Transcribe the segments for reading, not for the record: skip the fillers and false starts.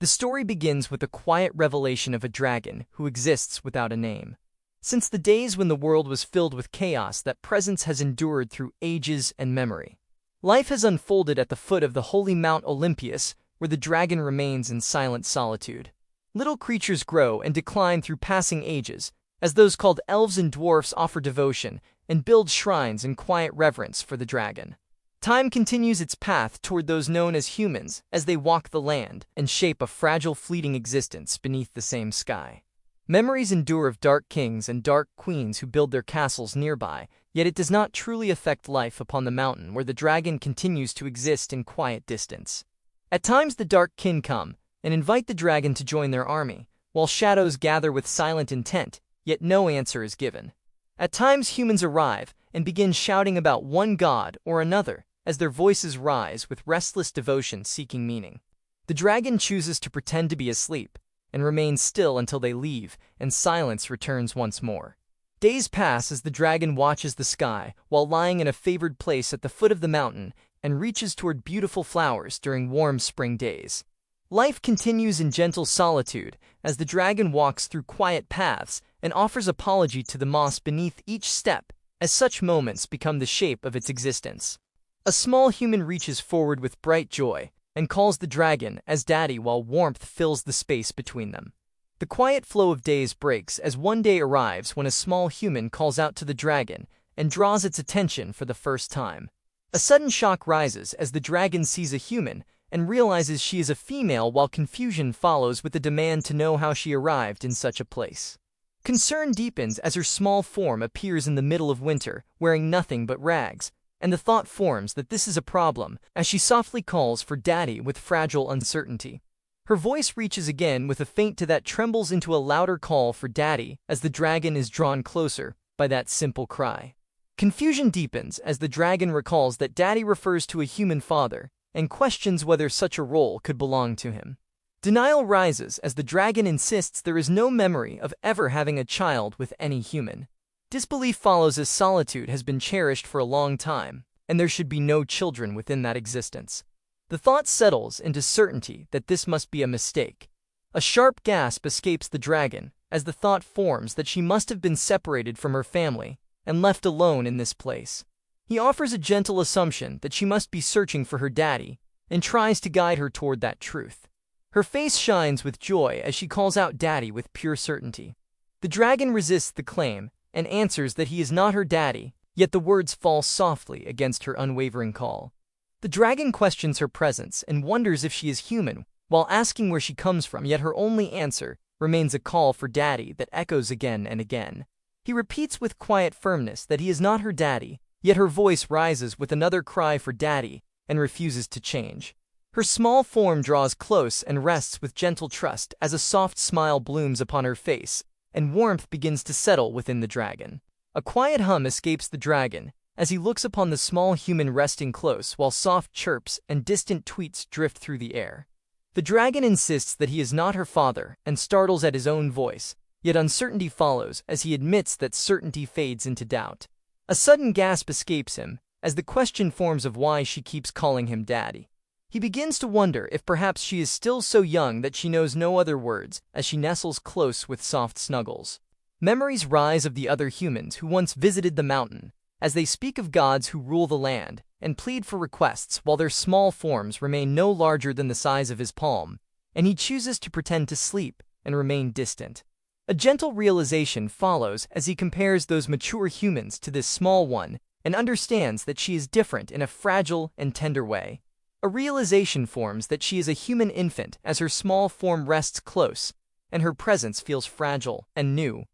The story begins with a quiet revelation of a dragon who exists without a name. Since the days when the world was filled with chaos, that presence has endured through ages and memory. Life has unfolded at the foot of the holy Mount Olympus, where the dragon remains in silent solitude. Little creatures grow and decline through passing ages, as those called elves and dwarfs offer devotion and build shrines in quiet reverence for the dragon. Time continues its path toward those known as humans as they walk the land and shape a fragile, fleeting existence beneath the same sky. Memories endure of dark kings and dark queens who build their castles nearby, yet it does not truly affect life upon the mountain where the dragon continues to exist in quiet distance. At times the dark kin come and invite the dragon to join their army, while shadows gather with silent intent, yet no answer is given. At times humans arrive and begin shouting about one god or another, as their voices rise with restless devotion seeking meaning. The dragon chooses to pretend to be asleep, and remains still until they leave, and silence returns once more. Days pass as the dragon watches the sky while lying in a favored place at the foot of the mountain and reaches toward beautiful flowers during warm spring days. Life continues in gentle solitude as the dragon walks through quiet paths and offers apology to the moss beneath each step, as such moments become the shape of its existence. A small human reaches forward with bright joy and calls the dragon as daddy while warmth fills the space between them. The quiet flow of days breaks as one day arrives when a small human calls out to the dragon and draws its attention for the first time. A sudden shock rises as the dragon sees a human and realizes she is a female, while confusion follows with the demand to know how she arrived in such a place. Concern deepens as her small form appears in the middle of winter, wearing nothing but rags, and the thought forms that this is a problem as she softly calls for daddy with fragile uncertainty. Her voice reaches again with a faint that trembles into a louder call for daddy as the dragon is drawn closer by that simple cry. Confusion deepens as the dragon recalls that daddy refers to a human father and questions whether such a role could belong to him. Denial rises as the dragon insists there is no memory of ever having a child with any human. Disbelief follows as solitude has been cherished for a long time, and there should be no children within that existence. The thought settles into certainty that this must be a mistake. A sharp gasp escapes the dragon as the thought forms that she must have been separated from her family and left alone in this place. He offers a gentle assumption that she must be searching for her daddy and tries to guide her toward that truth. Her face shines with joy as she calls out daddy with pure certainty. The dragon resists the claim and answers that he is not her daddy, yet the words fall softly against her unwavering call. The dragon questions her presence and wonders if she is human, while asking where she comes from, yet her only answer remains a call for daddy that echoes again and again. He repeats with quiet firmness that he is not her daddy, yet her voice rises with another cry for daddy and refuses to change. Her small form draws close and rests with gentle trust as a soft smile blooms upon her face, and warmth begins to settle within the dragon. A quiet hum escapes the dragon as he looks upon the small human resting close, while soft chirps and distant tweets drift through the air. The dragon insists that he is not her father and startles at his own voice, yet uncertainty follows as he admits that certainty fades into doubt. A sudden gasp escapes him as the question forms of why she keeps calling him daddy. He begins to wonder if perhaps she is still so young that she knows no other words as she nestles close with soft snuggles. Memories rise of the other humans who once visited the mountain as they speak of gods who rule the land and plead for requests, while their small forms remain no larger than the size of his palm, and he chooses to pretend to sleep and remain distant. A gentle realization follows as he compares those mature humans to this small one and understands that she is different in a fragile and tender way. A realization forms that she is a human infant as her small form rests close, and her presence feels fragile and new.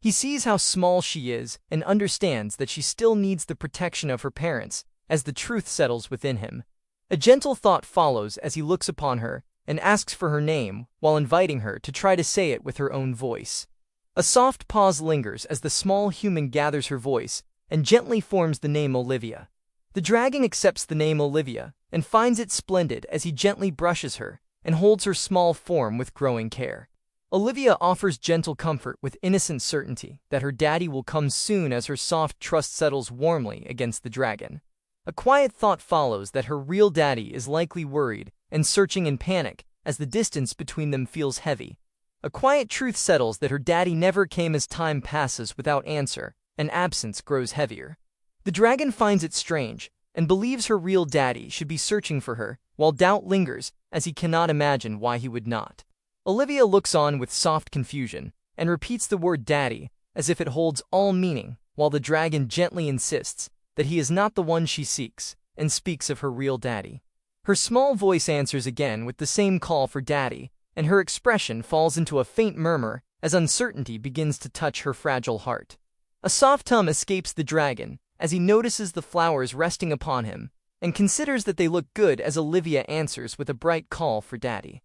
He sees how small she is and understands that she still needs the protection of her parents as the truth settles within him. A gentle thought follows as he looks upon her and asks for her name while inviting her to try to say it with her own voice. A soft pause lingers as the small human gathers her voice and gently forms the name Olivia. The dragon accepts the name Olivia and finds it splendid as he gently brushes her and holds her small form with growing care. Olivia offers gentle comfort with innocent certainty that her daddy will come soon as her soft trust settles warmly against the dragon. A quiet thought follows that her real daddy is likely worried and searching in panic as the distance between them feels heavy. A quiet truth settles that her daddy never came as time passes without answer, and absence grows heavier. The dragon finds it strange, and believes her real daddy should be searching for her, while doubt lingers, as he cannot imagine why he would not. Olivia looks on with soft confusion, and repeats the word daddy, as if it holds all meaning, while the dragon gently insists that he is not the one she seeks, and speaks of her real daddy. Her small voice answers again with the same call for daddy, and her expression falls into a faint murmur as uncertainty begins to touch her fragile heart. A soft hum escapes the dragon as he notices the flowers resting upon him, and considers that they look good as Olivia answers with a bright call for daddy.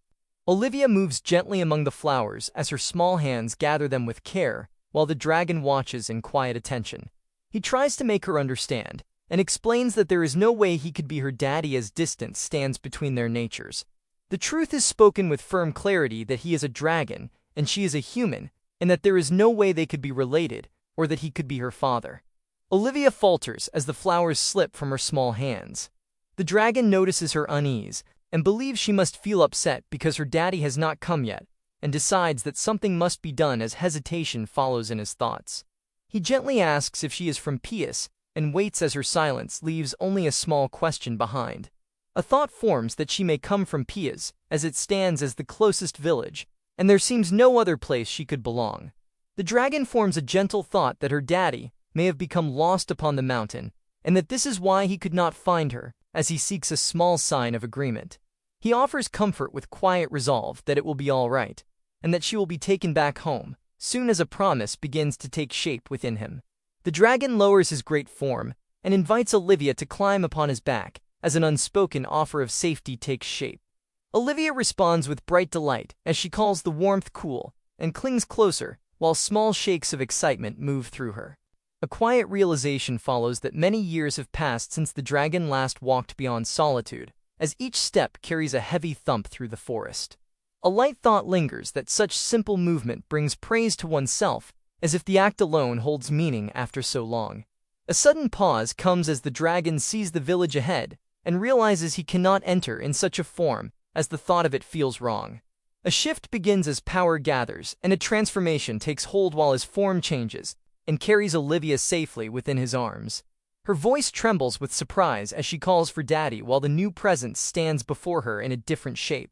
Olivia moves gently among the flowers as her small hands gather them with care, while the dragon watches in quiet attention. He tries to make her understand, and explains that there is no way he could be her daddy as distance stands between their natures. The truth is spoken with firm clarity that he is a dragon, and she is a human, and that there is no way they could be related, or that he could be her father. Olivia falters as the flowers slip from her small hands. The dragon notices her unease, and believes she must feel upset because her daddy has not come yet, and decides that something must be done as hesitation follows in his thoughts. He gently asks if she is from Pius, and waits as her silence leaves only a small question behind. A thought forms that she may come from Pias, as it stands as the closest village, and there seems no other place she could belong. The dragon forms a gentle thought that her daddy may have become lost upon the mountain, and that this is why he could not find her, as he seeks a small sign of agreement. He offers comfort with quiet resolve that it will be all right, and that she will be taken back home, soon as a promise begins to take shape within him. The dragon lowers his great form, and invites Olivia to climb upon his back, as an unspoken offer of safety takes shape. Olivia responds with bright delight as she calls the warmth cool, and clings closer, while small shakes of excitement move through her. A quiet realization follows that many years have passed since the dragon last walked beyond solitude, as each step carries a heavy thump through the forest. A light thought lingers that such simple movement brings praise to oneself, as if the act alone holds meaning after so long. A sudden pause comes as the dragon sees the village ahead, and realizes he cannot enter in such a form, as the thought of it feels wrong. A shift begins as power gathers, and a transformation takes hold while his form changes, and carries Olivia safely within his arms. Her voice trembles with surprise as she calls for daddy while the new presence stands before her in a different shape.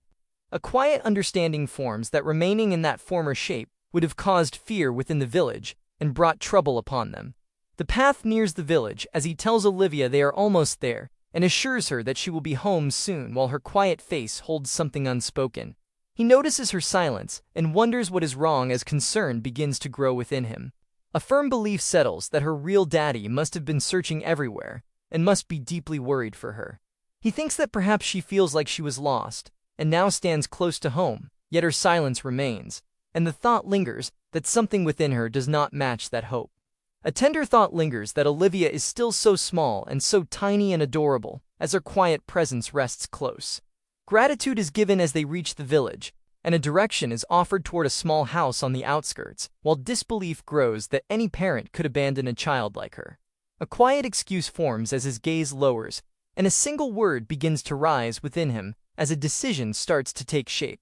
A quiet understanding forms that remaining in that former shape would have caused fear within the village, and brought trouble upon them. The path nears the village as he tells Olivia they are almost there, and assures her that she will be home soon while her quiet face holds something unspoken. He notices her silence, and wonders what is wrong as concern begins to grow within him. A firm belief settles that her real daddy must have been searching everywhere, and must be deeply worried for her. He thinks that perhaps she feels like she was lost, and now stands close to home, yet her silence remains, and the thought lingers that something within her does not match that hope. A tender thought lingers that Olivia is still so small and so tiny and adorable, as her quiet presence rests close. Gratitude is given as they reach the village, and a direction is offered toward a small house on the outskirts, while disbelief grows that any parent could abandon a child like her. A quiet excuse forms as his gaze lowers, and a single word begins to rise within him as a decision starts to take shape.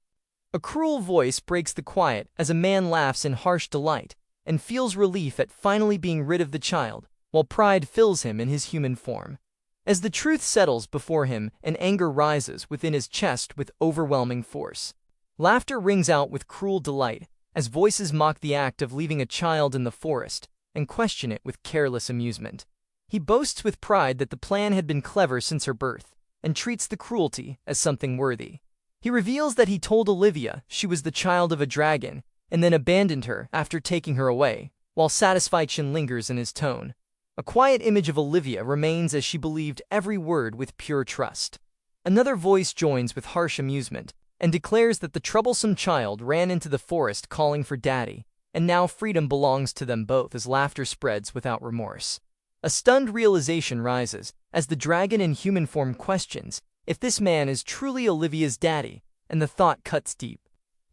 A cruel voice breaks the quiet as a man laughs in harsh delight, and feels relief at finally being rid of the child, while pride fills him in his human form. As the truth settles before him, and anger rises within his chest with overwhelming force. Laughter rings out with cruel delight, as voices mock the act of leaving a child in the forest, and question it with careless amusement. He boasts with pride that the plan had been clever since her birth, and treats the cruelty as something worthy. He reveals that he told Olivia she was the child of a dragon, and then abandoned her after taking her away, while satisfaction lingers in his tone. A quiet image of Olivia remains as she believed every word with pure trust. Another voice joins with harsh amusement, and declares that the troublesome child ran into the forest calling for daddy, and now freedom belongs to them both as laughter spreads without remorse. A stunned realization rises, as the dragon in human form questions if this man is truly Olivia's daddy, and the thought cuts deep.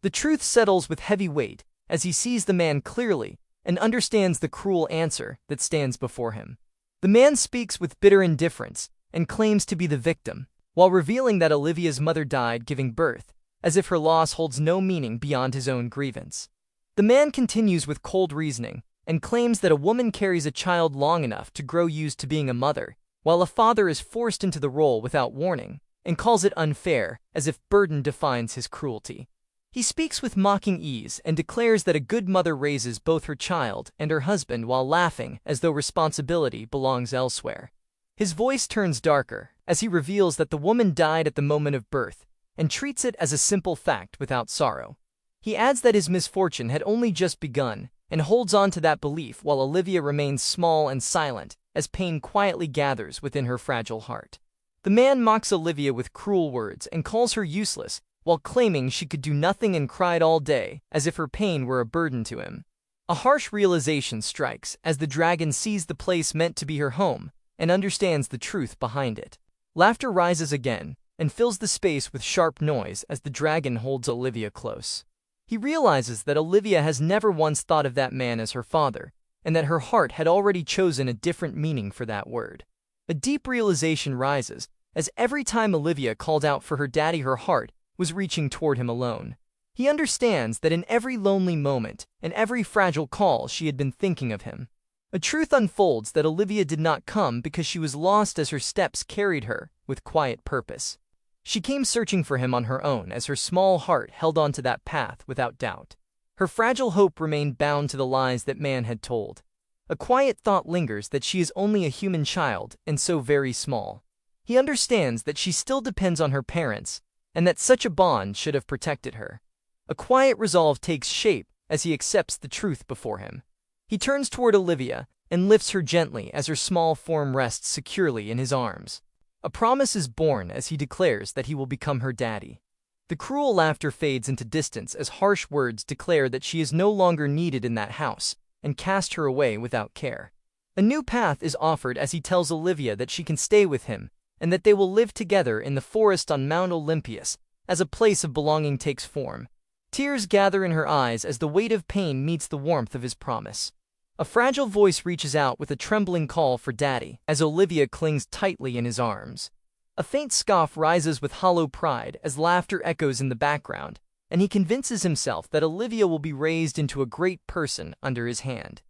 The truth settles with heavy weight, as he sees the man clearly, and understands the cruel answer that stands before him. The man speaks with bitter indifference, and claims to be the victim, while revealing that Olivia's mother died giving birth, as if her loss holds no meaning beyond his own grievance. The man continues with cold reasoning and claims that a woman carries a child long enough to grow used to being a mother, while a father is forced into the role without warning, and calls it unfair, as if burden defines his cruelty. He speaks with mocking ease and declares that a good mother raises both her child and her husband while laughing as though responsibility belongs elsewhere. His voice turns darker as he reveals that the woman died at the moment of birth and treats it as a simple fact without sorrow. He adds that his misfortune had only just begun and holds on to that belief while Olivia remains small and silent as pain quietly gathers within her fragile heart. The man mocks Olivia with cruel words and calls her useless, while claiming she could do nothing and cried all day, as if her pain were a burden to him. A harsh realization strikes as the dragon sees the place meant to be her home and understands the truth behind it. Laughter rises again and fills the space with sharp noise as the dragon holds Olivia close. He realizes that Olivia has never once thought of that man as her father, and that her heart had already chosen a different meaning for that word. A deep realization rises as every time Olivia called out for her daddy, her heart was reaching toward him alone. He understands that in every lonely moment and every fragile call she had been thinking of him. A truth unfolds that Olivia did not come because she was lost as her steps carried her with quiet purpose. She came searching for him on her own as her small heart held on to that path without doubt. Her fragile hope remained bound to the lies that man had told. A quiet thought lingers that she is only a human child and so very small. He understands that she still depends on her parents, and that such a bond should have protected her. A quiet resolve takes shape as he accepts the truth before him. He turns toward Olivia and lifts her gently as her small form rests securely in his arms. A promise is born as he declares that he will become her daddy. The cruel laughter fades into distance as harsh words declare that she is no longer needed in that house and cast her away without care. A new path is offered as he tells Olivia that she can stay with him and that they will live together in the forest on Mount Olympus as a place of belonging takes form. Tears gather in her eyes as the weight of pain meets the warmth of his promise. A fragile voice reaches out with a trembling call for daddy as Olivia clings tightly in his arms. A faint scoff rises with hollow pride as laughter echoes in the background, and he convinces himself that Olivia will be raised into a great person under his hand.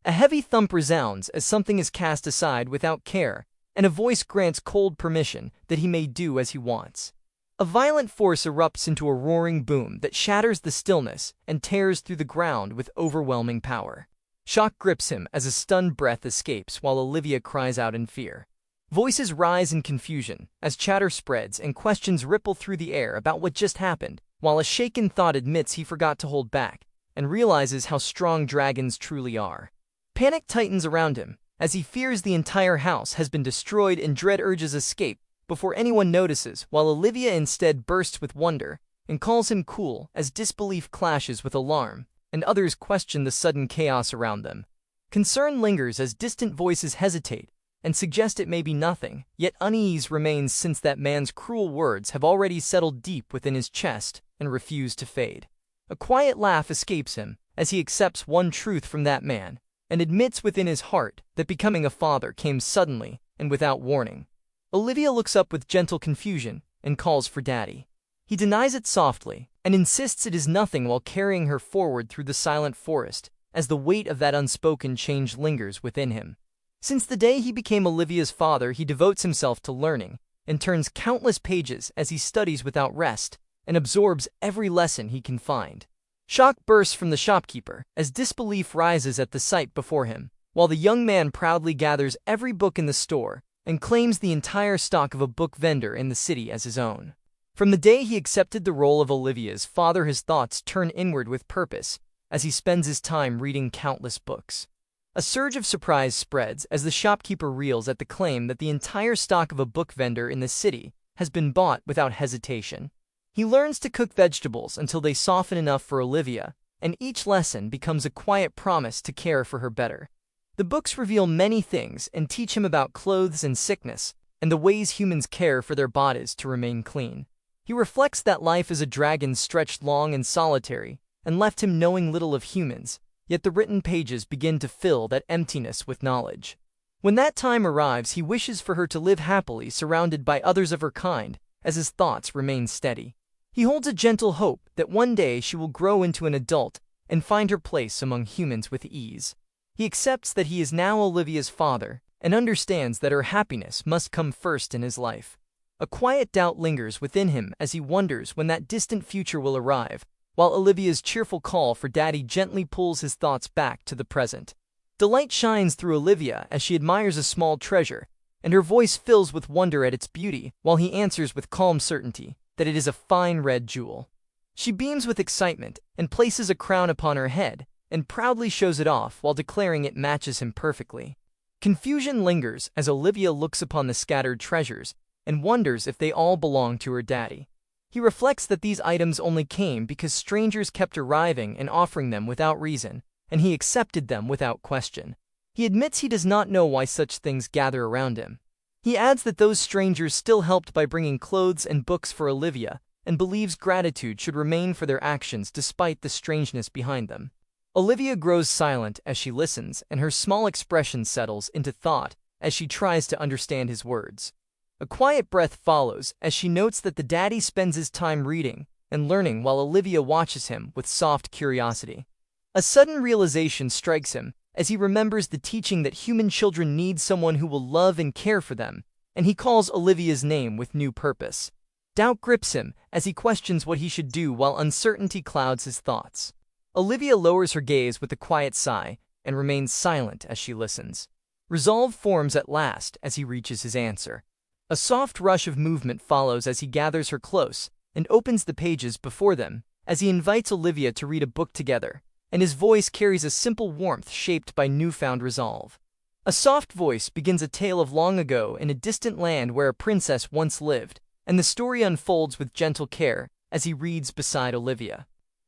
A heavy thump resounds as something is cast aside without care, and a voice grants cold permission that he may do as he wants. A violent force erupts into a roaring boom that shatters the stillness and tears through the ground with overwhelming power. Shock grips him as a stunned breath escapes while Olivia cries out in fear. Voices rise in confusion as chatter spreads and questions ripple through the air about what just happened, while a shaken thought admits he forgot to hold back and realizes how strong dragons truly are. Panic tightens around him as he fears the entire house has been destroyed and dread urges escape before anyone notices, while Olivia instead bursts with wonder and calls him cool as disbelief clashes with alarm, and others question the sudden chaos around them. Concern lingers as distant voices hesitate and suggest it may be nothing, yet unease remains since that man's cruel words have already settled deep within his chest and refuse to fade. A quiet laugh escapes him as he accepts one truth from that man and admits within his heart that becoming a father came suddenly and without warning. Olivia looks up with gentle confusion and calls for daddy. He denies it softly and insists it is nothing while carrying her forward through the silent forest as the weight of that unspoken change lingers within him. Since the day he became Olivia's father, he devotes himself to learning and turns countless pages as he studies without rest and absorbs every lesson he can find. Shock bursts from the shopkeeper as disbelief rises at the sight before him, while the young man proudly gathers every book in the store and claims the entire stock of a book vendor in the city as his own. From the day he accepted the role of Olivia's father, his thoughts turn inward with purpose as he spends his time reading countless books. A surge of surprise spreads as the shopkeeper reels at the claim that the entire stock of a book vendor in the city has been bought without hesitation. He learns to cook vegetables until they soften enough for Olivia, and each lesson becomes a quiet promise to care for her better. The books reveal many things and teach him about clothes and sickness, and the ways humans care for their bodies to remain clean. He reflects that life as a dragon stretched long and solitary, and left him knowing little of humans, yet the written pages begin to fill that emptiness with knowledge. When that time arrives, he wishes for her to live happily surrounded by others of her kind, as his thoughts remain steady. He holds a gentle hope that one day she will grow into an adult and find her place among humans with ease. He accepts that he is now Olivia's father and understands that her happiness must come first in his life. A quiet doubt lingers within him as he wonders when that distant future will arrive, while Olivia's cheerful call for daddy gently pulls his thoughts back to the present. Delight shines through Olivia as she admires a small treasure, and her voice fills with wonder at its beauty, while he answers with calm certainty that it is a fine red jewel. She beams with excitement and places a crown upon her head, and proudly shows it off while declaring it matches him perfectly. Confusion lingers as Olivia looks upon the scattered treasures and wonders if they all belong to her daddy. He reflects that these items only came because strangers kept arriving and offering them without reason, and he accepted them without question. He admits he does not know why such things gather around him. He adds that those strangers still helped by bringing clothes and books for Olivia, and believes gratitude should remain for their actions despite the strangeness behind them. Olivia grows silent as she listens, and her small expression settles into thought as she tries to understand his words. A quiet breath follows as she notes that the daddy spends his time reading and learning while Olivia watches him with soft curiosity. A sudden realization strikes him as he remembers the teaching that human children need someone who will love and care for them, and he calls Olivia's name with new purpose. Doubt grips him as he questions what he should do while uncertainty clouds his thoughts. Olivia lowers her gaze with a quiet sigh and remains silent as she listens. Resolve forms at last as he reaches his answer. A soft rush of movement follows as he gathers her close and opens the pages before them as he invites Olivia to read a book together, and his voice carries a simple warmth shaped by newfound resolve. A soft voice begins a tale of long ago in a distant land where a princess once lived, and the story unfolds with gentle care as he reads beside Olivia.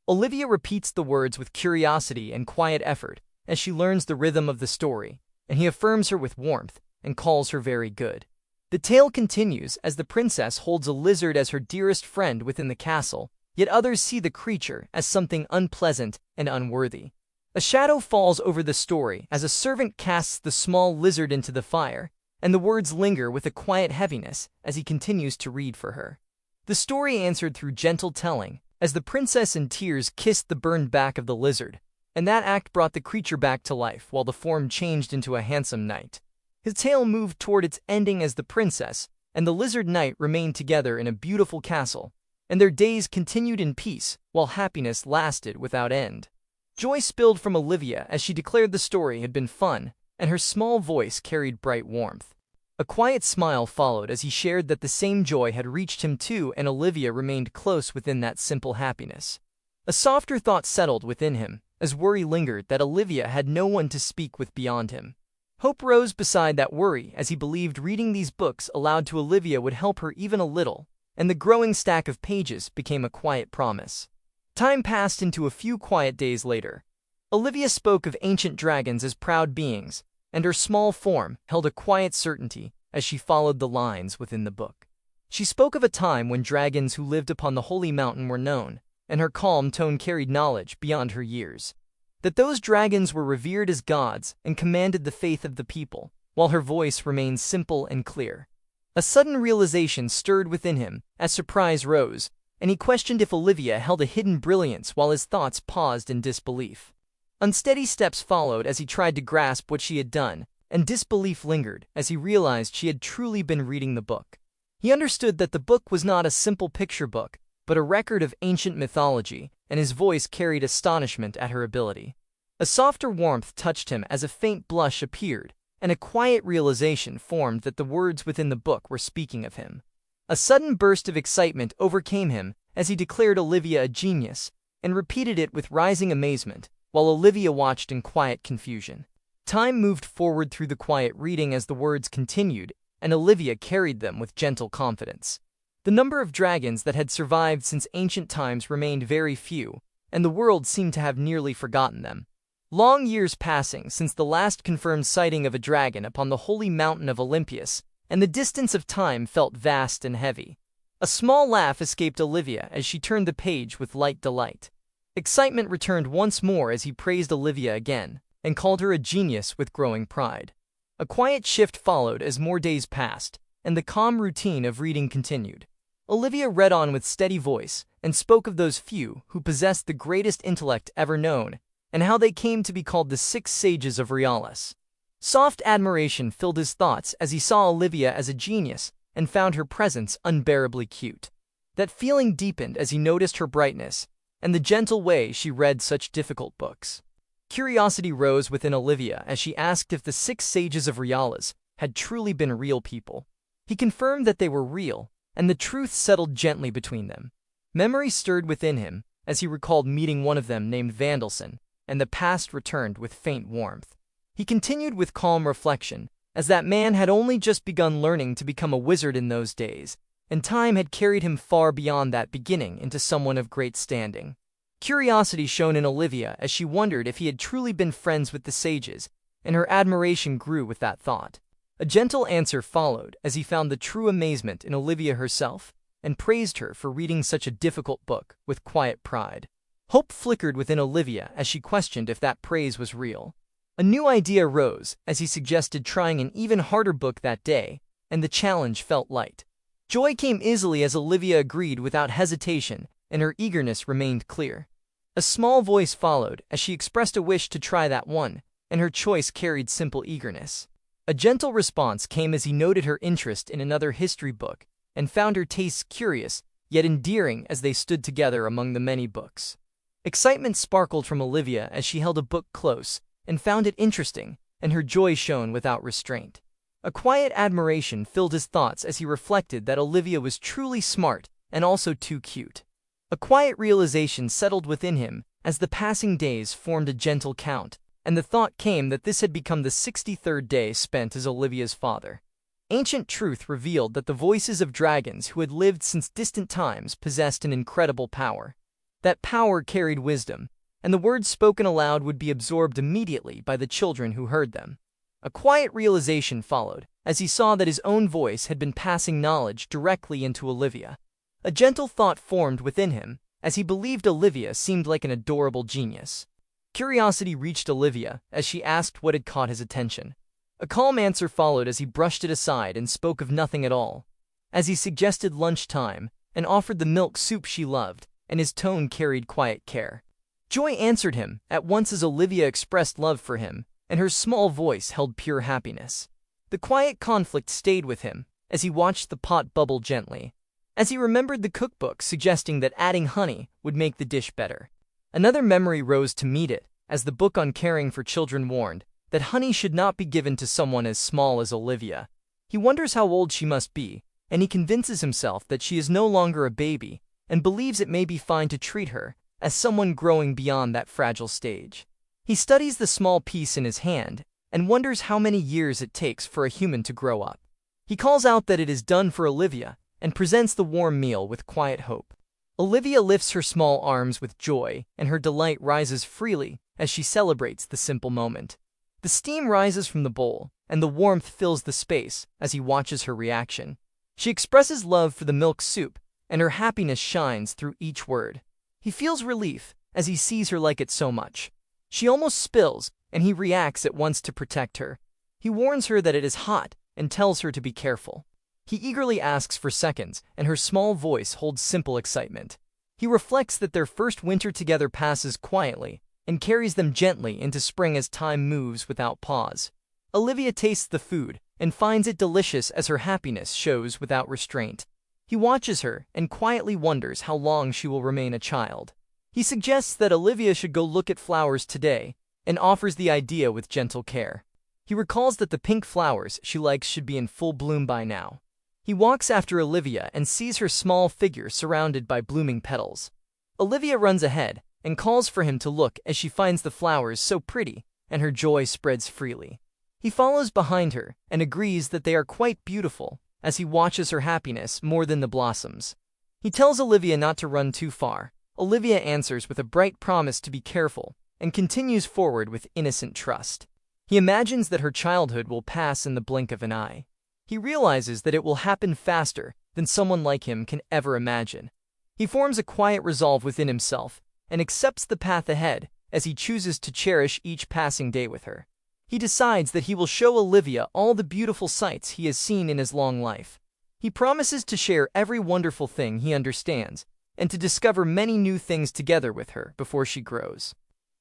Olivia repeats the words with curiosity and quiet effort as she learns the rhythm of the story, and he affirms her with warmth and calls her very good. The tale continues as the princess holds a lizard as her dearest friend within the castle, yet others see the creature as something unpleasant and unworthy. A shadow falls over the story as a servant casts the small lizard into the fire, and the words linger with a quiet heaviness as he continues to read for her. The story answered through gentle telling, as the princess in tears kissed the burned back of the lizard, and that act brought the creature back to life while the form changed into a handsome knight. His tale moved toward its ending as the princess and the lizard knight remained together in a beautiful castle, and their days continued in peace while happiness lasted without end. Joy spilled from Olivia as she declared the story had been fun, and her small voice carried bright warmth. A quiet smile followed as he shared that the same joy had reached him too, and Olivia remained close within that simple happiness. A softer thought settled within him as worry lingered that Olivia had no one to speak with beyond him. Hope rose beside that worry as he believed reading these books aloud to Olivia would help her even a little, and the growing stack of pages became a quiet promise. Time passed into a few quiet days later. Olivia spoke of ancient dragons as proud beings, and her small form held a quiet certainty as she followed the lines within the book. She spoke of a time when dragons who lived upon the holy mountain were known, and her calm tone carried knowledge beyond her years. That those dragons were revered as gods and commanded the faith of the people, while her voice remained simple and clear. A sudden realization stirred within him as surprise rose, and he questioned if Olivia held a hidden brilliance while his thoughts paused in disbelief. Unsteady steps followed as he tried to grasp what she had done, and disbelief lingered as he realized she had truly been reading the book. He understood that the book was not a simple picture book, but a record of ancient mythology, and his voice carried astonishment at her ability. A softer warmth touched him as a faint blush appeared, and a quiet realization formed that the words within the book were speaking of him. A sudden burst of excitement overcame him as he declared Olivia a genius, and repeated it with rising amazement, while Olivia watched in quiet confusion. Time moved forward through the quiet reading as the words continued, and Olivia carried them with gentle confidence. The number of dragons that had survived since ancient times remained very few, and the world seemed to have nearly forgotten them. Long years passing since the last confirmed sighting of a dragon upon the holy mountain of Olympus, and the distance of time felt vast and heavy. A small laugh escaped Olivia as she turned the page with light delight. Excitement returned once more as he praised Olivia again, and called her a genius with growing pride. A quiet shift followed as more days passed, and the calm routine of reading continued. Olivia read on with steady voice and spoke of those few who possessed the greatest intellect ever known, and how they came to be called the 6 sages of Realis. Soft admiration filled his thoughts as he saw Olivia as a genius and found her presence unbearably cute. That feeling deepened as he noticed her brightness and the gentle way she read such difficult books. Curiosity rose within Olivia as she asked if the 6 sages of Realis had truly been real people. He confirmed that they were real, and the truth settled gently between them. Memory stirred within him as he recalled meeting one of them named Vandelson, and the past returned with faint warmth. He continued with calm reflection, as that man had only just begun learning to become a wizard in those days, and time had carried him far beyond that beginning into someone of great standing. Curiosity shone in Olivia as she wondered if he had truly been friends with the sages, and her admiration grew with that thought. A gentle answer followed as he found the true amazement in Olivia herself, and praised her for reading such a difficult book with quiet pride. Hope flickered within Olivia as she questioned if that praise was real. A new idea rose as he suggested trying an even harder book that day, and the challenge felt light. Joy came easily as Olivia agreed without hesitation, and her eagerness remained clear. A small voice followed as she expressed a wish to try that one, and her choice carried simple eagerness. A gentle response came as he noted her interest in another history book, and found her tastes curious, yet endearing as they stood together among the many books. Excitement sparkled from Olivia as she held a book close, and found it interesting, and her joy shone without restraint. A quiet admiration filled his thoughts as he reflected that Olivia was truly smart, and also too cute. A quiet realization settled within him as the passing days formed a gentle count, and the thought came that this had become the 63rd day spent as Olivia's father. Ancient truth revealed that the voices of dragons who had lived since distant times possessed an incredible power. That power carried wisdom, and the words spoken aloud would be absorbed immediately by the children who heard them. A quiet realization followed, as he saw that his own voice had been passing knowledge directly into Olivia. A gentle thought formed within him, as he believed Olivia seemed like an adorable genius. Curiosity reached Olivia as she asked what had caught his attention. A calm answer followed as he brushed it aside and spoke of nothing at all. As he suggested lunchtime, and offered the milk soup she loved, and his tone carried quiet care. Joy answered him at once as Olivia expressed love for him, and her small voice held pure happiness. The quiet conflict stayed with him as he watched the pot bubble gently, as he remembered the cookbook suggesting that adding honey would make the dish better. Another memory rose to meet it, as the book on caring for children warned that honey should not be given to someone as small as Olivia. He wonders how old she must be, and he convinces himself that she is no longer a baby, and believes it may be fine to treat her as someone growing beyond that fragile stage. He studies the small piece in his hand, and wonders how many years it takes for a human to grow up. He calls out that it is done for Olivia, and presents the warm meal with quiet hope. Olivia lifts her small arms with joy, and her delight rises freely as she celebrates the simple moment. The steam rises from the bowl, and the warmth fills the space as he watches her reaction. She expresses love for the milk soup, and her happiness shines through each word. He feels relief as he sees her like it so much. She almost spills, and he reacts at once to protect her. He warns her that it is hot, and tells her to be careful. He eagerly asks for seconds, and her small voice holds simple excitement. He reflects that their first winter together passes quietly, and carries them gently into spring as time moves without pause. Olivia tastes the food, and finds it delicious as her happiness shows without restraint. He watches her, and quietly wonders how long she will remain a child. He suggests that Olivia should go look at flowers today, and offers the idea with gentle care. He recalls that the pink flowers she likes should be in full bloom by now. He walks after Olivia and sees her small figure surrounded by blooming petals. Olivia runs ahead and calls for him to look as she finds the flowers so pretty, and her joy spreads freely. He follows behind her and agrees that they are quite beautiful as he watches her happiness more than the blossoms. He tells Olivia not to run too far. Olivia answers with a bright promise to be careful and continues forward with innocent trust. He imagines that her childhood will pass in the blink of an eye. He realizes that it will happen faster than someone like him can ever imagine. He forms a quiet resolve within himself and accepts the path ahead as he chooses to cherish each passing day with her. He decides that he will show Olivia all the beautiful sights he has seen in his long life. He promises to share every wonderful thing he understands and to discover many new things together with her before she grows.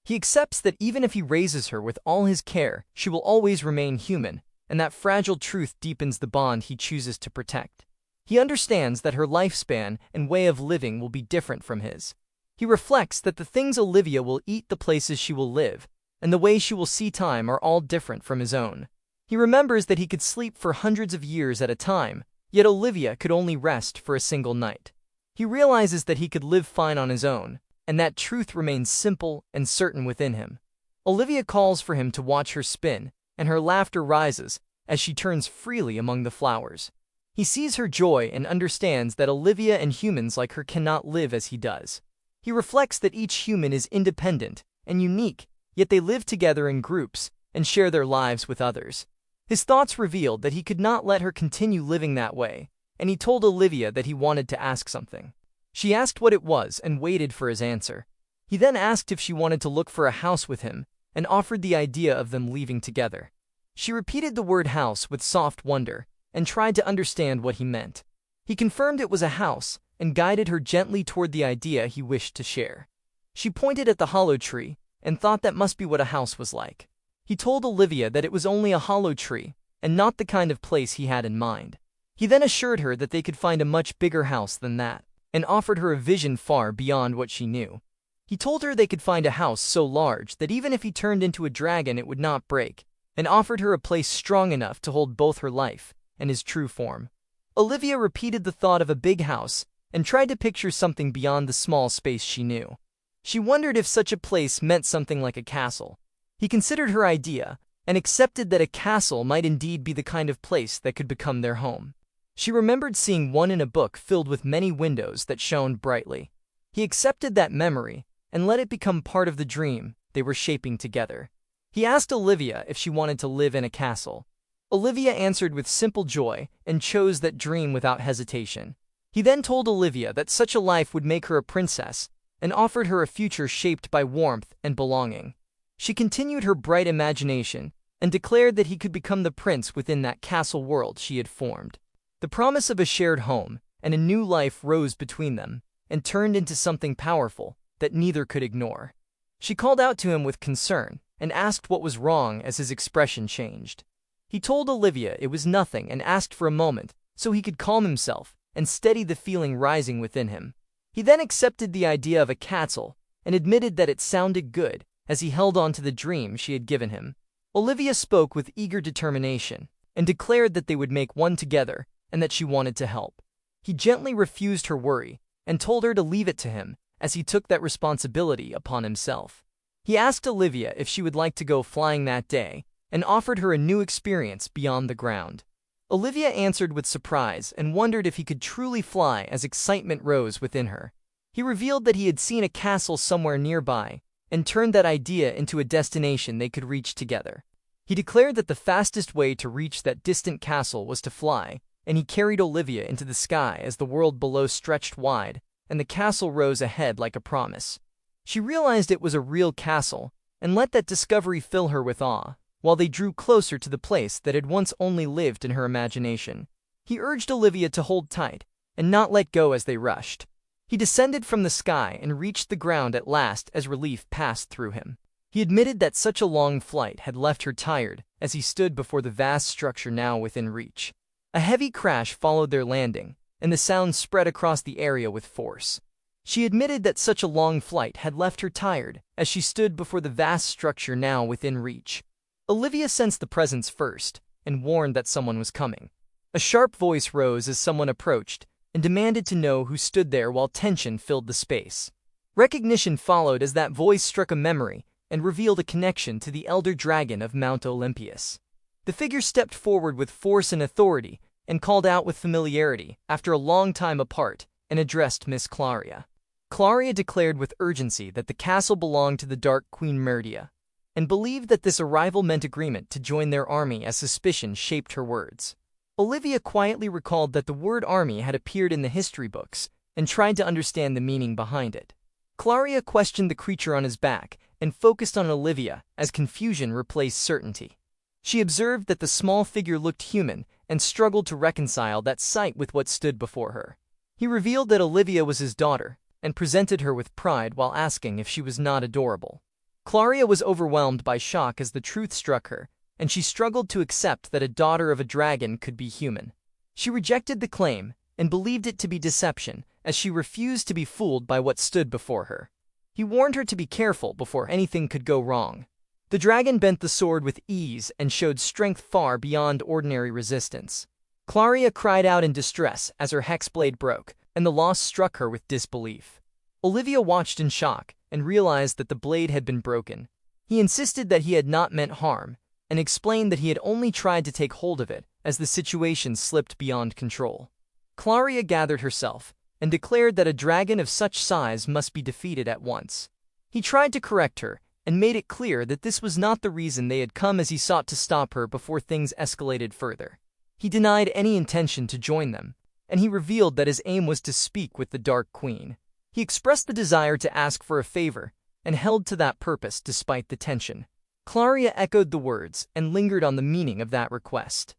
He accepts that even if he raises her with all his care, she will always remain human, and that fragile truth deepens the bond he chooses to protect. He understands that her lifespan and way of living will be different from his. He reflects that the things Olivia will eat, the places she will live, and the way she will see time are all different from his own. He remembers that he could sleep for hundreds of years at a time, yet Olivia could only rest for a single night. He realizes that he could live fine on his own, and that truth remains simple and certain within him. Olivia calls for him to watch her spin, and her laughter rises as she turns freely among the flowers. He sees her joy and understands that Olivia and humans like her cannot live as he does. He reflects that each human is independent and unique, yet they live together in groups and share their lives with others. His thoughts revealed that he could not let her continue living that way, and he told Olivia that he wanted to ask something. She asked what it was and waited for his answer. He then asked if she wanted to look for a house with him and offered the idea of them leaving together. She repeated the word house with soft wonder and tried to understand what he meant. He confirmed it was a house and guided her gently toward the idea he wished to share. She pointed at the hollow tree and thought that must be what a house was like. He told Olivia that it was only a hollow tree and not the kind of place he had in mind. He then assured her that they could find a much bigger house than that and offered her a vision far beyond what she knew. He told her they could find a house so large that even if he turned into a dragon it would not break, and offered her a place strong enough to hold both her life and his true form. Olivia repeated the thought of a big house and tried to picture something beyond the small space she knew. She wondered if such a place meant something like a castle. He considered her idea and accepted that a castle might indeed be the kind of place that could become their home. She remembered seeing one in a book filled with many windows that shone brightly. He accepted that memory and let it become part of the dream they were shaping together. He asked Olivia if she wanted to live in a castle. Olivia answered with simple joy and chose that dream without hesitation. He then told Olivia that such a life would make her a princess and offered her a future shaped by warmth and belonging. She continued her bright imagination and declared that he could become the prince within that castle world she had formed. The promise of a shared home and a new life rose between them and turned into something powerful that neither could ignore. She called out to him with concern and asked what was wrong as his expression changed. He told Olivia it was nothing and asked for a moment so he could calm himself and steady the feeling rising within him. He then accepted the idea of a castle and admitted that it sounded good as he held on to the dream she had given him. Olivia spoke with eager determination and declared that they would make one together and that she wanted to help. He gently refused her worry and told her to leave it to him as he took that responsibility upon himself. He asked Olivia if she would like to go flying that day and offered her a new experience beyond the ground. Olivia answered with surprise and wondered if he could truly fly as excitement rose within her. He revealed that he had seen a castle somewhere nearby and turned that idea into a destination they could reach together. He declared that the fastest way to reach that distant castle was to fly, and he carried Olivia into the sky as the world below stretched wide and the castle rose ahead like a promise. She realized it was a real castle and let that discovery fill her with awe, while they drew closer to the place that had once only lived in her imagination. He urged Olivia to hold tight and not let go as they rushed. He descended from the sky and reached the ground at last as relief passed through him. He admitted that such a long flight had left her tired as he stood before the vast structure now within reach. A heavy crash followed their landing, and the sound spread across the area with force. She admitted that such a long flight had left her tired as she stood before the vast structure now within reach. Olivia sensed the presence first and warned that someone was coming. A sharp voice rose as someone approached and demanded to know who stood there while tension filled the space. Recognition followed as that voice struck a memory and revealed a connection to the elder dragon of Mount Olympus. The figure stepped forward with force and authority and called out with familiarity after a long time apart and addressed Miss Claria. Claria declared with urgency that the castle belonged to the Dark Queen Merdia, and believed that this arrival meant agreement to join their army as suspicion shaped her words. Olivia quietly recalled that the word army had appeared in the history books and tried to understand the meaning behind it. Claria questioned the creature on his back and focused on Olivia as confusion replaced certainty. She observed that the small figure looked human and struggled to reconcile that sight with what stood before her. He revealed that Olivia was his daughter, and presented her with pride while asking if she was not adorable. Claria was overwhelmed by shock as the truth struck her, and she struggled to accept that a daughter of a dragon could be human. She rejected the claim, and believed it to be deception, as she refused to be fooled by what stood before her. He warned her to be careful before anything could go wrong. The dragon bent the sword with ease and showed strength far beyond ordinary resistance. Claria cried out in distress as her hex blade broke, and the loss struck her with disbelief. Olivia watched in shock and realized that the blade had been broken. He insisted that he had not meant harm, and explained that he had only tried to take hold of it as the situation slipped beyond control. Claria gathered herself and declared that a dragon of such size must be defeated at once. He tried to correct her and made it clear that this was not the reason they had come, as he sought to stop her before things escalated further. He denied any intention to join them, and he revealed that his aim was to speak with the Dark Queen. He expressed the desire to ask for a favor and held to that purpose despite the tension. Claria echoed the words and lingered on the meaning of that request.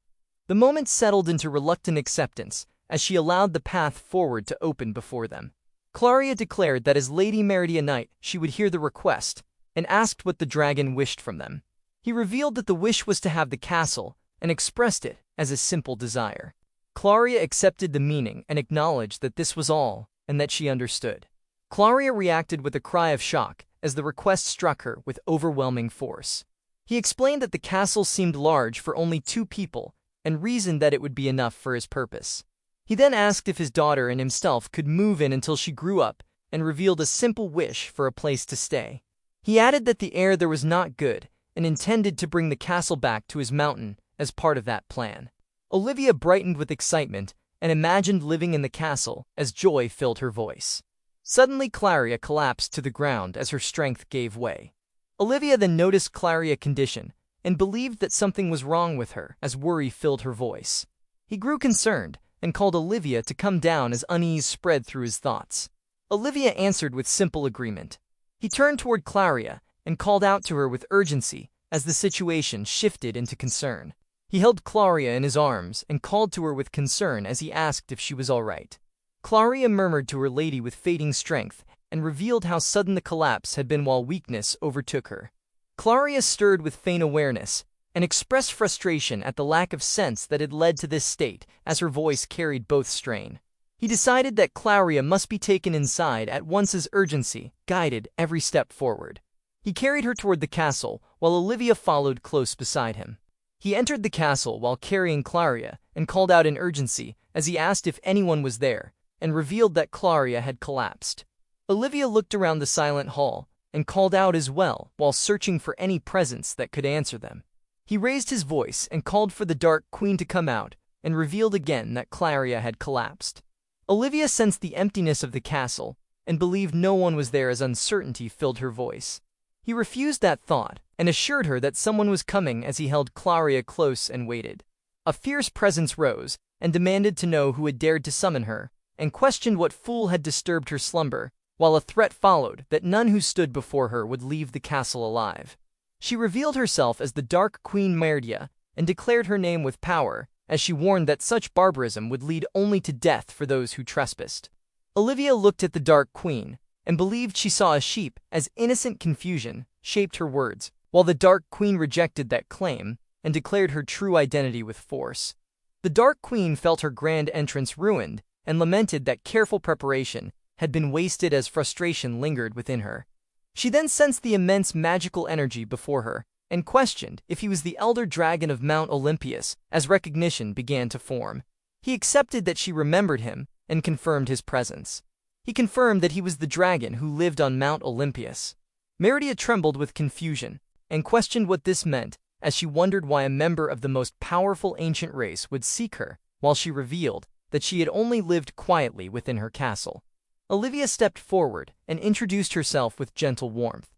The moment settled into reluctant acceptance as she allowed the path forward to open before them. Claria declared that as Lady Meridia Knight she would hear the request, and asked what the dragon wished from them. He revealed that the wish was to have the castle, and expressed it as a simple desire. Claria accepted the meaning and acknowledged that this was all, and that she understood. Claria reacted with a cry of shock as the request struck her with overwhelming force. He explained that the castle seemed large for only 2 people, and reasoned that it would be enough for his purpose. He then asked if his daughter and himself could move in until she grew up, and revealed a simple wish for a place to stay. He added that the air there was not good, and intended to bring the castle back to his mountain as part of that plan. Olivia brightened with excitement and imagined living in the castle as joy filled her voice. Suddenly Claria collapsed to the ground as her strength gave way. Olivia then noticed Claria's condition and believed that something was wrong with her as worry filled her voice. He grew concerned and called Olivia to come down as unease spread through his thoughts. Olivia answered with simple agreement. He turned toward Claria and called out to her with urgency as the situation shifted into concern. He held Claria in his arms and called to her with concern as he asked if she was all right. Claria murmured to her lady with fading strength and revealed how sudden the collapse had been while weakness overtook her. Claria stirred with faint awareness and expressed frustration at the lack of sense that had led to this state as her voice carried both strain. He decided that Claria must be taken inside at once as urgency guided every step forward. He carried her toward the castle while Olivia followed close beside him. He entered the castle while carrying Claria and called out in urgency as he asked if anyone was there, and revealed that Claria had collapsed. Olivia looked around the silent hall and called out as well while searching for any presence that could answer them. He raised his voice and called for the Dark Queen to come out and revealed again that Claria had collapsed. Olivia sensed the emptiness of the castle and believed no one was there as uncertainty filled her voice. He refused that thought and assured her that someone was coming as he held Claria close and waited. A fierce presence rose and demanded to know who had dared to summon her, and questioned what fool had disturbed her slumber, while a threat followed that none who stood before her would leave the castle alive. She revealed herself as the Dark Queen Meridia and declared her name with power, as she warned that such barbarism would lead only to death for those who trespassed. Olivia looked at the Dark Queen and believed she saw a sheep as innocent confusion shaped her words, while the Dark Queen rejected that claim and declared her true identity with force. The Dark Queen felt her grand entrance ruined and lamented that careful preparation had been wasted as frustration lingered within her. She then sensed the immense magical energy before her and questioned if he was the elder dragon of Mount Olympus as recognition began to form. He accepted that she remembered him and confirmed his presence. He confirmed that he was the dragon who lived on Mount Olympus. Meridia trembled with confusion and questioned what this meant as she wondered why a member of the most powerful ancient race would seek her, while she revealed that she had only lived quietly within her castle. Olivia stepped forward and introduced herself with gentle warmth.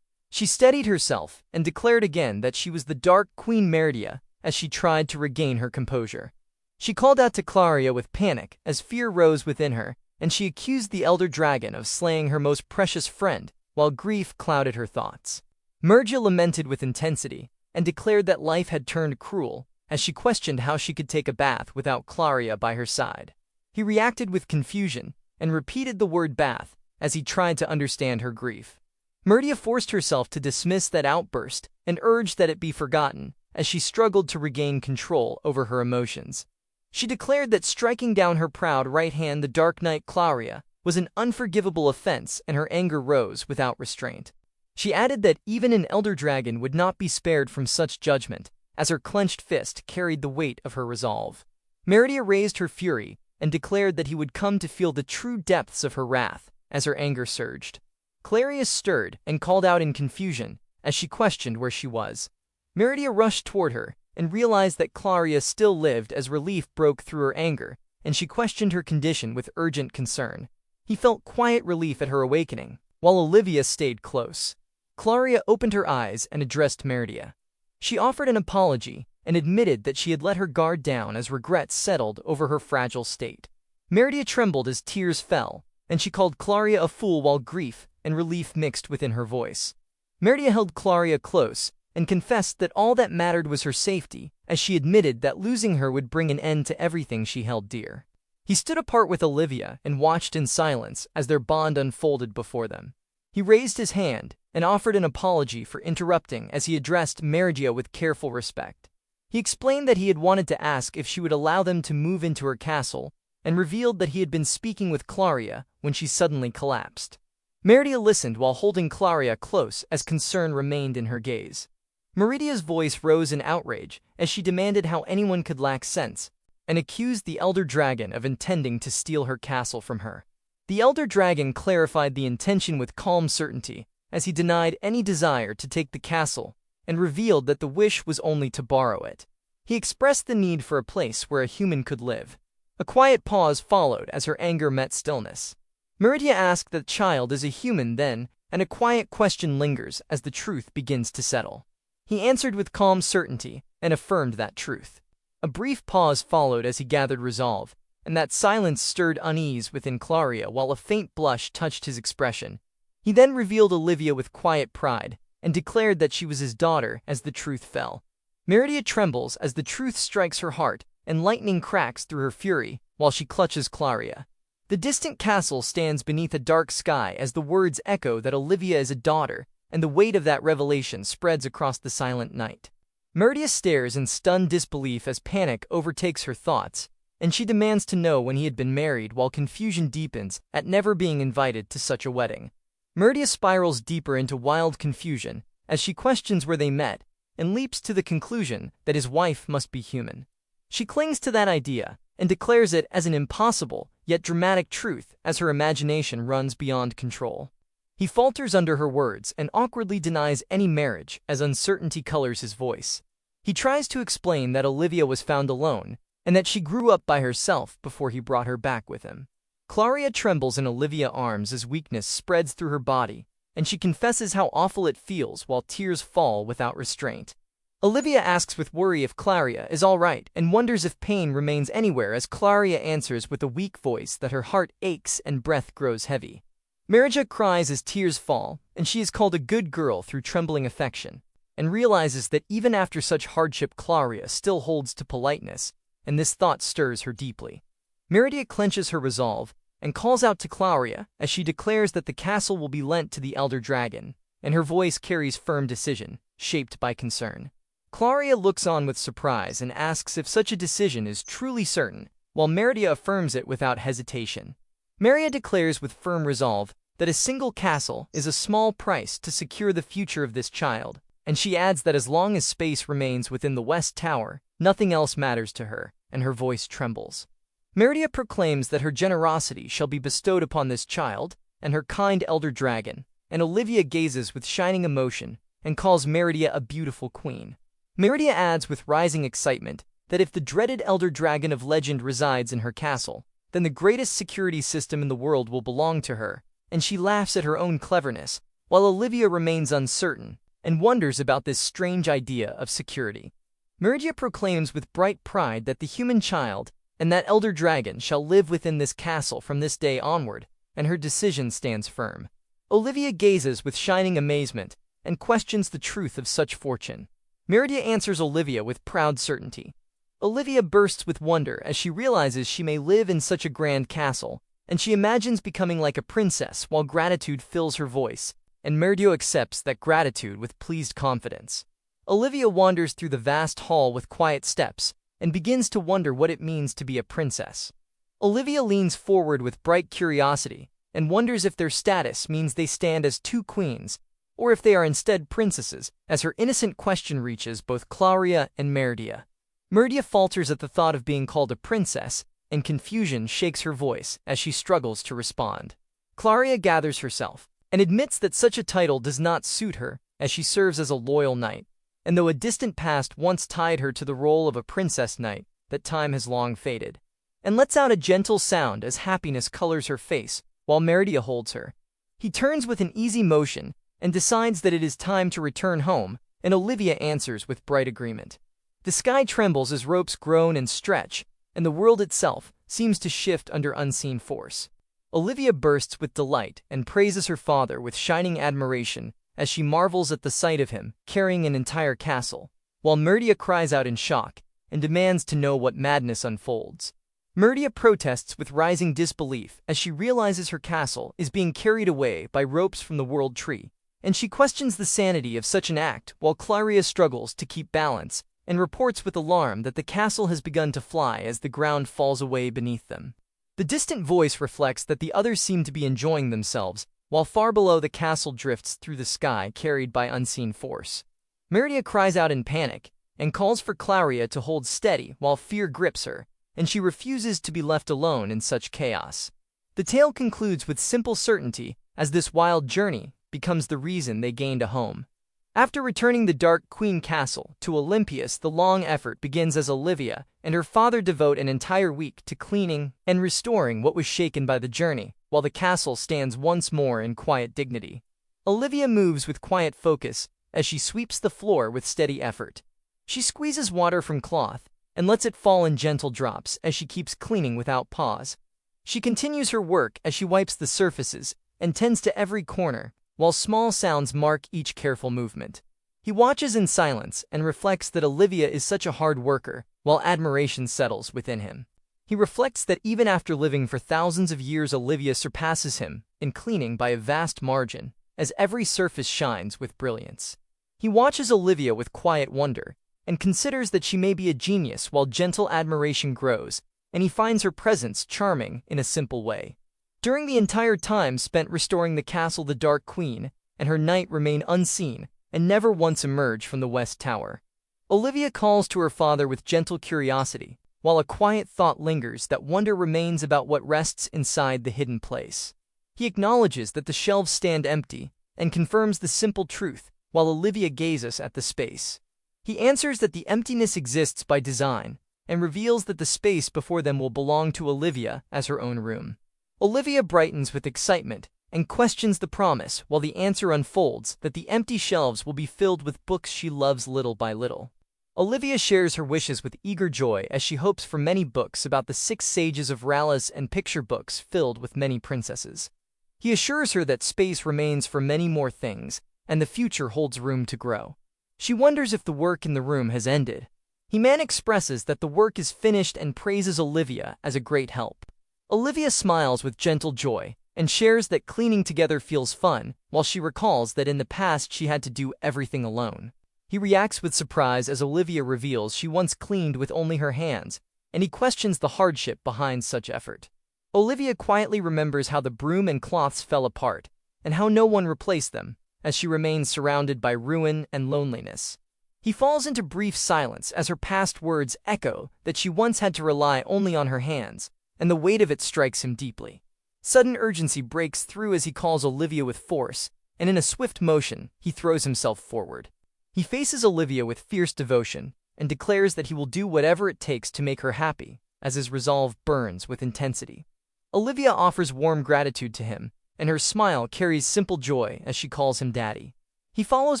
She steadied herself and declared again that she was the Dark Queen Meridia as she tried to regain her composure. She called out to Claria with panic as fear rose within her, and she accused the elder dragon of slaying her most precious friend, while grief clouded her thoughts. Meridia lamented with intensity and declared that life had turned cruel, as she questioned how she could take a bath without Claria by her side. He reacted with confusion and repeated the word bath as he tried to understand her grief. Meridia forced herself to dismiss that outburst and urged that it be forgotten as she struggled to regain control over her emotions. She declared that striking down her proud right hand, the Dark Knight Claria, was an unforgivable offense, and her anger rose without restraint. She added that even an elder dragon would not be spared from such judgment, as her clenched fist carried the weight of her resolve. Meridia raised her fury and declared that he would come to feel the true depths of her wrath as her anger surged. Clarius stirred and called out in confusion as she questioned where she was. Meridia rushed toward her and realized that Claria still lived as relief broke through her anger, and she questioned her condition with urgent concern. He felt quiet relief at her awakening, while Olivia stayed close. Claria opened her eyes and addressed Meridia. She offered an apology and admitted that she had let her guard down as regret settled over her fragile state. Meridia trembled as tears fell, and she called Claria a fool while grief and relief mixed within her voice. Meridia held Claria close and confessed that all that mattered was her safety, as she admitted that losing her would bring an end to everything she held dear. He stood apart with Olivia and watched in silence as their bond unfolded before them. He raised his hand and offered an apology for interrupting as he addressed Meridia with careful respect. He explained that he had wanted to ask if she would allow them to move into her castle, and revealed that he had been speaking with Claria when she suddenly collapsed. Meridia listened while holding Claria close as concern remained in her gaze. Meridia's voice rose in outrage as she demanded how anyone could lack sense, and accused the Elder Dragon of intending to steal her castle from her. The Elder Dragon clarified the intention with calm certainty, as he denied any desire to take the castle and revealed that the wish was only to borrow it. He expressed the need for a place where a human could live. A quiet pause followed as her anger met stillness. Meridia asked that the child is a human then, and a quiet question lingers as the truth begins to settle. He answered with calm certainty and affirmed that truth. A brief pause followed as he gathered resolve, and that silence stirred unease within Claria while a faint blush touched his expression. He then revealed Olivia with quiet pride, and declared that she was his daughter as the truth fell. Meridia trembles as the truth strikes her heart, and lightning cracks through her fury while she clutches Claria. The distant castle stands beneath a dark sky as the words echo that Olivia is a daughter, and the weight of that revelation spreads across the silent night. Meridia stares in stunned disbelief as panic overtakes her thoughts, and she demands to know when he had been married while confusion deepens at never being invited to such a wedding. Meridia spirals deeper into wild confusion as she questions where they met and leaps to the conclusion that his wife must be human. She clings to that idea and declares it as an impossible yet dramatic truth as her imagination runs beyond control. He falters under her words and awkwardly denies any marriage as uncertainty colors his voice. He tries to explain that Olivia was found alone and that she grew up by herself before he brought her back with him. Claria trembles in Olivia's arms as weakness spreads through her body, and she confesses how awful it feels while tears fall without restraint. Olivia asks with worry if Claria is all right and wonders if pain remains anywhere as Claria answers with a weak voice that her heart aches and breath grows heavy. Meridia cries as tears fall, and she is called a good girl through trembling affection, and realizes that even after such hardship Claria still holds to politeness, and this thought stirs her deeply. Meridia clenches her resolve and calls out to Claria as she declares that the castle will be lent to the Elder Dragon, and her voice carries firm decision, shaped by concern. Claria looks on with surprise and asks if such a decision is truly certain, while Meridia affirms it without hesitation. Meridia declares with firm resolve that a single castle is a small price to secure the future of this child, and she adds that as long as space remains within the West Tower, nothing else matters to her, and her voice trembles. Meridia proclaims that her generosity shall be bestowed upon this child and her kind elder dragon, and Olivia gazes with shining emotion and calls Meridia a beautiful queen. Meridia adds with rising excitement that if the dreaded elder dragon of legend resides in her castle, then the greatest security system in the world will belong to her, and she laughs at her own cleverness, while Olivia remains uncertain and wonders about this strange idea of security. Meridia proclaims with bright pride that the human child and that elder dragon shall live within this castle from this day onward, and her decision stands firm. Olivia gazes with shining amazement and questions the truth of such fortune. Meridia answers Olivia with proud certainty. Olivia bursts with wonder as she realizes she may live in such a grand castle, and she imagines becoming like a princess while gratitude fills her voice, and Meridio accepts that gratitude with pleased confidence. Olivia wanders through the vast hall with quiet steps, and begins to wonder what it means to be a princess. Olivia leans forward with bright curiosity, and wonders if their status means they stand as two queens, or if they are instead princesses, as her innocent question reaches both Claria and Meridia. Meridia falters at the thought of being called a princess, and confusion shakes her voice as she struggles to respond. Claria gathers herself, and admits that such a title does not suit her, as she serves as a loyal knight, and though a distant past once tied her to the role of a princess knight, that time has long faded, and lets out a gentle sound as happiness colors her face, while Meridia holds her. He turns with an easy motion, and decides that it is time to return home, and Olivia answers with bright agreement. The sky trembles as ropes groan and stretch, and the world itself seems to shift under unseen force. Olivia bursts with delight and praises her father with shining admiration as she marvels at the sight of him carrying an entire castle, while Meridia cries out in shock and demands to know what madness unfolds. Meridia protests with rising disbelief as she realizes her castle is being carried away by ropes from the world tree, and she questions the sanity of such an act while Claria struggles to keep balance and reports with alarm that the castle has begun to fly as the ground falls away beneath them. The distant voice reflects that the others seem to be enjoying themselves, while far below the castle drifts through the sky carried by unseen force. Meridia cries out in panic and calls for Claria to hold steady while fear grips her, and she refuses to be left alone in such chaos. The tale concludes with simple certainty as this wild journey becomes the reason they gained a home. After returning the Dark Queen Castle to Olympias, the long effort begins as Olivia and her father devote an entire week to cleaning and restoring what was shaken by the journey, while the castle stands once more in quiet dignity. Olivia moves with quiet focus as she sweeps the floor with steady effort. She squeezes water from cloth and lets it fall in gentle drops as she keeps cleaning without pause. She continues her work as she wipes the surfaces and tends to every corner, while small sounds mark each careful movement. He watches in silence and reflects that Olivia is such a hard worker, while admiration settles within him. He reflects that even after living for thousands of years, Olivia surpasses him in cleaning by a vast margin, as every surface shines with brilliance. He watches Olivia with quiet wonder, and considers that she may be a genius while gentle admiration grows, and he finds her presence charming in a simple way. During the entire time spent restoring the castle, the Dark Queen and her knight remain unseen and never once emerge from the West Tower. Olivia calls to her father with gentle curiosity, while a quiet thought lingers that wonder remains about what rests inside the hidden place. He acknowledges that the shelves stand empty and confirms the simple truth while Olivia gazes at the space. He answers that the emptiness exists by design and reveals that the space before them will belong to Olivia as her own room. Olivia brightens with excitement and questions the promise while the answer unfolds that the empty shelves will be filled with books she loves little by little. Olivia shares her wishes with eager joy as she hopes for many books about the 6 sages of Rallis and picture books filled with many princesses. He assures her that space remains for many more things and the future holds room to grow. She wonders if the work in the room has ended. He expresses that the work is finished and praises Olivia as a great help. Olivia smiles with gentle joy and shares that cleaning together feels fun, while she recalls that in the past she had to do everything alone. He reacts with surprise as Olivia reveals she once cleaned with only her hands, and he questions the hardship behind such effort. Olivia quietly remembers how the broom and cloths fell apart, and how no one replaced them, as she remains surrounded by ruin and loneliness. He falls into brief silence as her past words echo that she once had to rely only on her hands, and the weight of it strikes him deeply. Sudden urgency breaks through as he calls Olivia with force, and in a swift motion, he throws himself forward. He faces Olivia with fierce devotion, and declares that he will do whatever it takes to make her happy, as his resolve burns with intensity. Olivia offers warm gratitude to him, and her smile carries simple joy as she calls him daddy. He follows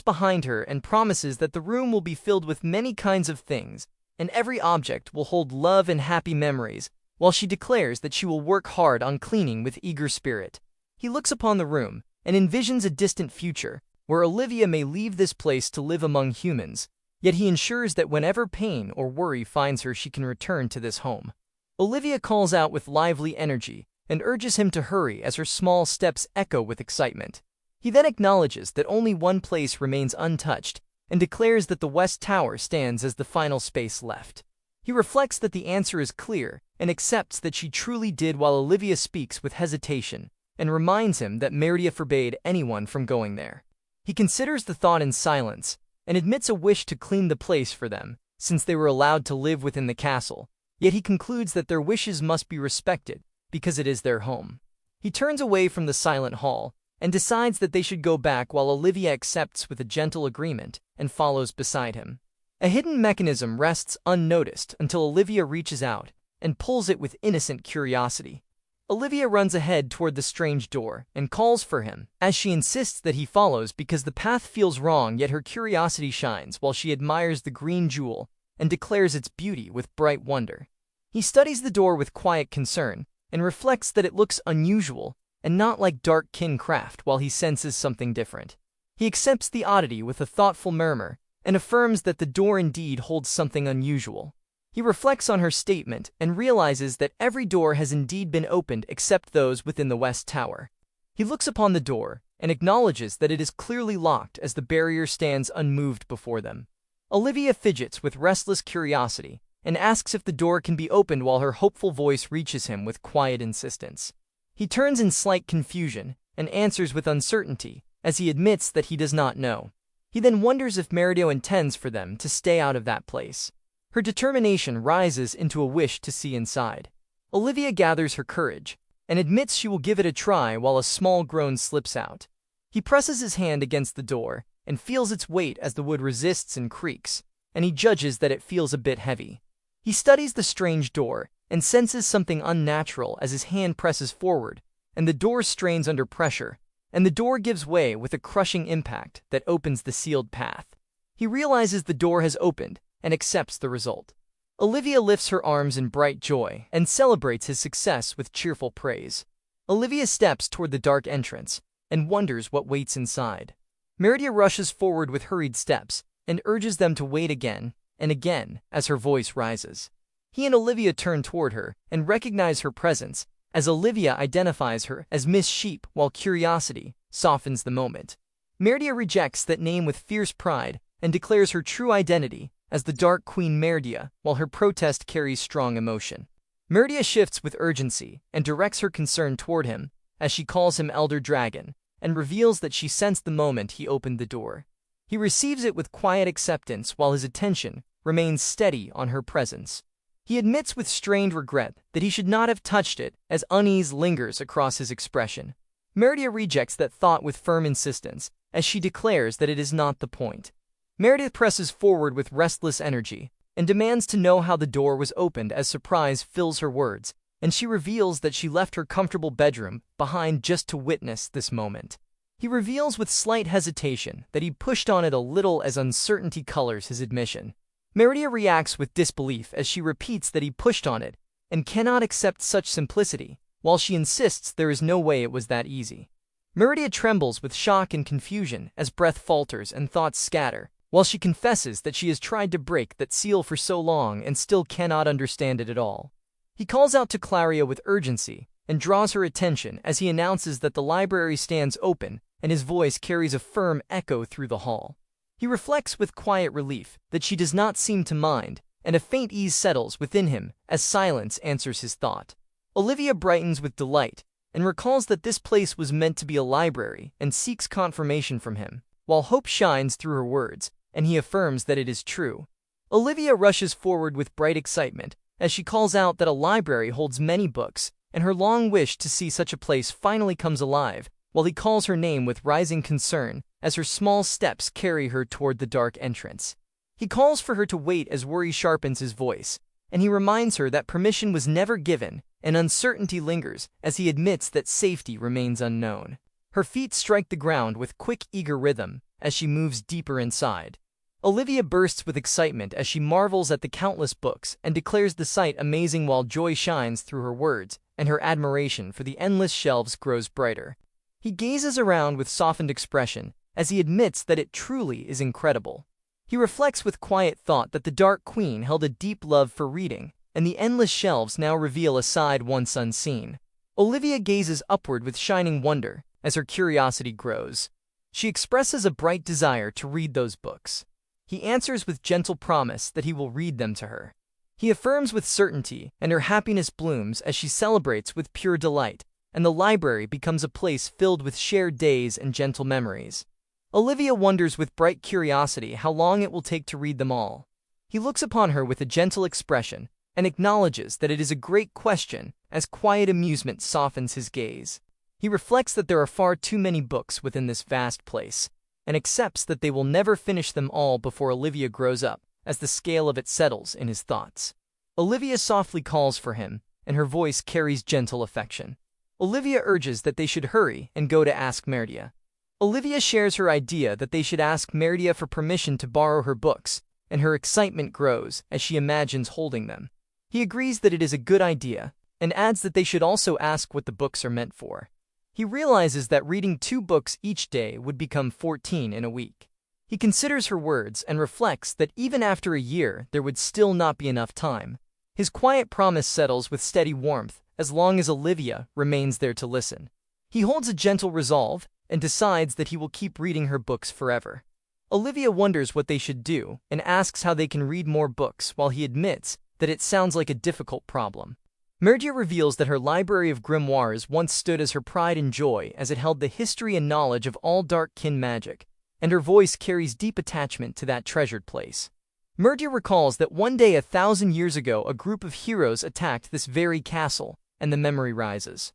behind her and promises that the room will be filled with many kinds of things, and every object will hold love and happy memories, while she declares that she will work hard on cleaning with eager spirit. He looks upon the room and envisions a distant future, where Olivia may leave this place to live among humans, yet he ensures that whenever pain or worry finds her, she can return to this home. Olivia calls out with lively energy and urges him to hurry as her small steps echo with excitement. He then acknowledges that only one place remains untouched and declares that the West Tower stands as the final space left. He reflects that the answer is clear and accepts that she truly did, while Olivia speaks with hesitation and reminds him that Meridia forbade anyone from going there. He considers the thought in silence and admits a wish to clean the place for them, since they were allowed to live within the castle, yet he concludes that their wishes must be respected because it is their home. He turns away from the silent hall and decides that they should go back, while Olivia accepts with a gentle agreement and follows beside him. A hidden mechanism rests unnoticed until Olivia reaches out and pulls it with innocent curiosity. Olivia runs ahead toward the strange door and calls for him, as she insists that he follows because the path feels wrong, yet her curiosity shines while she admires the green jewel and declares its beauty with bright wonder. He studies the door with quiet concern and reflects that it looks unusual and not like dark kin craft, while he senses something different. He accepts the oddity with a thoughtful murmur and affirms that the door indeed holds something unusual. He reflects on her statement and realizes that every door has indeed been opened except those within the West Tower. He looks upon the door and acknowledges that it is clearly locked as the barrier stands unmoved before them. Olivia fidgets with restless curiosity and asks if the door can be opened, while her hopeful voice reaches him with quiet insistence. He turns in slight confusion and answers with uncertainty, as he admits that he does not know. He then wonders if Meridio intends for them to stay out of that place. Her determination rises into a wish to see inside. Olivia gathers her courage and admits she will give it a try, while a small groan slips out. He presses his hand against the door and feels its weight as the wood resists and creaks, and he judges that it feels a bit heavy. He studies the strange door and senses something unnatural as his hand presses forward, and the door strains under pressure, and the door gives way with a crushing impact that opens the sealed path. He realizes the door has opened and accepts the result. Olivia lifts her arms in bright joy and celebrates his success with cheerful praise. Olivia steps toward the dark entrance and wonders what waits inside. Meridia rushes forward with hurried steps and urges them to wait again and again as her voice rises. He and Olivia turn toward her and recognize her presence, as Olivia identifies her as Miss Sheep, while curiosity softens the moment. Meridia rejects that name with fierce pride and declares her true identity as the Dark Queen Meridia, while her protest carries strong emotion. Meridia shifts with urgency and directs her concern toward him, as she calls him Elder Dragon, and reveals that she sensed the moment he opened the door. He receives it with quiet acceptance, while his attention remains steady on her presence. He admits with strained regret that he should not have touched it, as unease lingers across his expression. Meridia rejects that thought with firm insistence, as she declares that it is not the point. Meridia presses forward with restless energy and demands to know how the door was opened, as surprise fills her words, and she reveals that she left her comfortable bedroom behind just to witness this moment. He reveals with slight hesitation that he pushed on it a little, as uncertainty colors his admission. Meridia reacts with disbelief as she repeats that he pushed on it and cannot accept such simplicity, while she insists there is no way it was that easy. Meridia trembles with shock and confusion as breath falters and thoughts scatter, while she confesses that she has tried to break that seal for so long and still cannot understand it at all. He calls out to Claria with urgency and draws her attention as he announces that the library stands open, and his voice carries a firm echo through the hall. He reflects with quiet relief that she does not seem to mind, and a faint ease settles within him as silence answers his thought. Olivia brightens with delight and recalls that this place was meant to be a library and seeks confirmation from him, while hope shines through her words, and he affirms that it is true. Olivia rushes forward with bright excitement as she calls out that a library holds many books, and her long wish to see such a place finally comes alive, while he calls her name with rising concern as her small steps carry her toward the dark entrance. He calls for her to wait as worry sharpens his voice, and he reminds her that permission was never given, and uncertainty lingers as he admits that safety remains unknown. Her feet strike the ground with quick, eager rhythm as she moves deeper inside. Olivia bursts with excitement as she marvels at the countless books and declares the sight amazing, while joy shines through her words and her admiration for the endless shelves grows brighter. He gazes around with softened expression as he admits that it truly is incredible. He reflects with quiet thought that the Dark Queen held a deep love for reading, and the endless shelves now reveal a side once unseen. Olivia gazes upward with shining wonder as her curiosity grows. She expresses a bright desire to read those books. He answers with gentle promise that he will read them to her. He affirms with certainty, and her happiness blooms as she celebrates with pure delight, and the library becomes a place filled with shared days and gentle memories. Olivia wonders with bright curiosity how long it will take to read them all. He looks upon her with a gentle expression and acknowledges that it is a great question as quiet amusement softens his gaze. He reflects that there are far too many books within this vast place, and accepts that they will never finish them all before Olivia grows up, as the scale of it settles in his thoughts. Olivia softly calls for him, and her voice carries gentle affection. Olivia urges that they should hurry and go to ask Merdia. Olivia shares her idea that they should ask Merdia for permission to borrow her books, and her excitement grows as she imagines holding them. He agrees that it is a good idea, and adds that they should also ask what the books are meant for. He realizes that reading 2 books each day would become 14 in a week. He considers her words and reflects that even after a year there would still not be enough time. His quiet promise settles with steady warmth as long as Olivia remains there to listen. He holds a gentle resolve and decides that he will keep reading her books forever. Olivia wonders what they should do and asks how they can read more books while he admits that it sounds like a difficult problem. Merdia reveals that her library of grimoires once stood as her pride and joy as it held the history and knowledge of all dark kin magic, and her voice carries deep attachment to that treasured place. Merdia recalls that one day 1,000 years ago a group of heroes attacked this very castle, and the memory rises.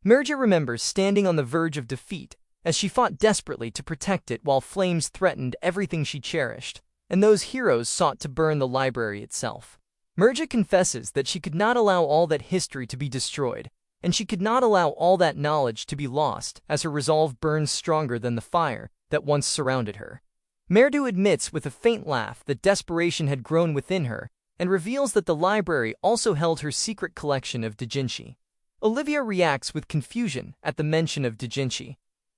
Merdia remembers standing on the verge of defeat as she fought desperately to protect it while flames threatened everything she cherished, and those heroes sought to burn the library itself. Merdia confesses that she could not allow all that history to be destroyed, and she could not allow all that knowledge to be lost as her resolve burns stronger than the fire that once surrounded her. Merdu admits with a faint laugh that desperation had grown within her, and reveals that the library also held her secret collection of doujinshi. Olivia reacts with confusion at the mention of doujinshi.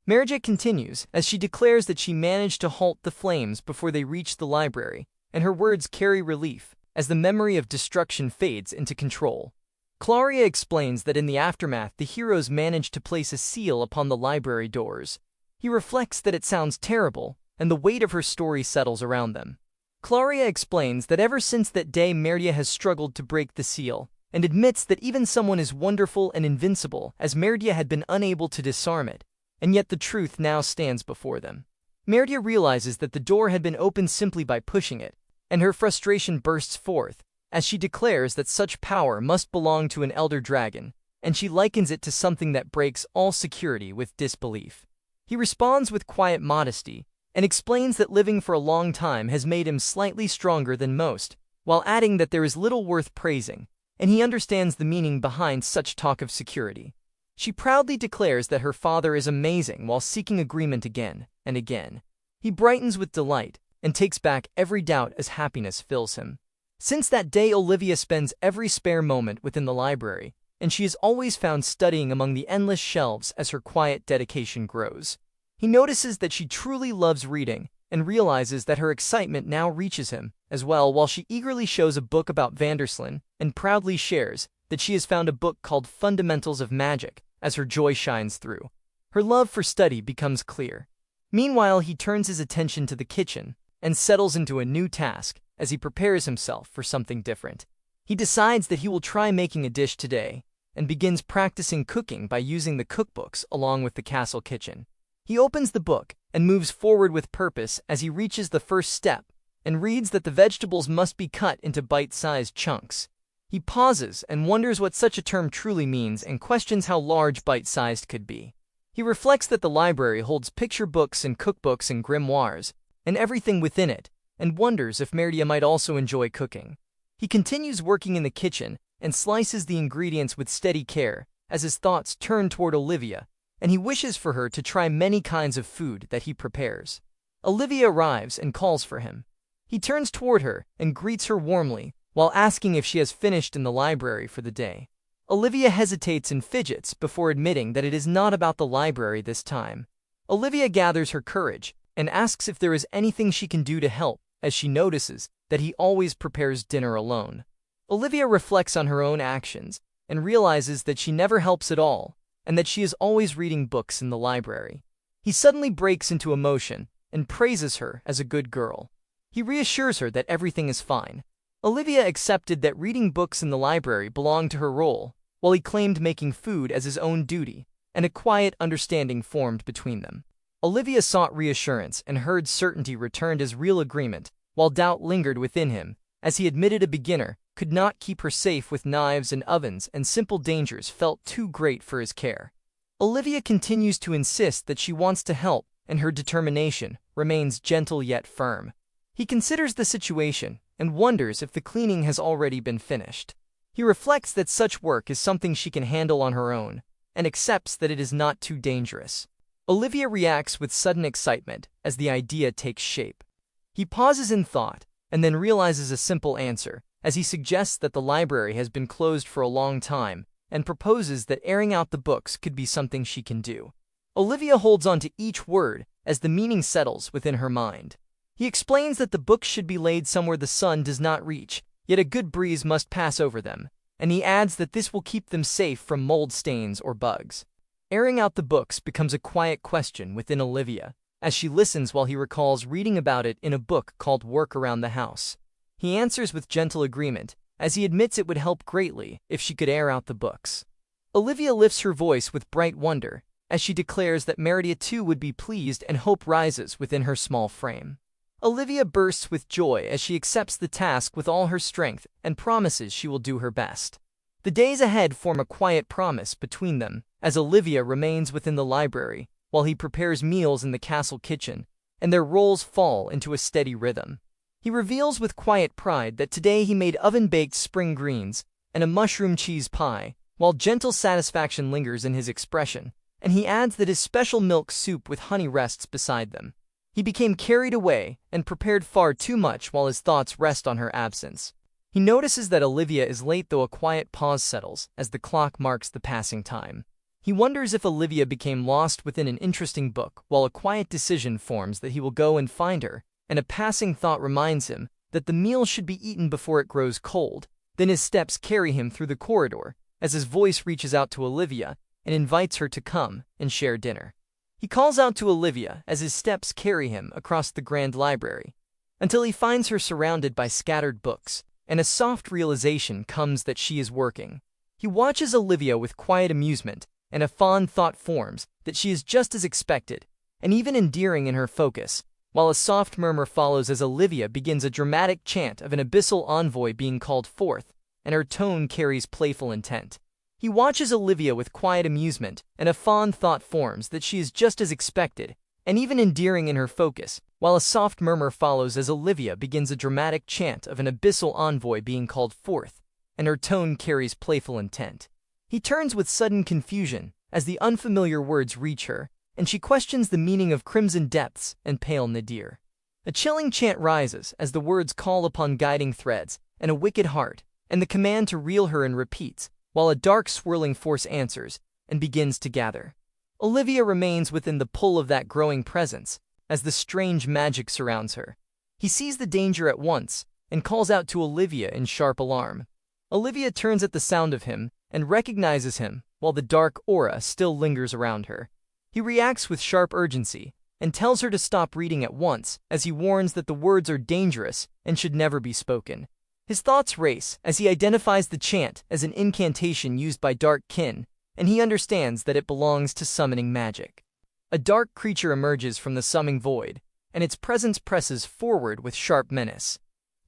Merdia continues as she declares that she managed to halt the flames before they reached the library, and her words carry relief as the memory of destruction fades into control. Claria explains that in the aftermath the heroes managed to place a seal upon the library doors. He reflects that it sounds terrible, and the weight of her story settles around them. Claria explains that ever since that day Merdia has struggled to break the seal, and admits that even someone as wonderful and invincible as Merdia had been unable to disarm it, and yet the truth now stands before them. Merdia realizes that the door had been opened simply by pushing it, and her frustration bursts forth as she declares that such power must belong to an elder dragon, and she likens it to something that breaks all security with disbelief. He responds with quiet modesty and explains that living for a long time has made him slightly stronger than most, while adding that there is little worth praising, and he understands the meaning behind such talk of security. She proudly declares that her father is amazing while seeking agreement again and again. He brightens with delight and takes back every doubt as happiness fills him. Since that day, Olivia spends every spare moment within the library, and she is always found studying among the endless shelves as her quiet dedication grows. He notices that she truly loves reading and realizes that her excitement now reaches him as well while she eagerly shows a book about Vandersloot and proudly shares that she has found a book called Fundamentals of Magic as her joy shines through. Her love for study becomes clear. Meanwhile, he turns his attention to the kitchen and settles into a new task as he prepares himself for something different. He decides that he will try making a dish today and begins practicing cooking by using the cookbooks along with the castle kitchen. He opens the book and moves forward with purpose as he reaches the first step and reads that the vegetables must be cut into bite-sized chunks. He pauses and wonders what such a term truly means and questions how large bite-sized could be. He reflects that the library holds picture books and cookbooks and grimoires, and everything within it, and wonders if Merdia might also enjoy cooking. He continues working in the kitchen and slices the ingredients with steady care as his thoughts turn toward Olivia, and he wishes for her to try many kinds of food that he prepares. Olivia arrives and calls for him. He turns toward her and greets her warmly while asking if she has finished in the library for the day. Olivia hesitates and fidgets before admitting that it is not about the library this time. Olivia gathers her courage and asks if there is anything she can do to help, as she notices that he always prepares dinner alone. Olivia reflects on her own actions and realizes that she never helps at all and that she is always reading books in the library. He suddenly breaks into emotion and praises her as a good girl. He reassures her that everything is fine. Olivia accepted that reading books in the library belonged to her role, while he claimed making food as his own duty, and a quiet understanding formed between them. Olivia sought reassurance and heard certainty returned as real agreement, while doubt lingered within him, as he admitted a beginner could not keep her safe with knives and ovens, and simple dangers felt too great for his care. Olivia continues to insist that she wants to help, and her determination remains gentle yet firm. He considers the situation and wonders if the cleaning has already been finished. He reflects that such work is something she can handle on her own, and accepts that it is not too dangerous. Olivia reacts with sudden excitement as the idea takes shape. He pauses in thought, and then realizes a simple answer, as he suggests that the library has been closed for a long time, and proposes that airing out the books could be something she can do. Olivia holds on to each word as the meaning settles within her mind. He explains that the books should be laid somewhere the sun does not reach, yet a good breeze must pass over them, and he adds that this will keep them safe from mold stains or bugs. Airing out the books becomes a quiet question within Olivia, as she listens while he recalls reading about it in a book called Work Around the House. He answers with gentle agreement, as he admits it would help greatly if she could air out the books. Olivia lifts her voice with bright wonder, as she declares that Meridia too would be pleased, and hope rises within her small frame. Olivia bursts with joy as she accepts the task with all her strength and promises she will do her best. The days ahead form a quiet promise between them, as Olivia remains within the library, while he prepares meals in the castle kitchen, and their roles fall into a steady rhythm. He reveals with quiet pride that today he made oven-baked spring greens and a mushroom cheese pie, while gentle satisfaction lingers in his expression, and he adds that his special milk soup with honey rests beside them. He became carried away and prepared far too much while his thoughts rest on her absence. He notices that Olivia is late, though a quiet pause settles as the clock marks the passing time. He wonders if Olivia became lost within an interesting book, while a quiet decision forms that he will go and find her, and a passing thought reminds him that the meal should be eaten before it grows cold. Then his steps carry him through the corridor, as his voice reaches out to Olivia and invites her to come and share dinner. He calls out to Olivia as his steps carry him across the grand library, until he finds her surrounded by scattered books, and a soft realization comes that she is working. He watches Olivia with quiet amusement, and a fond thought forms that she is just as expected, and even endearing in her focus, while a soft murmur follows as Olivia begins a dramatic chant of an abyssal envoy being called forth, and her tone carries playful intent. He watches Olivia with quiet amusement, and a fond thought forms that she is just as expected, and even endearing in her focus, while a soft murmur follows as Olivia begins a dramatic chant of an abyssal envoy being called forth, and her tone carries playful intent. He turns with sudden confusion as the unfamiliar words reach her, and she questions the meaning of crimson depths and pale nadir. A chilling chant rises as the words call upon guiding threads and a wicked heart, and the command to reel her in repeats, while a dark swirling force answers and begins to gather. Olivia remains within the pull of that growing presence, as the strange magic surrounds her. He sees the danger at once, and calls out to Olivia in sharp alarm. Olivia turns at the sound of him, and recognizes him, while the dark aura still lingers around her. He reacts with sharp urgency, and tells her to stop reading at once, as he warns that the words are dangerous and should never be spoken. His thoughts race as he identifies the chant as an incantation used by dark kin, and he understands that it belongs to summoning magic. A dark creature emerges from the summoning void, and its presence presses forward with sharp menace.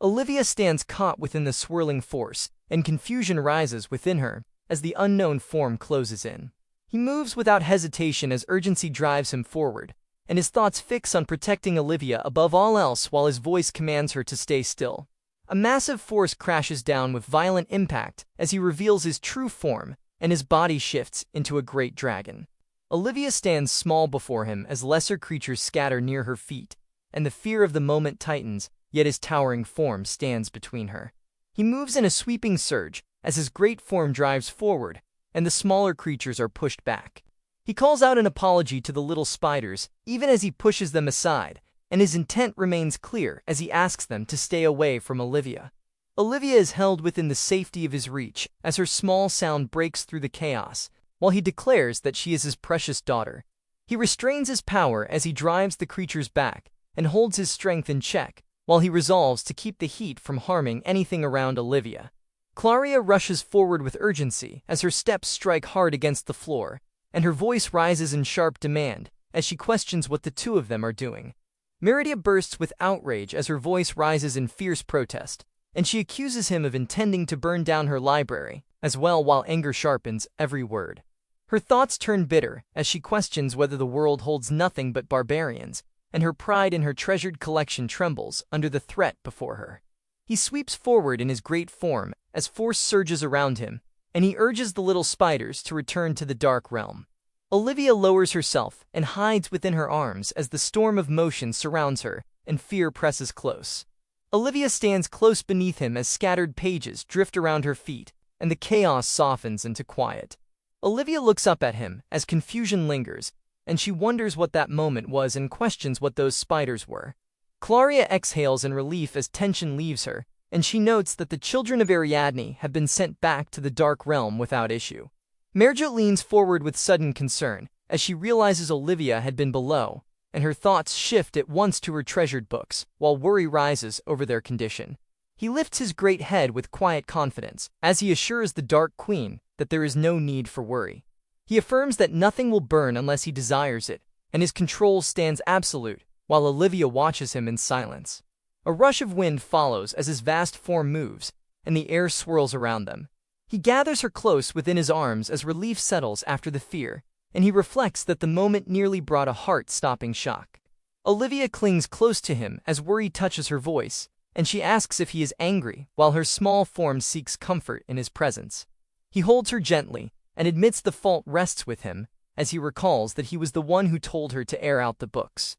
Olivia stands caught within the swirling force, and confusion rises within her as the unknown form closes in. He moves without hesitation as urgency drives him forward, and his thoughts fix on protecting Olivia above all else while his voice commands her to stay still. A massive force crashes down with violent impact as he reveals his true form, and his body shifts into a great dragon. Olivia stands small before him as lesser creatures scatter near her feet, and the fear of the moment tightens, yet his towering form stands between her. He moves in a sweeping surge as his great form drives forward, and the smaller creatures are pushed back. He calls out an apology to the little spiders, even as he pushes them aside, and his intent remains clear as he asks them to stay away from Olivia. Olivia is held within the safety of his reach as her small sound breaks through the chaos, while he declares that she is his precious daughter. He restrains his power as he drives the creatures back and holds his strength in check, while he resolves to keep the heat from harming anything around Olivia. Claria rushes forward with urgency as her steps strike hard against the floor, and her voice rises in sharp demand as she questions what the two of them are doing. Meridia bursts with outrage as her voice rises in fierce protest, and she accuses him of intending to burn down her library, as well, while anger sharpens every word. Her thoughts turn bitter as she questions whether the world holds nothing but barbarians, and her pride in her treasured collection trembles under the threat before her. He sweeps forward in his great form as force surges around him, and he urges the little spiders to return to the dark realm. Olivia lowers herself and hides within her arms as the storm of motion surrounds her and fear presses close. Olivia stands close beneath him as scattered pages drift around her feet, and the chaos softens into quiet. Olivia looks up at him as confusion lingers, and she wonders what that moment was and questions what those spiders were. Claria exhales in relief as tension leaves her, and she notes that the children of Ariadne have been sent back to the Dark Realm without issue. Merja leans forward with sudden concern as she realizes Olivia had been below, and her thoughts shift at once to her treasured books, while worry rises over their condition. He lifts his great head with quiet confidence as he assures the Dark Queen that there is no need for worry. He affirms that nothing will burn unless he desires it, and his control stands absolute, while Olivia watches him in silence. A rush of wind follows as his vast form moves, and the air swirls around them. He gathers her close within his arms as relief settles after the fear, and he reflects that the moment nearly brought a heart-stopping shock. Olivia clings close to him as worry touches her voice, and she asks if he is angry, while her small form seeks comfort in his presence. He holds her gently, and admits the fault rests with him, as he recalls that he was the one who told her to air out the books.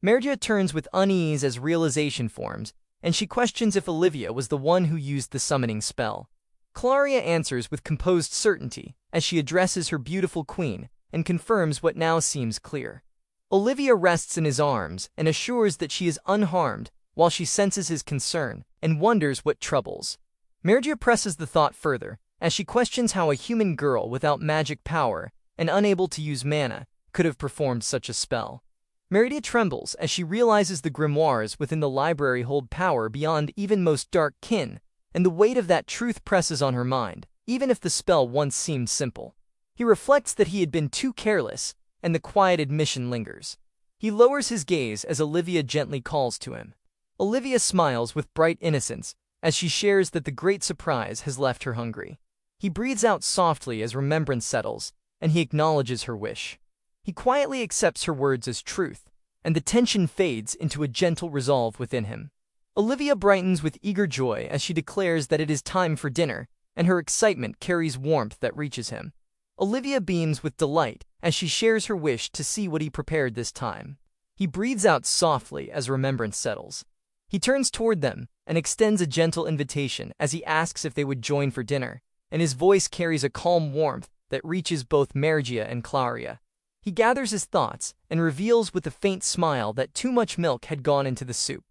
Merja turns with unease as realization forms, and she questions if Olivia was the one who used the summoning spell. Claria answers with composed certainty as she addresses her beautiful queen and confirms what now seems clear. Olivia rests in his arms and assures that she is unharmed, while she senses his concern and wonders what troubles. Merja presses the thought further as she questions how a human girl without magic power and unable to use mana could have performed such a spell. Meridia trembles as she realizes the grimoires within the library hold power beyond even most dark kin, and the weight of that truth presses on her mind, even if the spell once seemed simple. He reflects that he had been too careless, and the quiet admission lingers. He lowers his gaze as Olivia gently calls to him. Olivia smiles with bright innocence as she shares that the great surprise has left her hungry. He breathes out softly as remembrance settles, and he acknowledges her wish. He quietly accepts her words as truth, and the tension fades into a gentle resolve within him. Olivia brightens with eager joy as she declares that it is time for dinner, and her excitement carries warmth that reaches him. Olivia beams with delight as she shares her wish to see what he prepared this time. He breathes out softly as remembrance settles. He turns toward them and extends a gentle invitation as he asks if they would join for dinner, and his voice carries a calm warmth that reaches both Mergia and Claria. He gathers his thoughts and reveals with a faint smile that too much milk had gone into the soup.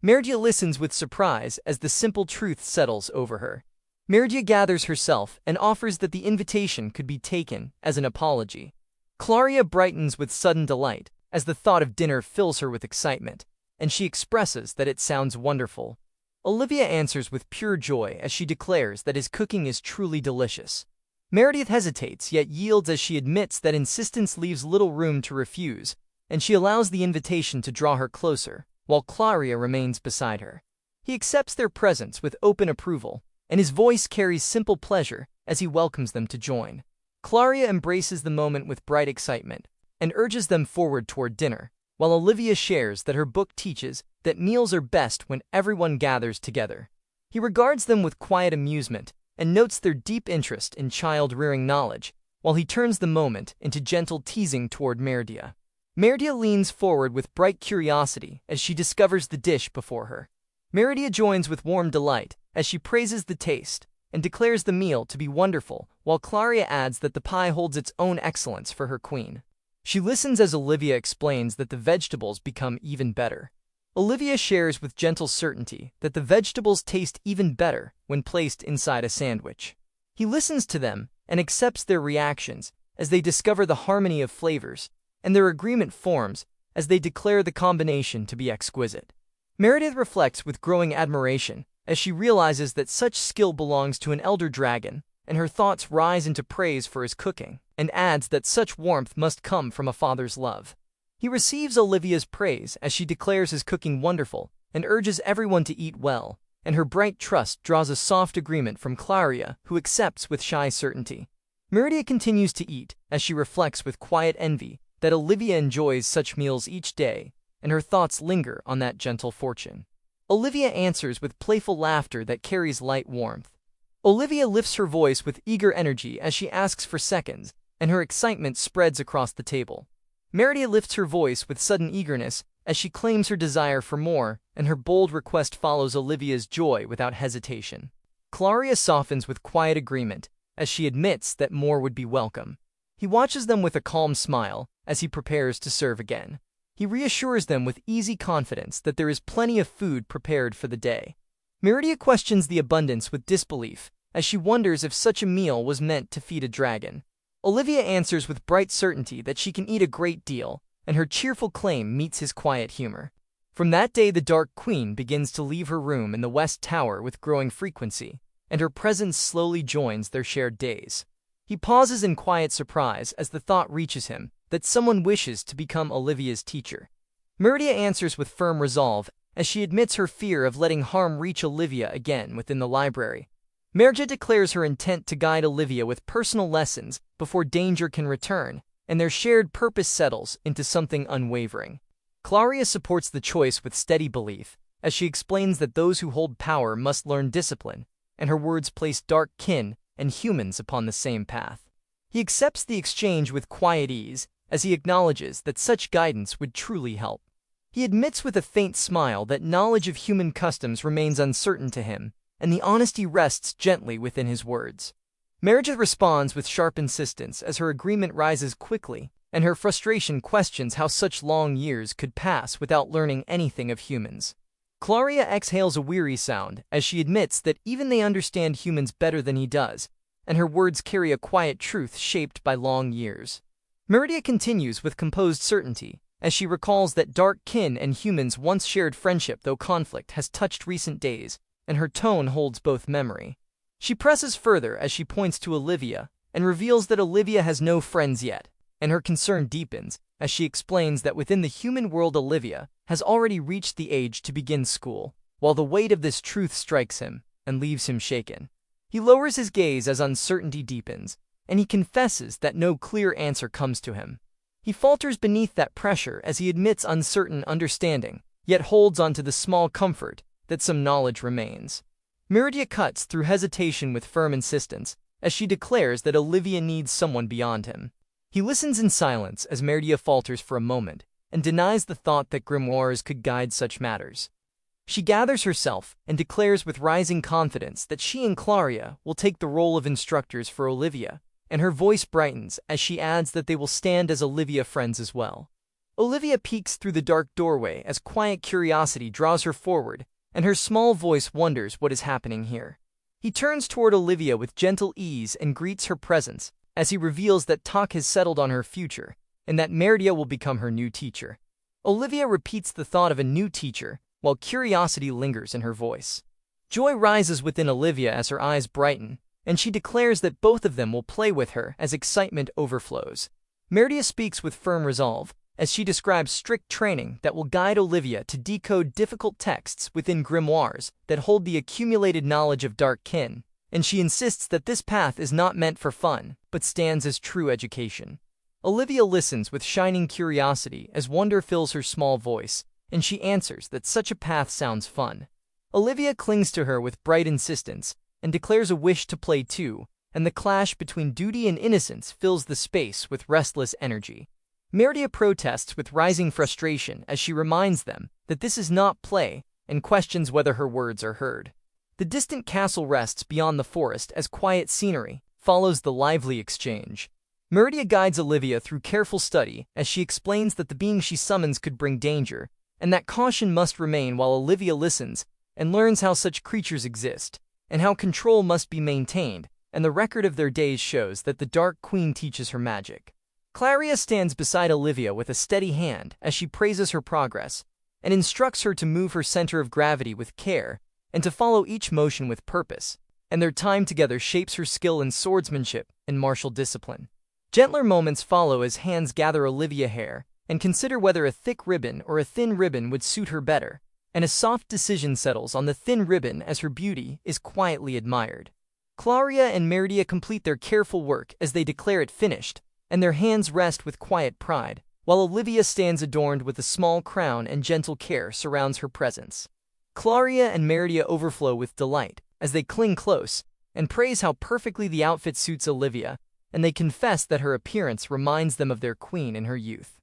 Mergia listens with surprise as the simple truth settles over her. Mergia gathers herself and offers that the invitation could be taken as an apology. Claria brightens with sudden delight as the thought of dinner fills her with excitement, and she expresses that it sounds wonderful. Olivia answers with pure joy as she declares that his cooking is truly delicious. Meredith hesitates yet yields as she admits that insistence leaves little room to refuse, and she allows the invitation to draw her closer, while Claria remains beside her. He accepts their presence with open approval, and his voice carries simple pleasure as he welcomes them to join. Claria embraces the moment with bright excitement and urges them forward toward dinner, while Olivia shares that her book teaches that meals are best when everyone gathers together. He regards them with quiet amusement and notes their deep interest in child-rearing knowledge, while he turns the moment into gentle teasing toward Merdia. Merdia leans forward with bright curiosity as she discovers the dish before her. Merdia joins with warm delight as she praises the taste and declares the meal to be wonderful, while Claria adds that the pie holds its own excellence for her queen. She listens as Olivia explains that the vegetables become even better. Olivia shares with gentle certainty that the vegetables taste even better when placed inside a sandwich. He listens to them and accepts their reactions as they discover the harmony of flavors, and their agreement forms as they declare the combination to be exquisite. Meredith reflects with growing admiration as she realizes that such skill belongs to an elder dragon, and her thoughts rise into praise for his cooking, and adds that such warmth must come from a father's love. He receives Olivia's praise as she declares his cooking wonderful and urges everyone to eat well, and her bright trust draws a soft agreement from Claria, who accepts with shy certainty. Meridia continues to eat as she reflects with quiet envy that Olivia enjoys such meals each day, and her thoughts linger on that gentle fortune. Olivia answers with playful laughter that carries light warmth. Olivia lifts her voice with eager energy as she asks for seconds, and her excitement spreads across the table. Meridia lifts her voice with sudden eagerness as she claims her desire for more, and her bold request follows Olivia's joy without hesitation. Claria softens with quiet agreement as she admits that more would be welcome. He watches them with a calm smile as he prepares to serve again. He reassures them with easy confidence that there is plenty of food prepared for the day. Meridia questions the abundance with disbelief as she wonders if such a meal was meant to feed a dragon. Olivia answers with bright certainty that she can eat a great deal, and her cheerful claim meets his quiet humor. From that day, the Dark Queen begins to leave her room in the West Tower with growing frequency, and her presence slowly joins their shared days. He pauses in quiet surprise as the thought reaches him that someone wishes to become Olivia's teacher. Meridia answers with firm resolve as she admits her fear of letting harm reach Olivia again within the library. Merja declares her intent to guide Olivia with personal lessons before danger can return, and their shared purpose settles into something unwavering. Claria supports the choice with steady belief, as she explains that those who hold power must learn discipline, and her words place dark kin and humans upon the same path. He accepts the exchange with quiet ease, as he acknowledges that such guidance would truly help. He admits with a faint smile that knowledge of human customs remains uncertain to him, and the honesty rests gently within his words. Merja responds with sharp insistence as her agreement rises quickly, and her frustration questions how such long years could pass without learning anything of humans. Claria exhales a weary sound as she admits that even they understand humans better than he does, and her words carry a quiet truth shaped by long years. Meridia continues with composed certainty as she recalls that dark kin and humans once shared friendship, though conflict has touched recent days, and her tone holds both memory. She presses further as she points to Olivia and reveals that Olivia has no friends yet, and her concern deepens as she explains that within the human world Olivia has already reached the age to begin school, while the weight of this truth strikes him and leaves him shaken. He lowers his gaze as uncertainty deepens, and he confesses that no clear answer comes to him. He falters beneath that pressure as he admits uncertain understanding, yet holds on to the small comfort that some knowledge remains. Meridia cuts through hesitation with firm insistence, as she declares that Olivia needs someone beyond him. He listens in silence as Meridia falters for a moment, and denies the thought that grimoires could guide such matters. She gathers herself and declares with rising confidence that she and Claria will take the role of instructors for Olivia, and her voice brightens as she adds that they will stand as Olivia friends as well. Olivia peeks through the dark doorway as quiet curiosity draws her forward, and her small voice wonders what is happening here. He turns toward Olivia with gentle ease and greets her presence, as he reveals that talk has settled on her future, and that Meridia will become her new teacher. Olivia repeats the thought of a new teacher, while curiosity lingers in her voice. Joy rises within Olivia as her eyes brighten, and she declares that both of them will play with her as excitement overflows. Meridia speaks with firm resolve, as she describes strict training that will guide Olivia to decode difficult texts within grimoires that hold the accumulated knowledge of dark kin, and she insists that this path is not meant for fun, but stands as true education. Olivia listens with shining curiosity as wonder fills her small voice, and she answers that such a path sounds fun. Olivia clings to her with bright insistence and declares a wish to play too, and the clash between duty and innocence fills the space with restless energy. Meridia protests with rising frustration as she reminds them that this is not play and questions whether her words are heard. The distant castle rests beyond the forest as quiet scenery follows the lively exchange. Meridia guides Olivia through careful study as she explains that the being she summons could bring danger, and that caution must remain while Olivia listens and learns how such creatures exist, and how control must be maintained, and the record of their days shows that the Dark Queen teaches her magic. Claria stands beside Olivia with a steady hand as she praises her progress, and instructs her to move her center of gravity with care, and to follow each motion with purpose, and their time together shapes her skill in swordsmanship and martial discipline. Gentler moments follow as hands gather Olivia hair, and consider whether a thick ribbon or a thin ribbon would suit her better, and a soft decision settles on the thin ribbon as her beauty is quietly admired. Claria and Meridia complete their careful work as they declare it finished, and their hands rest with quiet pride, while Olivia stands adorned with a small crown and gentle care surrounds her presence. Claria and Meridia overflow with delight as they cling close and praise how perfectly the outfit suits Olivia, and they confess that her appearance reminds them of their queen in her youth.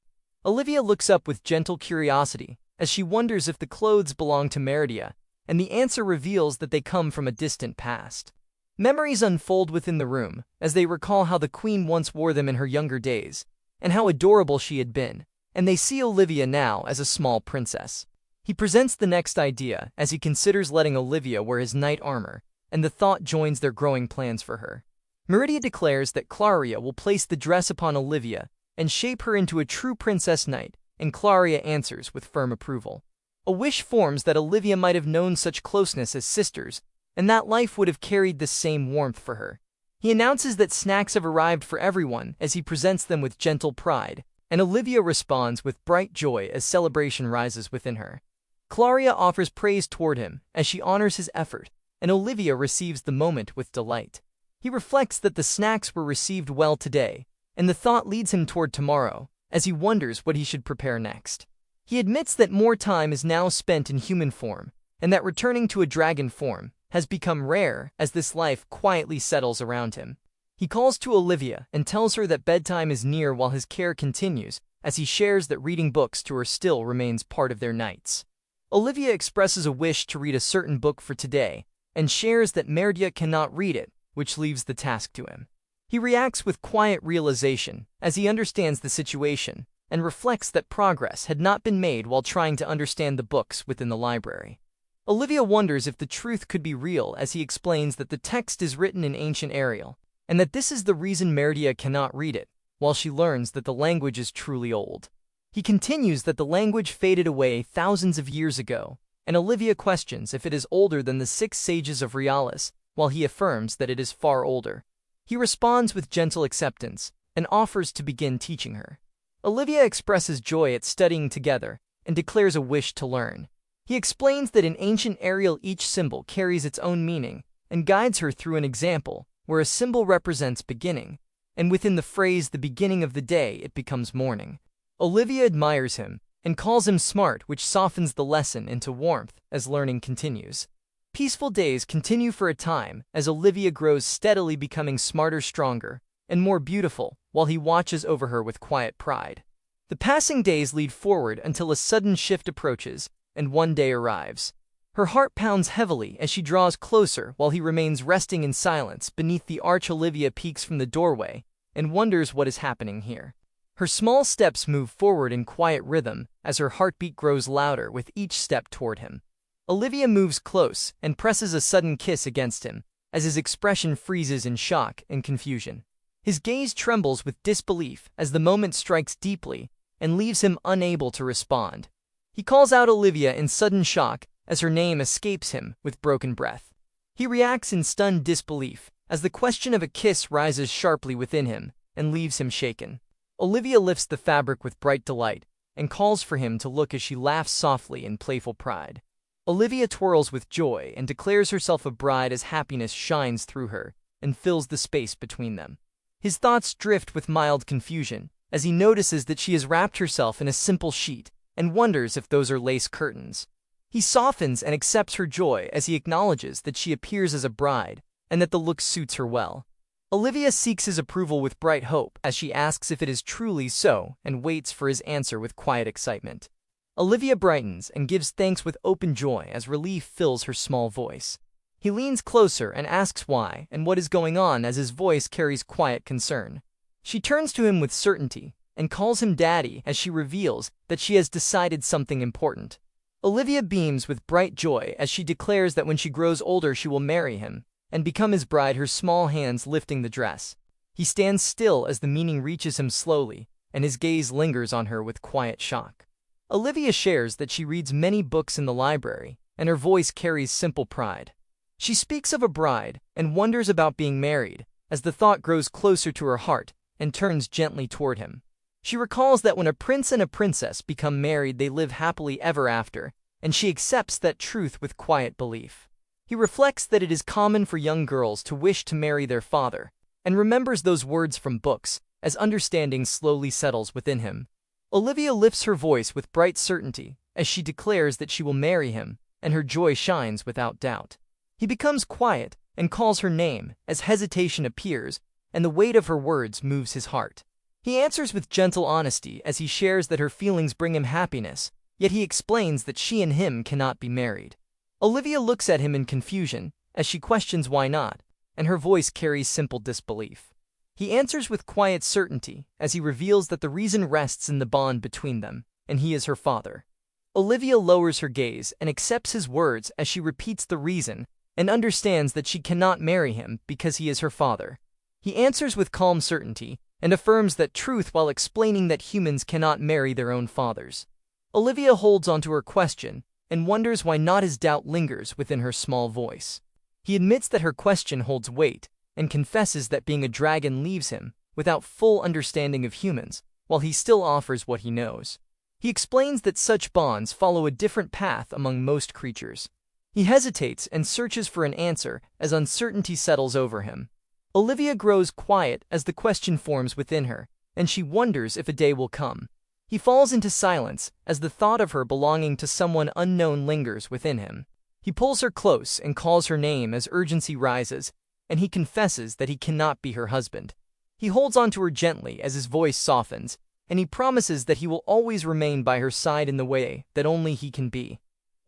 Olivia looks up with gentle curiosity as she wonders if the clothes belong to Meridia, and the answer reveals that they come from a distant past. Memories unfold within the room as they recall how the queen once wore them in her younger days, and how adorable she had been, and they see Olivia now as a small princess. He presents the next idea as he considers letting Olivia wear his knight armor, and the thought joins their growing plans for her. Meridia declares that Claria will place the dress upon Olivia and shape her into a true princess knight, and Claria answers with firm approval. A wish forms that Olivia might have known such closeness as sisters, and that life would have carried the same warmth for her. He announces that snacks have arrived for everyone as he presents them with gentle pride, and Olivia responds with bright joy as celebration rises within her. Claria offers praise toward him as she honors his effort, and Olivia receives the moment with delight. He reflects that the snacks were received well today, and the thought leads him toward tomorrow, as he wonders what he should prepare next. He admits that more time is now spent in human form, and that returning to a dragon form has become rare as this life quietly settles around him. He calls to Olivia and tells her that bedtime is near while his care continues, as he shares that reading books to her still remains part of their nights. Olivia expresses a wish to read a certain book for today, and shares that Meridia cannot read it, which leaves the task to him. He reacts with quiet realization as he understands the situation, and reflects that progress had not been made while trying to understand the books within the library. Olivia wonders if the truth could be real as he explains that the text is written in ancient Arial, and that this is the reason Meridia cannot read it, while she learns that the language is truly old. He continues that the language faded away thousands of years ago, and Olivia questions if it is older than the 6 sages of Realis, while he affirms that it is far older. He responds with gentle acceptance, and offers to begin teaching her. Olivia expresses joy at studying together, and declares a wish to learn. He explains that in ancient Arial each symbol carries its own meaning, and guides her through an example where a symbol represents beginning, and within the phrase the beginning of the day it becomes morning. Olivia admires him, and calls him smart, which softens the lesson into warmth as learning continues. Peaceful days continue for a time as Olivia grows steadily, becoming smarter, stronger, and more beautiful, while he watches over her with quiet pride. The passing days lead forward until a sudden shift approaches, and one day arrives. Her heart pounds heavily as she draws closer while he remains resting in silence beneath the arch. Olivia peeks from the doorway and wonders what is happening here. Her small steps move forward in quiet rhythm as her heartbeat grows louder with each step toward him. Olivia moves close and presses a sudden kiss against him as his expression freezes in shock and confusion. His gaze trembles with disbelief as the moment strikes deeply and leaves him unable to respond. He calls out Olivia in sudden shock as her name escapes him with broken breath. He reacts in stunned disbelief as the question of a kiss rises sharply within him and leaves him shaken. Olivia lifts the fabric with bright delight and calls for him to look as she laughs softly in playful pride. Olivia twirls with joy and declares herself a bride as happiness shines through her and fills the space between them. His thoughts drift with mild confusion as he notices that she has wrapped herself in a simple sheet and wonders if those are lace curtains. He softens and accepts her joy as he acknowledges that she appears as a bride and that the look suits her well. Olivia seeks his approval with bright hope as she asks if it is truly so and waits for his answer with quiet excitement. Olivia brightens and gives thanks with open joy as relief fills her small voice. He leans closer and asks why and what is going on as his voice carries quiet concern. She turns to him with certainty and calls him daddy as she reveals that she has decided something important. Olivia beams with bright joy as she declares that when she grows older she will marry him and become his bride, her small hands lifting the dress. He stands still as the meaning reaches him slowly, and his gaze lingers on her with quiet shock. Olivia shares that she reads many books in the library, and her voice carries simple pride. She speaks of a bride and wonders about being married as the thought grows closer to her heart and turns gently toward him. She recalls that when a prince and a princess become married, they live happily ever after, and she accepts that truth with quiet belief. He reflects that it is common for young girls to wish to marry their father, and remembers those words from books as understanding slowly settles within him. Olivia lifts her voice with bright certainty as she declares that she will marry him, and her joy shines without doubt. He becomes quiet and calls her name as hesitation appears, and the weight of her words moves his heart. He answers with gentle honesty as he shares that her feelings bring him happiness, yet he explains that she and him cannot be married. Olivia looks at him in confusion as she questions why not, and her voice carries simple disbelief. He answers with quiet certainty as he reveals that the reason rests in the bond between them, and he is her father. Olivia lowers her gaze and accepts his words as she repeats the reason and understands that she cannot marry him because he is her father. He answers with calm certainty and affirms that truth while explaining that humans cannot marry their own fathers. Olivia holds onto her question and wonders why not, his doubt lingers within her small voice. He admits that her question holds weight and confesses that being a dragon leaves him without full understanding of humans, while he still offers what he knows. He explains that such bonds follow a different path among most creatures. He hesitates and searches for an answer as uncertainty settles over him. Olivia grows quiet as the question forms within her, and she wonders if a day will come. He falls into silence as the thought of her belonging to someone unknown lingers within him. He pulls her close and calls her name as urgency rises, and he confesses that he cannot be her husband. He holds onto her gently as his voice softens, and he promises that he will always remain by her side in the way that only he can be.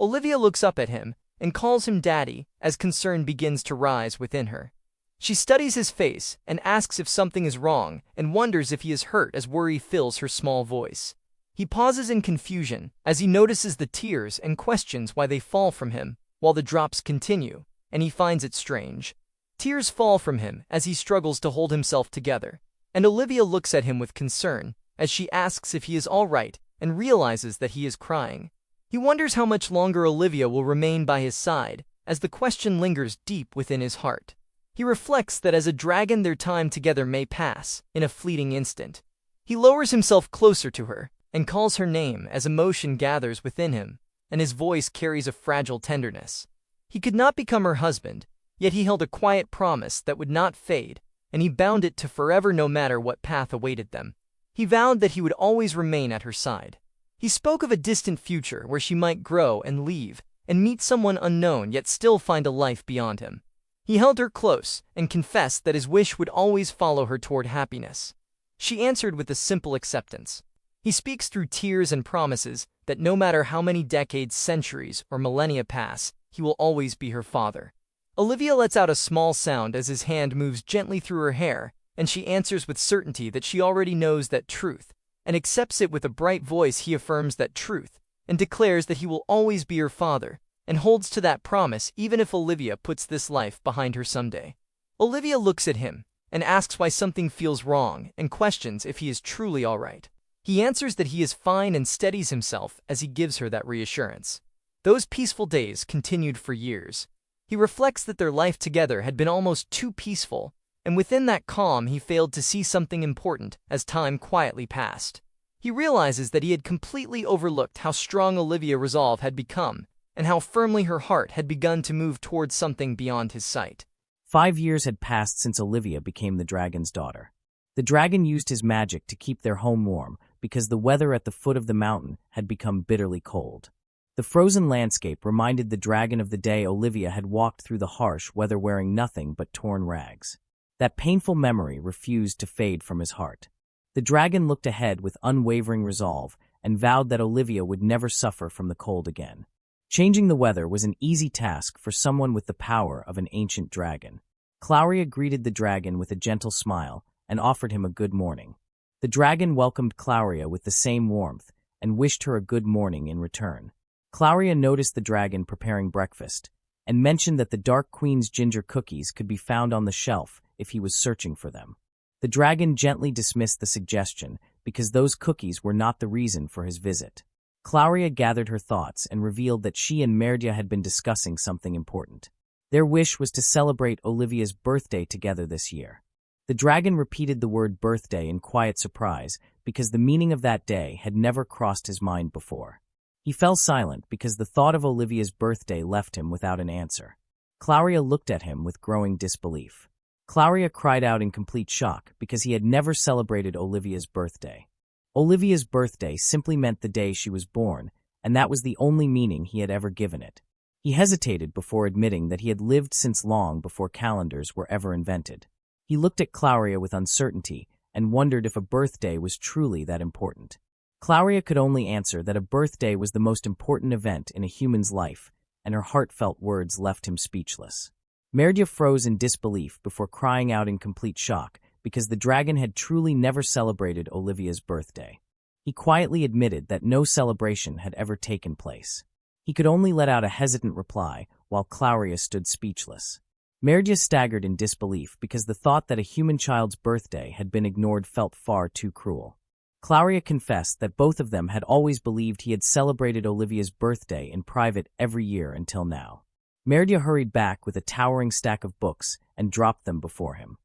Olivia looks up at him and calls him daddy as concern begins to rise within her. She studies his face and asks if something is wrong and wonders if he is hurt as worry fills her small voice. He pauses in confusion as he notices the tears and questions why they fall from him, while the drops continue, and he finds it strange. Tears fall from him as he struggles to hold himself together, and Olivia looks at him with concern as she asks if he is all right and realizes that he is crying. He wonders how much longer Olivia will remain by his side as the question lingers deep within his heart. He reflects that as a dragon their time together may pass in a fleeting instant. He lowers himself closer to her and calls her name as emotion gathers within him, and his voice carries a fragile tenderness. He could not become her husband, yet he held a quiet promise that would not fade, and he bound it to forever no matter what path awaited them. He vowed that he would always remain at her side. He spoke of a distant future where she might grow and leave, and meet someone unknown yet still find a life beyond him. He held her close and confessed that his wish would always follow her toward happiness. She answered with a simple acceptance. He speaks through tears and promises that no matter how many decades, centuries, or millennia pass, he will always be her father. Olivia lets out a small sound as his hand moves gently through her hair, and she answers with certainty that she already knows that truth, and accepts it with a bright voice. He affirms that truth, and declares that he will always be her father, and holds to that promise even if Olivia puts this life behind her someday. Olivia looks at him, and asks why something feels wrong, and questions if he is truly all right. He answers that he is fine and steadies himself as he gives her that reassurance. Those peaceful days continued for years. He reflects that their life together had been almost too peaceful, and within that calm he failed to see something important as time quietly passed. He realizes that he had completely overlooked how strong Olivia's resolve had become, and how firmly her heart had begun to move towards something beyond his sight. 5 years had passed since Olivia became the dragon's daughter. The dragon used his magic to keep their home warm because the weather at the foot of the mountain had become bitterly cold. The frozen landscape reminded the dragon of the day Olivia had walked through the harsh weather wearing nothing but torn rags. That painful memory refused to fade from his heart. The dragon looked ahead with unwavering resolve and vowed that Olivia would never suffer from the cold again. Changing the weather was an easy task for someone with the power of an ancient dragon. Clauria greeted the dragon with a gentle smile and offered him a good morning. The dragon welcomed Clauria with the same warmth and wished her a good morning in return. Clauria noticed the dragon preparing breakfast and mentioned that the Dark Queen's ginger cookies could be found on the shelf if he was searching for them. The dragon gently dismissed the suggestion because those cookies were not the reason for his visit. Clauria gathered her thoughts and revealed that she and Merdia had been discussing something important. Their wish was to celebrate Olivia's birthday together this year. The dragon repeated the word birthday in quiet surprise because the meaning of that day had never crossed his mind before. He fell silent because the thought of Olivia's birthday left him without an answer. Clauria looked at him with growing disbelief. Clauria cried out in complete shock because he had never celebrated Olivia's birthday. Olivia's birthday simply meant the day she was born, and that was the only meaning he had ever given it. He hesitated before admitting that he had lived since long before calendars were ever invented. He looked at Clauria with uncertainty and wondered if a birthday was truly that important. Clauria could only answer that a birthday was the most important event in a human's life, and her heartfelt words left him speechless. Merdia froze in disbelief before crying out in complete shock because the dragon had truly never celebrated Olivia's birthday. He quietly admitted that no celebration had ever taken place. He could only let out a hesitant reply while Clauria stood speechless. Merdia staggered in disbelief because the thought that a human child's birthday had been ignored felt far too cruel. Clauria confessed that both of them had always believed he had celebrated Olivia's birthday in private every year until now. Merdia hurried back with a towering stack of books and dropped them before him.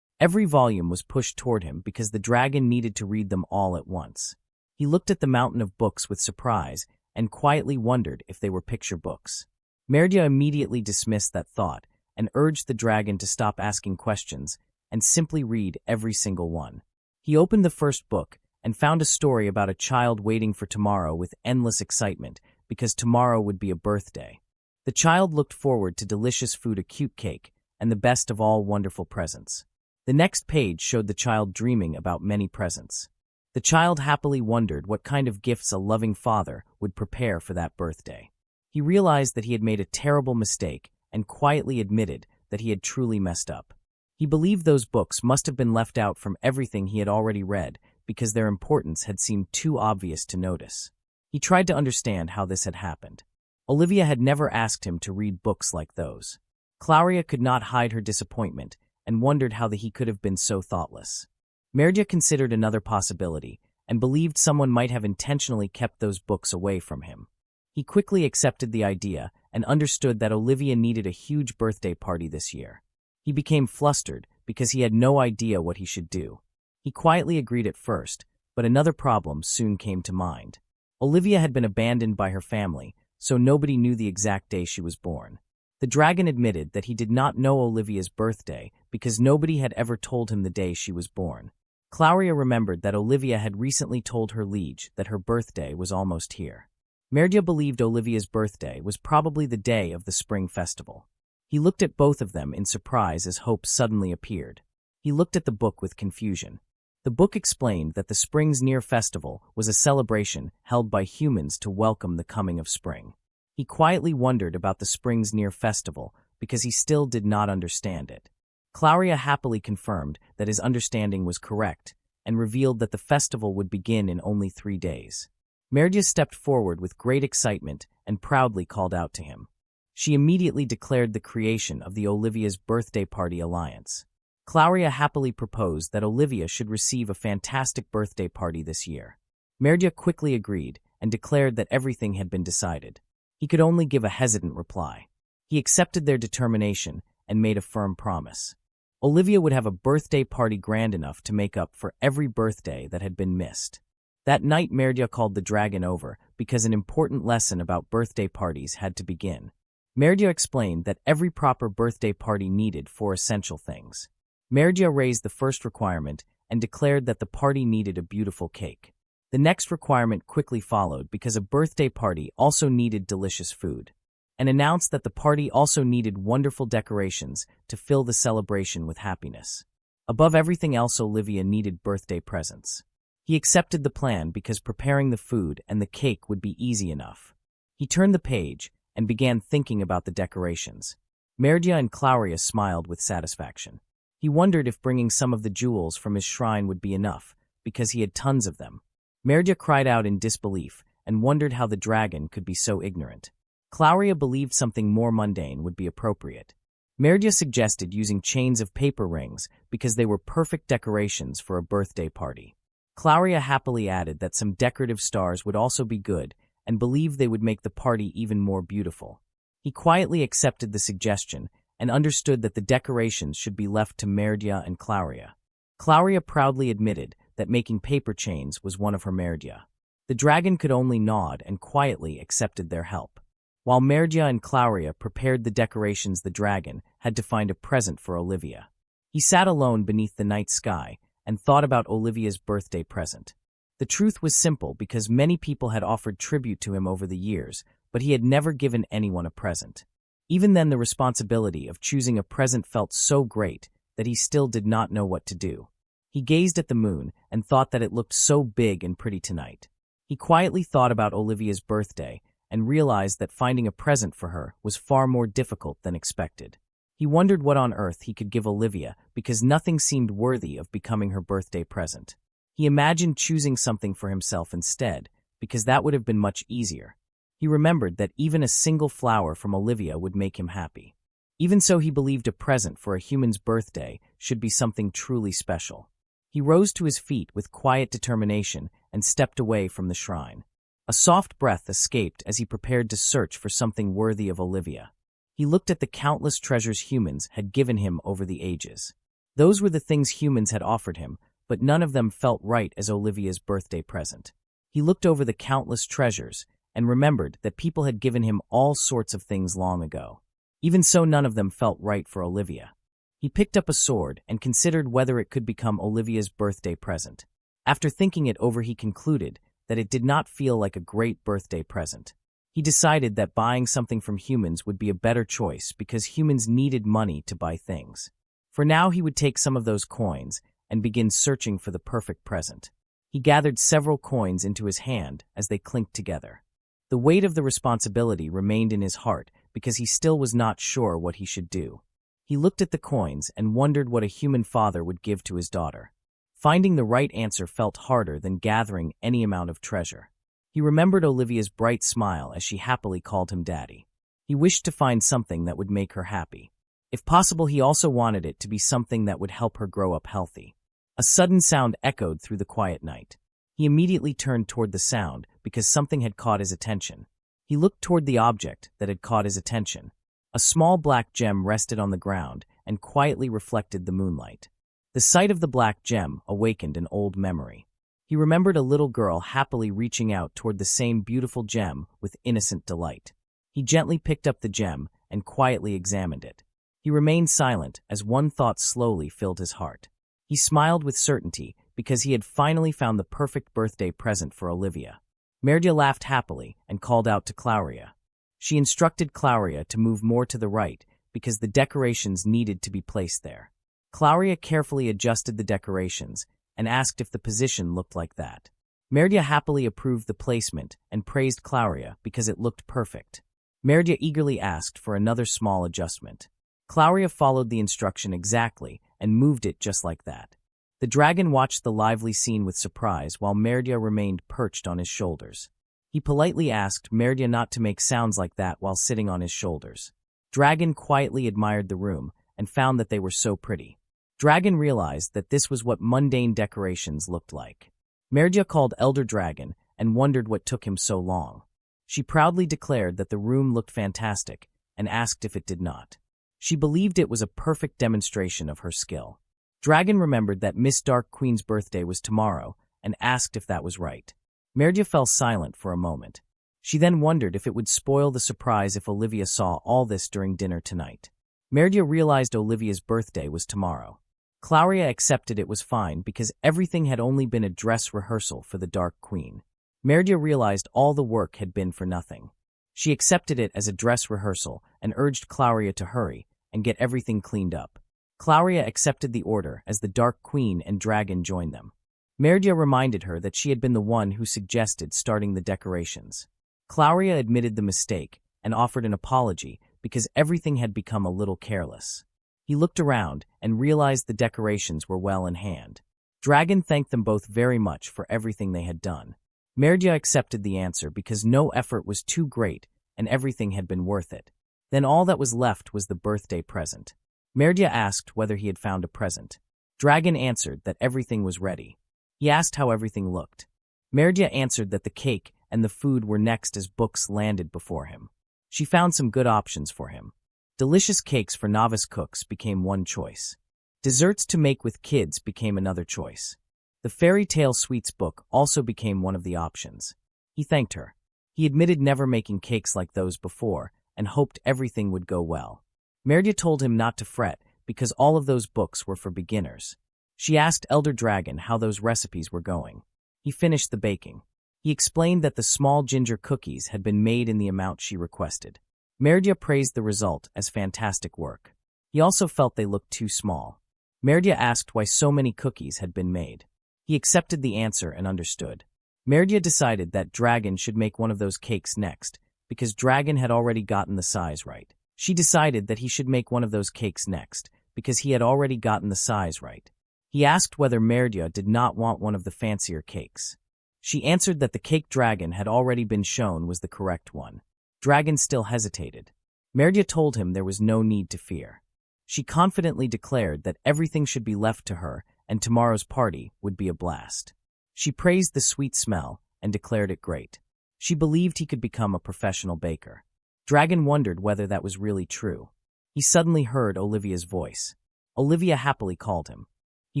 Every volume was pushed toward him because the dragon needed to read them all at once. He looked at the mountain of books with surprise and quietly wondered if they were picture books. Merdia immediately dismissed that thought and urged the dragon to stop asking questions and simply read every single one. He opened the first book and found a story about a child waiting for tomorrow with endless excitement because tomorrow would be a birthday. The child looked forward to delicious food, a cute cake, and the best of all wonderful presents. The next page showed the child dreaming about many presents. The child happily wondered what kind of gifts a loving father would prepare for that birthday. He realized that he had made a terrible mistake and quietly admitted that he had truly messed up. He believed those books must have been left out from everything he had already read because their importance had seemed too obvious to notice. He tried to understand how this had happened. Olivia had never asked him to read books like those. Clauria could not hide her disappointment and wondered how he could have been so thoughtless. Merdia considered another possibility and believed someone might have intentionally kept those books away from him. He quickly accepted the idea and understood that Olivia needed a huge birthday party this year. He became flustered because he had no idea what he should do. He quietly agreed at first, but another problem soon came to mind. Olivia had been abandoned by her family, so nobody knew the exact day she was born. The dragon admitted that he did not know Olivia's birthday because nobody had ever told him the day she was born. Clauria remembered that Olivia had recently told her liege that her birthday was almost here. Merdia believed Olivia's birthday was probably the day of the spring festival. He looked at both of them in surprise as hope suddenly appeared. He looked at the book with confusion. The book explained that the Spring's Near Festival was a celebration held by humans to welcome the coming of spring. He quietly wondered about the Spring's Near Festival because he still did not understand it. Clauria happily confirmed that his understanding was correct and revealed that the festival would begin in only 3 days. Merdia stepped forward with great excitement and proudly called out to him. She immediately declared the creation of the Olivia's Birthday Party Alliance. Clauria happily proposed that Olivia should receive a fantastic birthday party this year. Merdia quickly agreed and declared that everything had been decided. He could only give a hesitant reply. He accepted their determination and made a firm promise. Olivia would have a birthday party grand enough to make up for every birthday that had been missed. That night Merdia called the dragon over because an important lesson about birthday parties had to begin. Merdia explained that every proper birthday party needed 4 essential things. Merdia raised the first requirement and declared that the party needed a beautiful cake. The next requirement quickly followed because a birthday party also needed delicious food, and announced that the party also needed wonderful decorations to fill the celebration with happiness. Above everything else, Olivia needed birthday presents. He accepted the plan because preparing the food and the cake would be easy enough. He turned the page and began thinking about the decorations. Merdia and Clauria smiled with satisfaction. He wondered if bringing some of the jewels from his shrine would be enough, because he had tons of them. Merdia cried out in disbelief and wondered how the dragon could be so ignorant. Clauria believed something more mundane would be appropriate. Merdia suggested using chains of paper rings because they were perfect decorations for a birthday party. Clauria happily added that some decorative stars would also be good and believed they would make the party even more beautiful. He quietly accepted the suggestion and understood that the decorations should be left to Merdia and Clauria. Clauria proudly admitted that making paper chains was one of her Merdia. The dragon could only nod and quietly accepted their help. While Merdia and Clauria prepared the decorations, the dragon had to find a present for Olivia. He sat alone beneath the night sky and thought about Olivia's birthday present. The truth was simple because many people had offered tribute to him over the years, but he had never given anyone a present. Even then, the responsibility of choosing a present felt so great that he still did not know what to do. He gazed at the moon and thought that it looked so big and pretty tonight. He quietly thought about Olivia's birthday and realized that finding a present for her was far more difficult than expected. He wondered what on earth he could give Olivia because nothing seemed worthy of becoming her birthday present. He imagined choosing something for himself instead, because that would have been much easier. He remembered that even a single flower from Olivia would make him happy. Even so, he believed a present for a human's birthday should be something truly special. He rose to his feet with quiet determination and stepped away from the shrine. A soft breath escaped as he prepared to search for something worthy of Olivia. He looked at the countless treasures humans had given him over the ages. Those were the things humans had offered him, but none of them felt right as Olivia's birthday present. He looked over the countless treasures and remembered that people had given him all sorts of things long ago. Even so, none of them felt right for Olivia. He picked up a sword and considered whether it could become Olivia's birthday present. After thinking it over, he concluded that it did not feel like a great birthday present. He decided that buying something from humans would be a better choice because humans needed money to buy things. For now, he would take some of those coins and begin searching for the perfect present. He gathered several coins into his hand as they clinked together. The weight of the responsibility remained in his heart because he still was not sure what he should do. He looked at the coins and wondered what a human father would give to his daughter. Finding the right answer felt harder than gathering any amount of treasure. He remembered Olivia's bright smile as she happily called him daddy. He wished to find something that would make her happy. If possible, he also wanted it to be something that would help her grow up healthy. A sudden sound echoed through the quiet night. He immediately turned toward the sound because something had caught his attention. He looked toward the object that had caught his attention. A small black gem rested on the ground and quietly reflected the moonlight. The sight of the black gem awakened an old memory. He remembered a little girl happily reaching out toward the same beautiful gem with innocent delight. He gently picked up the gem and quietly examined it. He remained silent as one thought slowly filled his heart. He smiled with certainty because he had finally found the perfect birthday present for Olivia. Merdia laughed happily and called out to Clauria. She instructed Clauria to move more to the right because the decorations needed to be placed there. Clauria carefully adjusted the decorations and asked if the position looked like that. Merdia happily approved the placement and praised Clauria because it looked perfect. Merdia eagerly asked for another small adjustment. Clauria followed the instruction exactly and moved it just like that. The dragon watched the lively scene with surprise while Merdia remained perched on his shoulders. He politely asked Merdia not to make sounds like that while sitting on his shoulders. Dragon quietly admired the room and found that they were so pretty. Dragon realized that this was what mundane decorations looked like. Merdia called Elder Dragon and wondered what took him so long. She proudly declared that the room looked fantastic and asked if it did not. She believed it was a perfect demonstration of her skill. Dragon remembered that Miss Dark Queen's birthday was tomorrow and asked if that was right. Merdia fell silent for a moment. She then wondered if it would spoil the surprise if Olivia saw all this during dinner tonight. Merdia realized Olivia's birthday was tomorrow. Clauria accepted it was fine because everything had only been a dress rehearsal for the Dark Queen. Merdia realized all the work had been for nothing. She accepted it as a dress rehearsal and urged Clauria to hurry and get everything cleaned up. Clauria accepted the order as the Dark Queen and Dragon joined them. Merdia reminded her that she had been the one who suggested starting the decorations. Clauria admitted the mistake and offered an apology because everything had become a little careless. He looked around and realized the decorations were well in hand. Dragon thanked them both very much for everything they had done. Merdia accepted the answer because no effort was too great and everything had been worth it. Then all that was left was the birthday present. Merdia asked whether he had found a present. Dragon answered that everything was ready. He asked how everything looked. Merdia answered that the cake and the food were next as books landed before him. She found some good options for him. Delicious cakes for novice cooks became one choice. Desserts to make with kids became another choice. The fairy tale sweets book also became one of the options. He thanked her. He admitted never making cakes like those before and hoped everything would go well. Merdia told him not to fret because all of those books were for beginners. She asked Elder Dragon how those recipes were going. He finished the baking. He explained that the small ginger cookies had been made in the amount she requested. Merdia praised the result as fantastic work. He also felt they looked too small. Merdia asked why so many cookies had been made. He accepted the answer and understood. Merdia decided that Dragon should make one of those cakes next, because Dragon had already gotten the size right. She decided that he should make one of those cakes next, because he had already gotten the size right. He asked whether Merdia did not want one of the fancier cakes. She answered that the cake Dragon had already been shown was the correct one. Dragon still hesitated. Merdia told him there was no need to fear. She confidently declared that everything should be left to her and tomorrow's party would be a blast. She praised the sweet smell and declared it great. She believed he could become a professional baker. Dragon wondered whether that was really true. He suddenly heard Olivia's voice. Olivia happily called him. He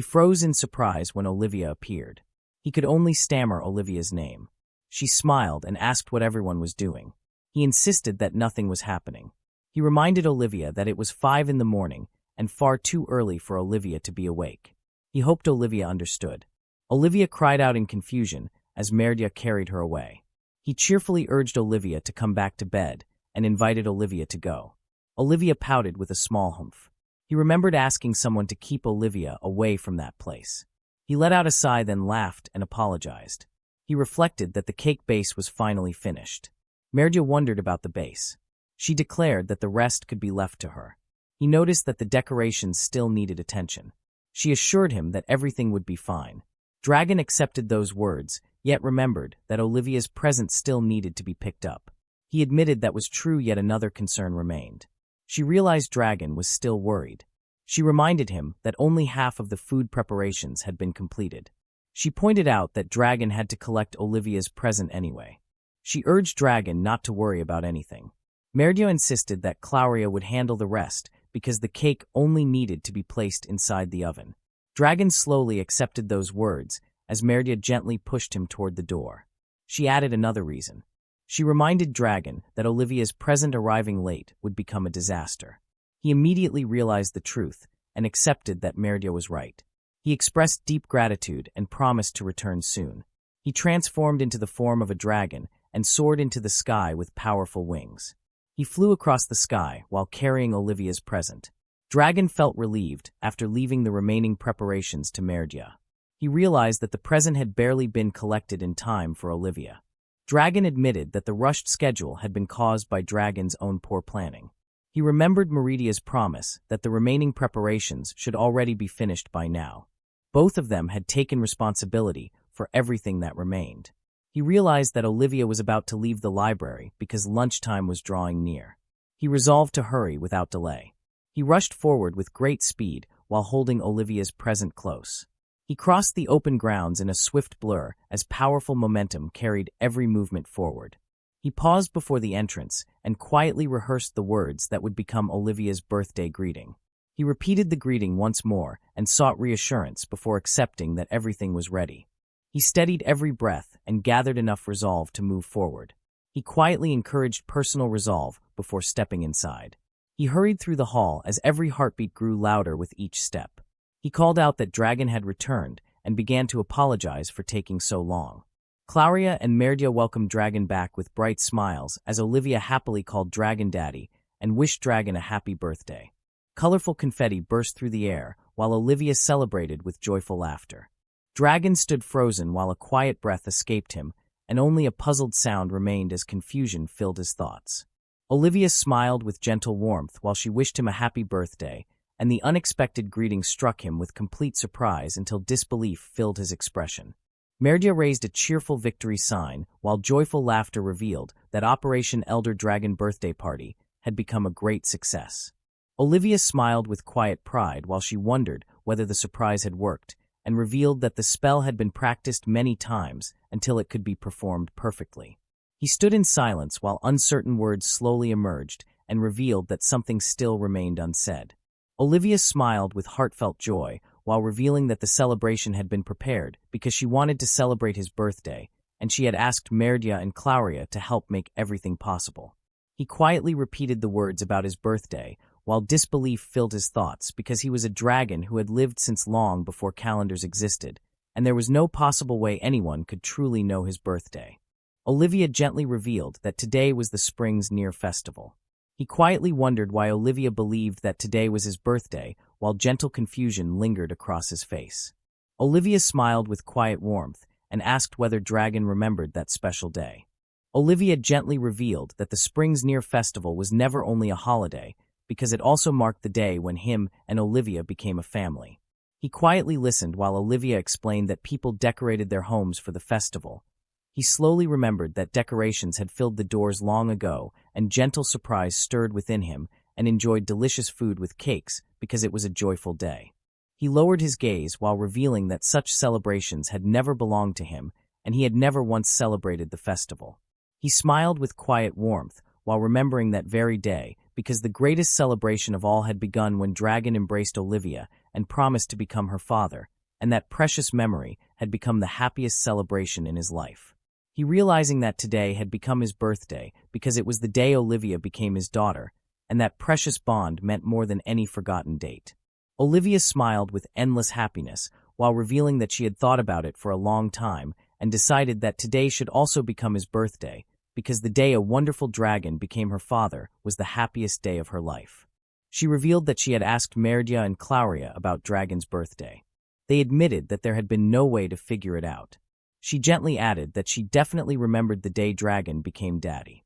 froze in surprise when Olivia appeared. He could only stammer Olivia's name. She smiled and asked what everyone was doing. He insisted that nothing was happening. He reminded Olivia that it was 5 in the morning and far too early for Olivia to be awake. He hoped Olivia understood. Olivia cried out in confusion as Merdia carried her away. He cheerfully urged Olivia to come back to bed and invited Olivia to go. Olivia pouted with a small humph. He remembered asking someone to keep Olivia away from that place. He let out a sigh, then laughed and apologized. He reflected that the cake base was finally finished. Merdia wondered about the base. She declared that the rest could be left to her. He noticed that the decorations still needed attention. She assured him that everything would be fine. Dragon accepted those words, yet remembered that Olivia's present still needed to be picked up. He admitted that was true, yet another concern remained. She realized Dragon was still worried. She reminded him that only half of the food preparations had been completed. She pointed out that Dragon had to collect Olivia's present anyway. She urged Dragon not to worry about anything. Merdia insisted that Claudia would handle the rest because the cake only needed to be placed inside the oven. Dragon slowly accepted those words as Merdia gently pushed him toward the door. She added another reason. She reminded Dragon that Olivia's present arriving late would become a disaster. He immediately realized the truth and accepted that Merdia was right. He expressed deep gratitude and promised to return soon. He transformed into the form of a dragon and soared into the sky with powerful wings. He flew across the sky while carrying Olivia's present. Dragon felt relieved after leaving the remaining preparations to Merdia. He realized that the present had barely been collected in time for Olivia. Dragon admitted that the rushed schedule had been caused by Dragon's own poor planning. He remembered Meridia's promise that the remaining preparations should already be finished by now. Both of them had taken responsibility for everything that remained. He realized that Olivia was about to leave the library because lunchtime was drawing near. He resolved to hurry without delay. He rushed forward with great speed while holding Olivia's present close. He crossed the open grounds in a swift blur as powerful momentum carried every movement forward. He paused before the entrance and quietly rehearsed the words that would become Olivia's birthday greeting. He repeated the greeting once more and sought reassurance before accepting that everything was ready. He steadied every breath and gathered enough resolve to move forward. He quietly encouraged personal resolve before stepping inside. He hurried through the hall as every heartbeat grew louder with each step. He called out that Dragon had returned and began to apologize for taking so long. Claudia and Merdia welcomed Dragon back with bright smiles as Olivia happily called Dragon Daddy and wished Dragon a happy birthday. Colorful confetti burst through the air while Olivia celebrated with joyful laughter. Dragon stood frozen while a quiet breath escaped him, and only a puzzled sound remained as confusion filled his thoughts. Olivia smiled with gentle warmth while she wished him a happy birthday and the unexpected greeting struck him with complete surprise until disbelief filled his expression. Merdia raised a cheerful victory sign, while joyful laughter revealed that Operation Elder Dragon Birthday Party had become a great success. Olivia smiled with quiet pride while she wondered whether the surprise had worked, and revealed that the spell had been practiced many times until it could be performed perfectly. He stood in silence while uncertain words slowly emerged and revealed that something still remained unsaid. Olivia smiled with heartfelt joy while revealing that the celebration had been prepared because she wanted to celebrate his birthday, and she had asked Merdia and Clauria to help make everything possible. He quietly repeated the words about his birthday, while disbelief filled his thoughts because he was a dragon who had lived since long before calendars existed, and there was no possible way anyone could truly know his birthday. Olivia gently revealed that today was the spring's near festival. He quietly wondered why Olivia believed that today was his birthday, while gentle confusion lingered across his face. Olivia smiled with quiet warmth and asked whether Dragon remembered that special day. Olivia gently revealed that the spring's near festival was never only a holiday, because it also marked the day when him and Olivia became a family. He quietly listened while Olivia explained that people decorated their homes for the festival. He slowly remembered that decorations had filled the doors long ago, and gentle surprise stirred within him, and enjoyed delicious food with cakes because it was a joyful day. He lowered his gaze while revealing that such celebrations had never belonged to him, and he had never once celebrated the festival. He smiled with quiet warmth while remembering that very day, because the greatest celebration of all had begun when Dragon embraced Olivia and promised to become her father, and that precious memory had become the happiest celebration in his life. He realizing that today had become his birthday because it was the day Olivia became his daughter, and that precious bond meant more than any forgotten date. Olivia smiled with endless happiness while revealing that she had thought about it for a long time and decided that today should also become his birthday, because the day a wonderful dragon became her father was the happiest day of her life. She revealed that she had asked Merdia and Clauria about Dragon's birthday. They admitted that there had been no way to figure it out. She gently added that she definitely remembered the day Dragon became daddy.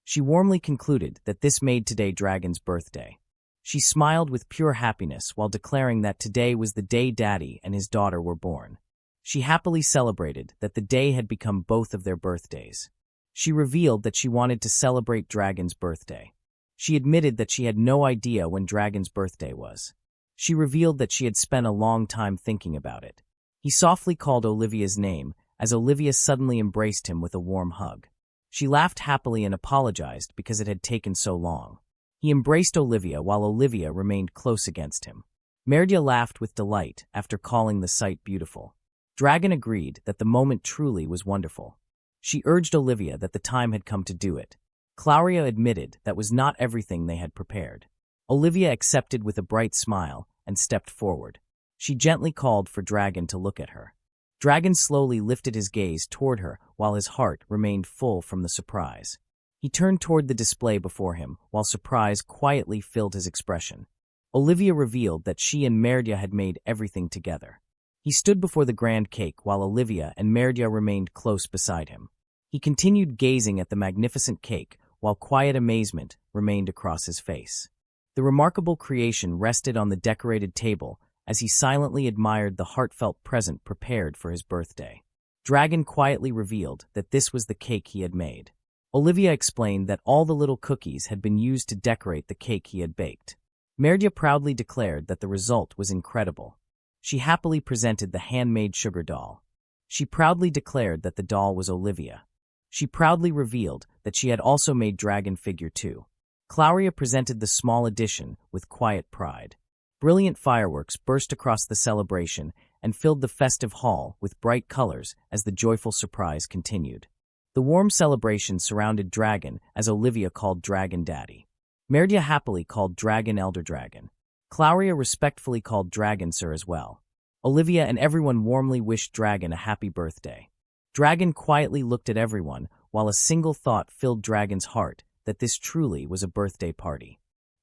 She warmly concluded that this made today Dragon's birthday. She smiled with pure happiness while declaring that today was the day Daddy and his daughter were born. She happily celebrated that the day had become both of their birthdays. She revealed that she wanted to celebrate Dragon's birthday. She admitted that she had no idea when Dragon's birthday was. She revealed that she had spent a long time thinking about it. He softly called Olivia's name, as Olivia suddenly embraced him with a warm hug. She laughed happily and apologized because it had taken so long. He embraced Olivia while Olivia remained close against him. Merdia laughed with delight after calling the sight beautiful. Dragon agreed that the moment truly was wonderful. She urged Olivia that the time had come to do it. Clauria admitted that was not everything they had prepared. Olivia accepted with a bright smile and stepped forward. She gently called for Dragon to look at her. Dragon slowly lifted his gaze toward her while his heart remained full from the surprise. He turned toward the display before him while surprise quietly filled his expression. Olivia revealed that she and Merdia had made everything together. He stood before the grand cake while Olivia and Merdia remained close beside him. He continued gazing at the magnificent cake while quiet amazement remained across his face. The remarkable creation rested on the decorated table as he silently admired the heartfelt present prepared for his birthday. Dragon quietly revealed that this was the cake he had made. Olivia explained that all the little cookies had been used to decorate the cake he had baked. Merdia proudly declared that the result was incredible. She happily presented the handmade sugar doll. She proudly declared that the doll was Olivia. She proudly revealed that she had also made Dragon figure too. Clauria presented the small addition with quiet pride. Brilliant fireworks burst across the celebration and filled the festive hall with bright colors as the joyful surprise continued. The warm celebration surrounded Dragon as Olivia called Dragon Daddy. Merdia happily called Dragon Elder Dragon. Clauria respectfully called Dragon Sir as well. Olivia and everyone warmly wished Dragon a happy birthday. Dragon quietly looked at everyone while a single thought filled Dragon's heart that this truly was a birthday party.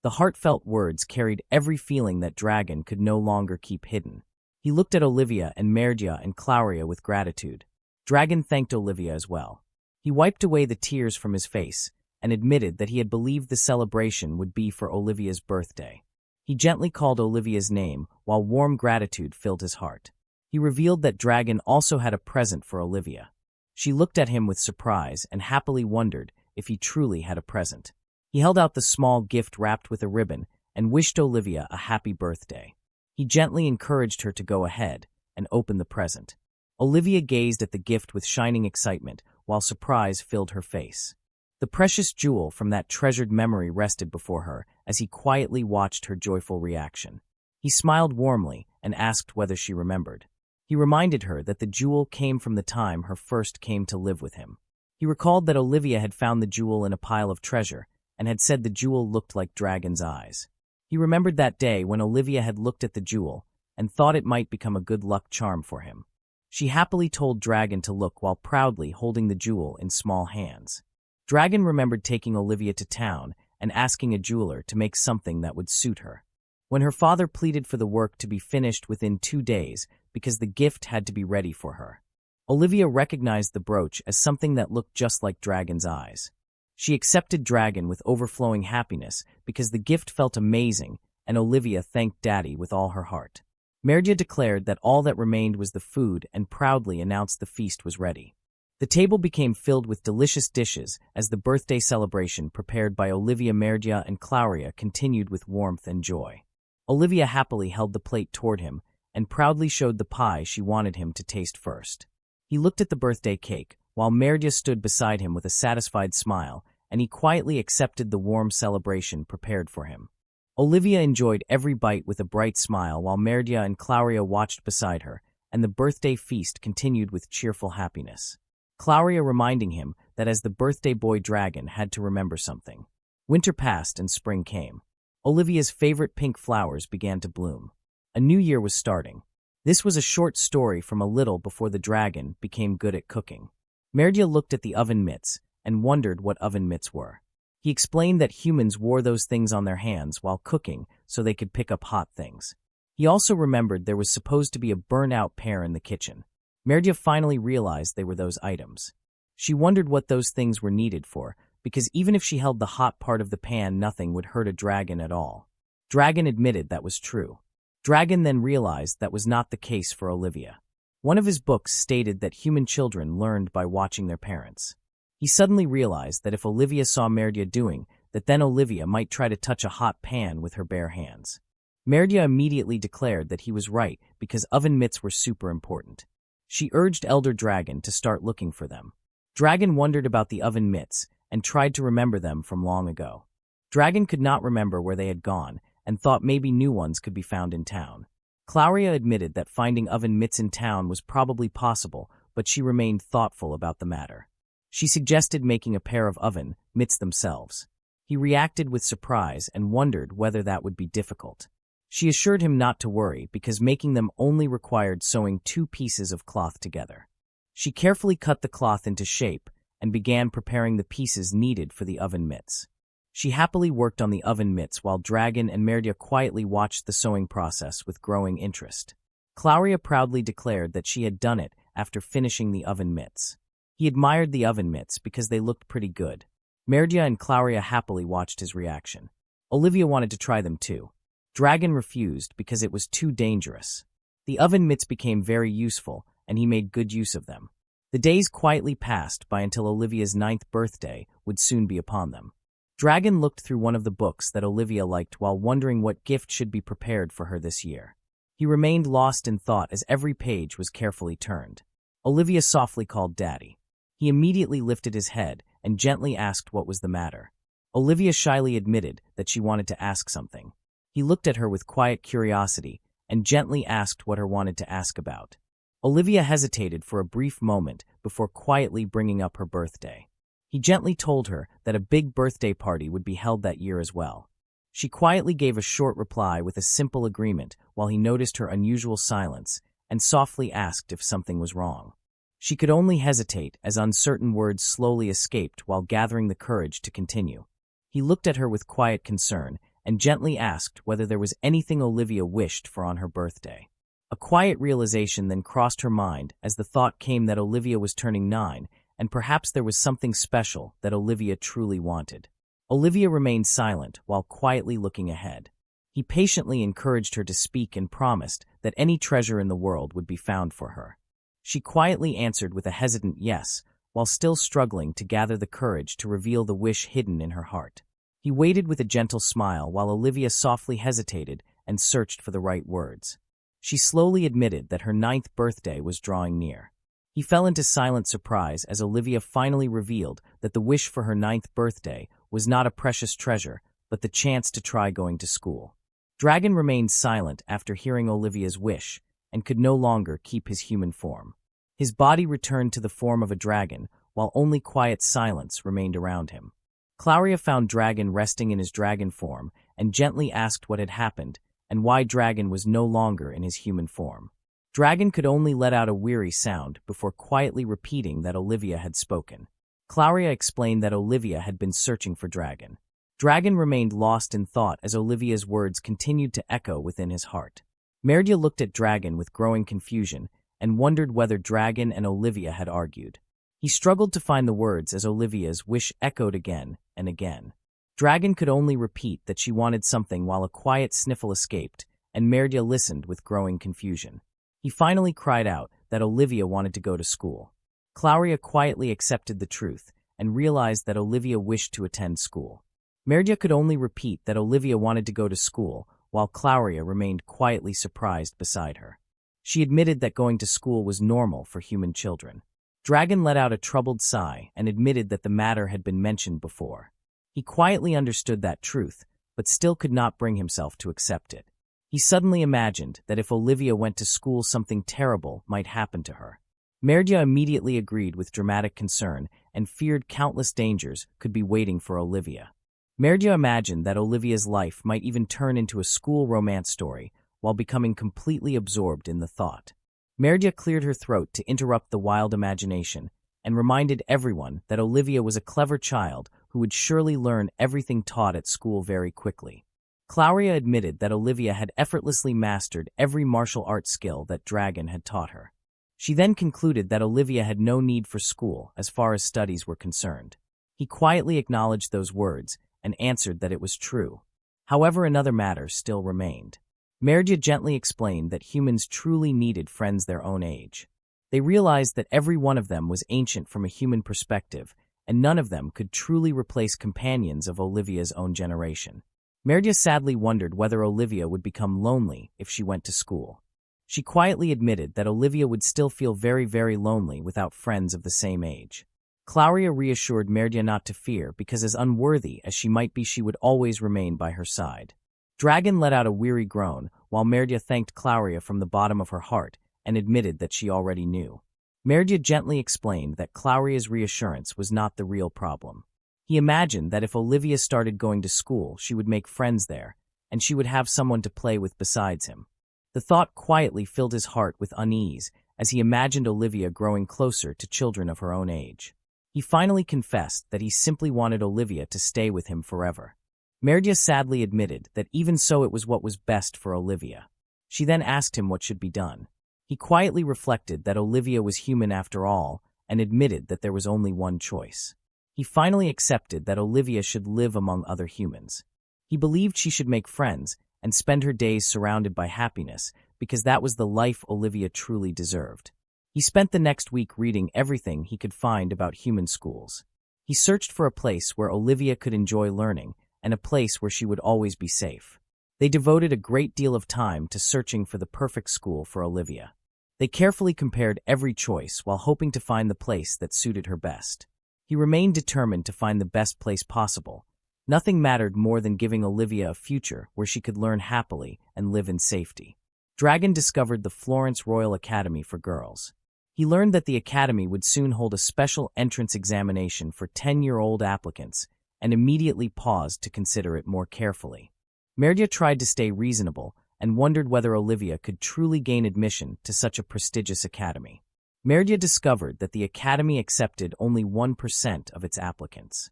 The heartfelt words carried every feeling that Dragon could no longer keep hidden. He looked at Olivia and Merdia and Clauria with gratitude. Dragon thanked Olivia as well. He wiped away the tears from his face and admitted that he had believed the celebration would be for Olivia's birthday. He gently called Olivia's name while warm gratitude filled his heart. He revealed that Dragon also had a present for Olivia. She looked at him with surprise and happily wondered if he truly had a present. He held out the small gift wrapped with a ribbon and wished Olivia a happy birthday. He gently encouraged her to go ahead and open the present. Olivia gazed at the gift with shining excitement while surprise filled her face. The precious jewel from that treasured memory rested before her as he quietly watched her joyful reaction. He smiled warmly and asked whether she remembered. He reminded her that the jewel came from the time her first came to live with him. He recalled that Olivia had found the jewel in a pile of treasure and had said the jewel looked like Dragon's eyes. He remembered that day when Olivia had looked at the jewel and thought it might become a good luck charm for him. She happily told Dragon to look while proudly holding the jewel in small hands. Dragon remembered taking Olivia to town and asking a jeweler to make something that would suit her. When her father pleaded for the work to be finished within 2 days because the gift had to be ready for her, Olivia recognized the brooch as something that looked just like Dragon's eyes. She accepted Dragon with overflowing happiness because the gift felt amazing, and Olivia thanked Daddy with all her heart. Merdia declared that all that remained was the food and proudly announced the feast was ready. The table became filled with delicious dishes as the birthday celebration prepared by Olivia, Merdia, and Claudia continued with warmth and joy. Olivia happily held the plate toward him and proudly showed the pie she wanted him to taste first. He looked at the birthday cake, while Merdia stood beside him with a satisfied smile, and he quietly accepted the warm celebration prepared for him. Olivia enjoyed every bite with a bright smile while Merdia and Claudia watched beside her, and the birthday feast continued with cheerful happiness. Claudia reminding him that as the birthday boy Dragon had to remember something. Winter passed and spring came. Olivia's favorite pink flowers began to bloom. A new year was starting. This was a short story from a little before the dragon became good at cooking. Merdia looked at the oven mitts and wondered what oven mitts were. He explained that humans wore those things on their hands while cooking so they could pick up hot things. He also remembered there was supposed to be a burnt-out pear in the kitchen. Merdia finally realized they were those items. She wondered what those things were needed for, because even if she held the hot part of the pan, nothing would hurt a dragon at all. Dragon admitted that was true. Dragon then realized that was not the case for Olivia. One of his books stated that human children learned by watching their parents. He suddenly realized that if Olivia saw Merdia doing that, then Olivia might try to touch a hot pan with her bare hands. Merdia immediately declared that he was right because oven mitts were super important. She urged Elder Dragon to start looking for them. Dragon wondered about the oven mitts and tried to remember them from long ago. Dragon could not remember where they had gone and thought maybe new ones could be found in town. Claudia admitted that finding oven mitts in town was probably possible, but she remained thoughtful about the matter. She suggested making a pair of oven mitts themselves. He reacted with surprise and wondered whether that would be difficult. She assured him not to worry because making them only required sewing 2 pieces of cloth together. She carefully cut the cloth into shape and began preparing the pieces needed for the oven mitts. She happily worked on the oven mitts while Dragon and Merdia quietly watched the sewing process with growing interest. Claudia proudly declared that she had done it after finishing the oven mitts. He admired the oven mitts because they looked pretty good. Merdia and Claudia happily watched his reaction. Olivia wanted to try them too. Dragon refused because it was too dangerous. The oven mitts became very useful, and he made good use of them. The days quietly passed by until Olivia's 9th birthday would soon be upon them. Dragon looked through one of the books that Olivia liked while wondering what gift should be prepared for her this year. He remained lost in thought as every page was carefully turned. Olivia softly called Daddy. He immediately lifted his head and gently asked what was the matter. Olivia shyly admitted that she wanted to ask something. He looked at her with quiet curiosity and gently asked what her wanted to ask about. Olivia hesitated for a brief moment before quietly bringing up her birthday. He gently told her that a big birthday party would be held that year as well. She quietly gave a short reply with a simple agreement while he noticed her unusual silence and softly asked if something was wrong. She could only hesitate as uncertain words slowly escaped while gathering the courage to continue. He looked at her with quiet concern and gently asked whether there was anything Olivia wished for on her birthday. A quiet realization then crossed her mind as the thought came that Olivia was turning 9, and perhaps there was something special that Olivia truly wanted. Olivia remained silent while quietly looking ahead. He patiently encouraged her to speak and promised that any treasure in the world would be found for her. She quietly answered with a hesitant yes, while still struggling to gather the courage to reveal the wish hidden in her heart. He waited with a gentle smile while Olivia softly hesitated and searched for the right words. She slowly admitted that her 9th birthday was drawing near. He fell into silent surprise as Olivia finally revealed that the wish for her 9th birthday was not a precious treasure, but the chance to try going to school. Dragon remained silent after hearing Olivia's wish and could no longer keep his human form. His body returned to the form of a dragon, while only quiet silence remained around him. Claudia found Dragon resting in his dragon form and gently asked what had happened and why Dragon was no longer in his human form. Dragon could only let out a weary sound before quietly repeating that Olivia had spoken. Claudia explained that Olivia had been searching for Dragon. Dragon remained lost in thought as Olivia's words continued to echo within his heart. Merdia looked at Dragon with growing confusion and wondered whether Dragon and Olivia had argued. He struggled to find the words as Olivia's wish echoed again and again. Dragon could only repeat that she wanted something while a quiet sniffle escaped, and Merdia listened with growing confusion. He finally cried out that Olivia wanted to go to school. Claudia quietly accepted the truth and realized that Olivia wished to attend school. Merdia could only repeat that Olivia wanted to go to school, while Claudia remained quietly surprised beside her. She admitted that going to school was normal for human children. Dragon let out a troubled sigh and admitted that the matter had been mentioned before. He quietly understood that truth, but still could not bring himself to accept it. He suddenly imagined that if Olivia went to school, something terrible might happen to her. Merdia immediately agreed with dramatic concern and feared countless dangers could be waiting for Olivia. Merdia imagined that Olivia's life might even turn into a school romance story while becoming completely absorbed in the thought. Merdia cleared her throat to interrupt the wild imagination and reminded everyone that Olivia was a clever child who would surely learn everything taught at school very quickly. Claudia admitted that Olivia had effortlessly mastered every martial arts skill that Dragon had taught her. She then concluded that Olivia had no need for school as far as studies were concerned. He quietly acknowledged those words and answered that it was true. However, another matter still remained. Merdia gently explained that humans truly needed friends their own age. They realized that every one of them was ancient from a human perspective, and none of them could truly replace companions of Olivia's own generation. Merdia sadly wondered whether Olivia would become lonely if she went to school. She quietly admitted that Olivia would still feel very, very lonely without friends of the same age. Claudia reassured Merdia not to fear because as unworthy as she might be, she would always remain by her side. Dragon let out a weary groan, while Merdia thanked Claudia from the bottom of her heart and admitted that she already knew. Merdia gently explained that Claudia's reassurance was not the real problem. He imagined that if Olivia started going to school, she would make friends there, and she would have someone to play with besides him. The thought quietly filled his heart with unease as he imagined Olivia growing closer to children of her own age. He finally confessed that he simply wanted Olivia to stay with him forever. Merdia sadly admitted that even so it was what was best for Olivia. She then asked him what should be done. He quietly reflected that Olivia was human after all and admitted that there was only one choice. He finally accepted that Olivia should live among other humans. He believed she should make friends and spend her days surrounded by happiness because that was the life Olivia truly deserved. He spent the next week reading everything he could find about human schools. He searched for a place where Olivia could enjoy learning and a place where she would always be safe. They devoted a great deal of time to searching for the perfect school for Olivia. They carefully compared every choice while hoping to find the place that suited her best. He remained determined to find the best place possible. Nothing mattered more than giving Olivia a future where she could learn happily and live in safety. Dragon discovered the Florence Royal Academy for Girls. He learned that the academy would soon hold a special entrance examination for 10-year-old applicants and immediately paused to consider it more carefully. Merdia tried to stay reasonable and wondered whether Olivia could truly gain admission to such a prestigious academy. Merdia discovered that the academy accepted only 1% of its applicants.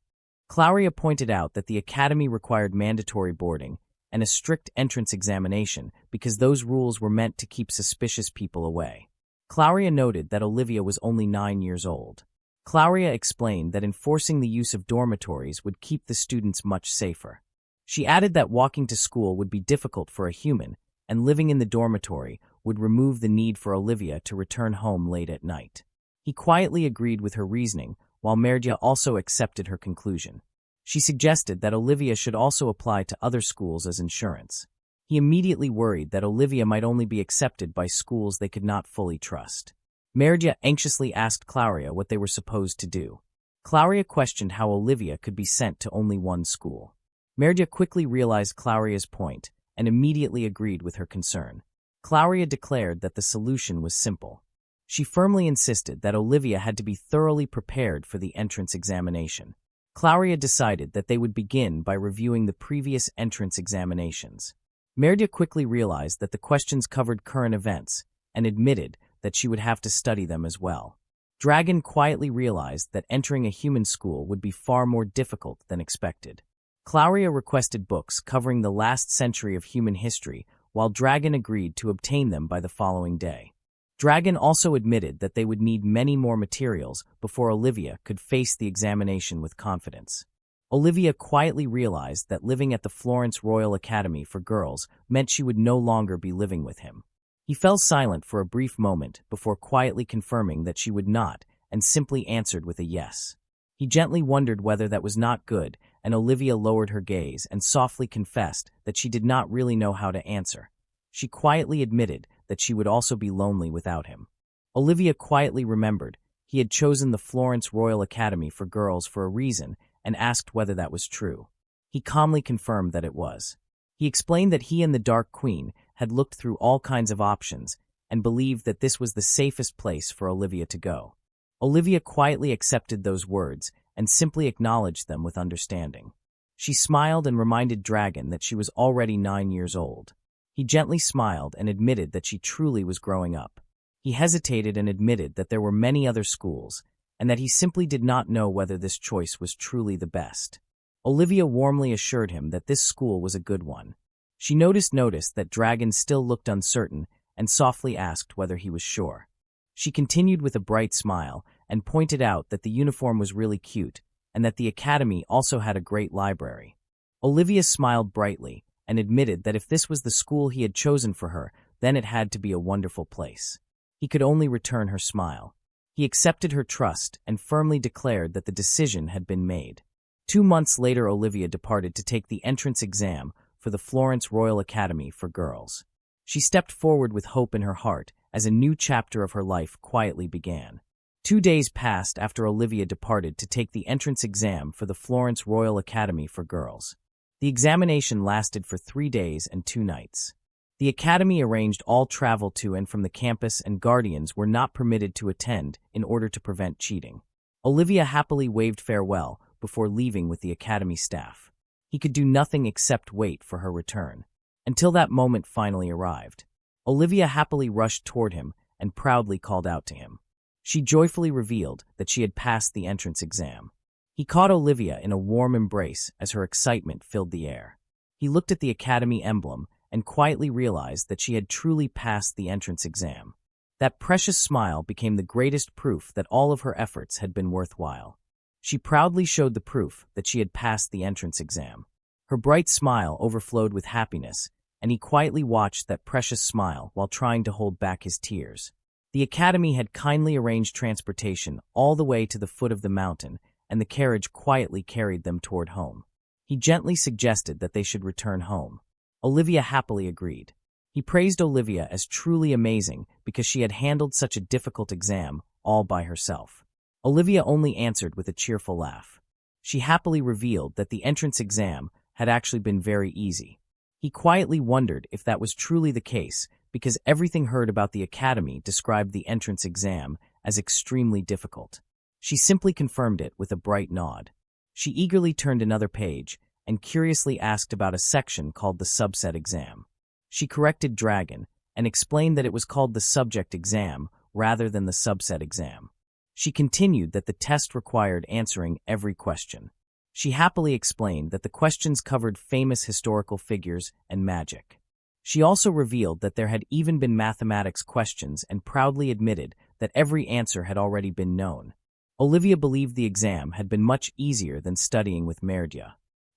Claudia pointed out that the academy required mandatory boarding and a strict entrance examination because those rules were meant to keep suspicious people away. Claudia noted that Olivia was only 9 years old. Claudia explained that enforcing the use of dormitories would keep the students much safer. She added that walking to school would be difficult for a human, and living in the dormitory would remove the need for Olivia to return home late at night. He quietly agreed with her reasoning, while Merdia also accepted her conclusion. She suggested that Olivia should also apply to other schools as insurance. He immediately worried that Olivia might only be accepted by schools they could not fully trust. Merdia anxiously asked Claudia what they were supposed to do. Claudia questioned how Olivia could be sent to only one school. Merdia quickly realized Claudia's point and immediately agreed with her concern. Claudia declared that the solution was simple. She firmly insisted that Olivia had to be thoroughly prepared for the entrance examination. Claudia decided that they would begin by reviewing the previous entrance examinations. Merdia quickly realized that the questions covered current events and admitted that she would have to study them as well. Dragon quietly realized that entering a human school would be far more difficult than expected. Claudia requested books covering the last century of human history, while Dragon agreed to obtain them by the following day. Dragon also admitted that they would need many more materials before Olivia could face the examination with confidence. Olivia quietly realized that living at the Florence Royal Academy for Girls meant she would no longer be living with him. He fell silent for a brief moment before quietly confirming that she would not, and simply answered with a yes. He gently wondered whether that was not good, and Olivia lowered her gaze and softly confessed that she did not really know how to answer. She quietly admitted that she would also be lonely without him. Olivia quietly remembered he had chosen the Florence Royal Academy for Girls for a reason and asked whether that was true. He calmly confirmed that it was. He explained that he and the Dark Queen had looked through all kinds of options and believed that this was the safest place for Olivia to go. Olivia quietly accepted those words and simply acknowledged them with understanding. She smiled and reminded Dragon that she was already 9 years old. He gently smiled and admitted that she truly was growing up. He hesitated and admitted that there were many other schools, and that he simply did not know whether this choice was truly the best. Olivia warmly assured him that this school was a good one. She noticed that Dragon still looked uncertain and softly asked whether he was sure. She continued with a bright smile and pointed out that the uniform was really cute and that the academy also had a great library. Olivia smiled brightly and admitted that if this was the school he had chosen for her, then it had to be a wonderful place. He could only return her smile. He accepted her trust and firmly declared that the decision had been made. 2 months later, Olivia departed to take the entrance exam for the Florence Royal Academy for Girls. She stepped forward with hope in her heart as a new chapter of her life quietly began. 2 days passed after Olivia departed to take the entrance exam for the Florence Royal Academy for Girls. The examination lasted for 3 days and 2 nights. The academy arranged all travel to and from the campus, and guardians were not permitted to attend in order to prevent cheating. Olivia happily waved farewell before leaving with the academy staff. He could do nothing except wait for her return, until that moment finally arrived. Olivia happily rushed toward him and proudly called out to him. She joyfully revealed that she had passed the entrance exam. He caught Olivia in a warm embrace as her excitement filled the air. He looked at the academy emblem and quietly realized that she had truly passed the entrance exam. That precious smile became the greatest proof that all of her efforts had been worthwhile. She proudly showed the proof that she had passed the entrance exam. Her bright smile overflowed with happiness, and he quietly watched that precious smile while trying to hold back his tears. The academy had kindly arranged transportation all the way to the foot of the mountain, and the carriage quietly carried them toward home. He gently suggested that they should return home. Olivia happily agreed. He praised Olivia as truly amazing because she had handled such a difficult exam all by herself. Olivia only answered with a cheerful laugh. She happily revealed that the entrance exam had actually been very easy. He quietly wondered if that was truly the case because everything heard about the academy described the entrance exam as extremely difficult. She simply confirmed it with a bright nod. She eagerly turned another page and curiously asked about a section called the subset exam. She corrected Dragon and explained that it was called the subject exam rather than the subset exam. She continued that the test required answering every question. She happily explained that the questions covered famous historical figures and magic. She also revealed that there had even been mathematics questions and proudly admitted that every answer had already been known. Olivia believed the exam had been much easier than studying with Merdia.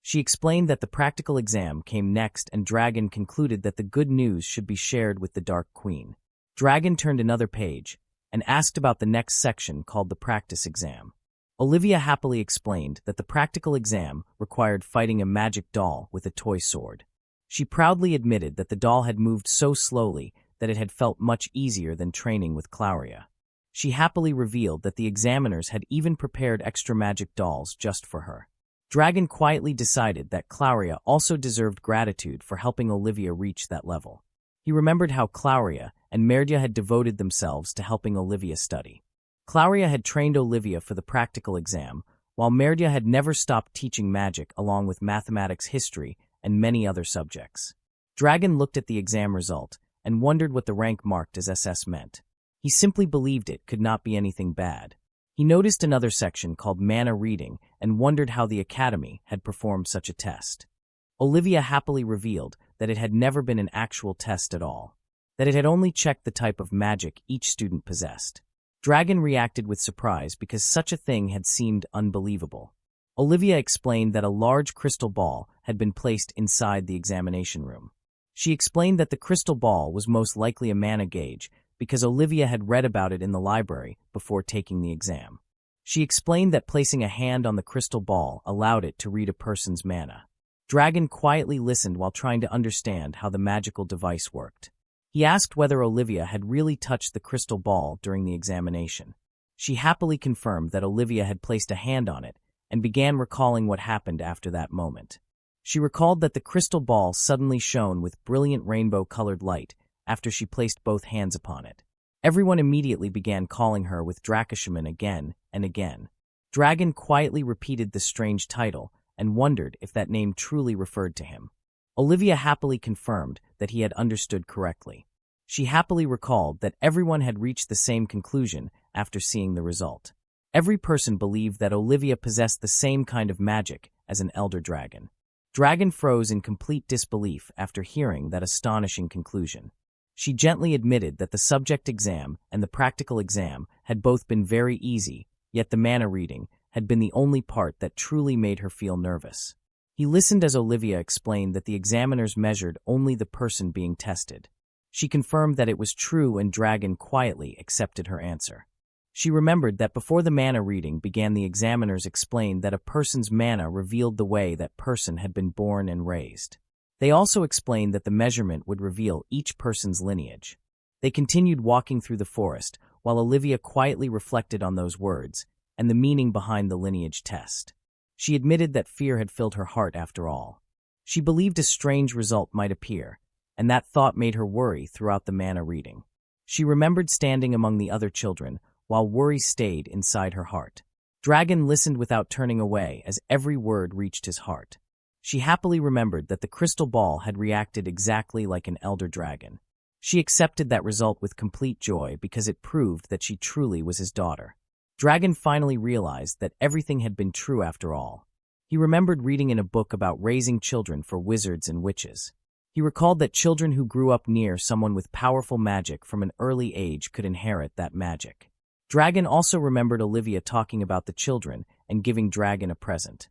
She explained that the practical exam came next and Dragon concluded that the good news should be shared with the Dark Queen. Dragon turned another page and asked about the next section called the practice exam. Olivia happily explained that the practical exam required fighting a magic doll with a toy sword. She proudly admitted that the doll had moved so slowly that it had felt much easier than training with Claudia. She happily revealed that the examiners had even prepared extra magic dolls just for her. Dragon quietly decided that Claudia also deserved gratitude for helping Olivia reach that level. He remembered how Claudia and Merdia had devoted themselves to helping Olivia study. Claudia had trained Olivia for the practical exam, while Merdia had never stopped teaching magic along with mathematics, history, and many other subjects. Dragon looked at the exam result and wondered what the rank marked as SS meant. He simply believed it could not be anything bad. He noticed another section called Mana Reading and wondered how the Academy had performed such a test. Olivia happily revealed that it had never been an actual test at all, that it had only checked the type of magic each student possessed. Dragon reacted with surprise because such a thing had seemed unbelievable. Olivia explained that a large crystal ball had been placed inside the examination room. She explained that the crystal ball was most likely a mana gauge because Olivia had read about it in the library before taking the exam. She explained that placing a hand on the crystal ball allowed it to read a person's mana. Dragon quietly listened while trying to understand how the magical device worked. He asked whether Olivia had really touched the crystal ball during the examination. She happily confirmed that Olivia had placed a hand on it and began recalling what happened after that moment. She recalled that the crystal ball suddenly shone with brilliant rainbow-colored light after she placed both hands upon it. Everyone immediately began calling her with Drakashaman again and again. Dragon quietly repeated the strange title and wondered if that name truly referred to him. Olivia happily confirmed that he had understood correctly. She happily recalled that everyone had reached the same conclusion after seeing the result. Every person believed that Olivia possessed the same kind of magic as an elder dragon. Dragon froze in complete disbelief after hearing that astonishing conclusion. She gently admitted that the subject exam and the practical exam had both been very easy, yet the mana reading had been the only part that truly made her feel nervous. He listened as Olivia explained that the examiners measured only the person being tested. She confirmed that it was true and Dragon quietly accepted her answer. She remembered that before the mana reading began, the examiners explained that a person's mana revealed the way that person had been born and raised. They also explained that the measurement would reveal each person's lineage. They continued walking through the forest, while Olivia quietly reflected on those words and the meaning behind the lineage test. She admitted that fear had filled her heart after all. She believed a strange result might appear, and that thought made her worry throughout the mana reading. She remembered standing among the other children, while worry stayed inside her heart. Dragon listened without turning away as every word reached his heart. She happily remembered that the crystal ball had reacted exactly like an elder dragon. She accepted that result with complete joy because it proved that she truly was his daughter. Dragon finally realized that everything had been true after all. He remembered reading in a book about raising children for wizards and witches. He recalled that children who grew up near someone with powerful magic from an early age could inherit that magic. Dragon also remembered Olivia talking about the children and giving Dragon a present.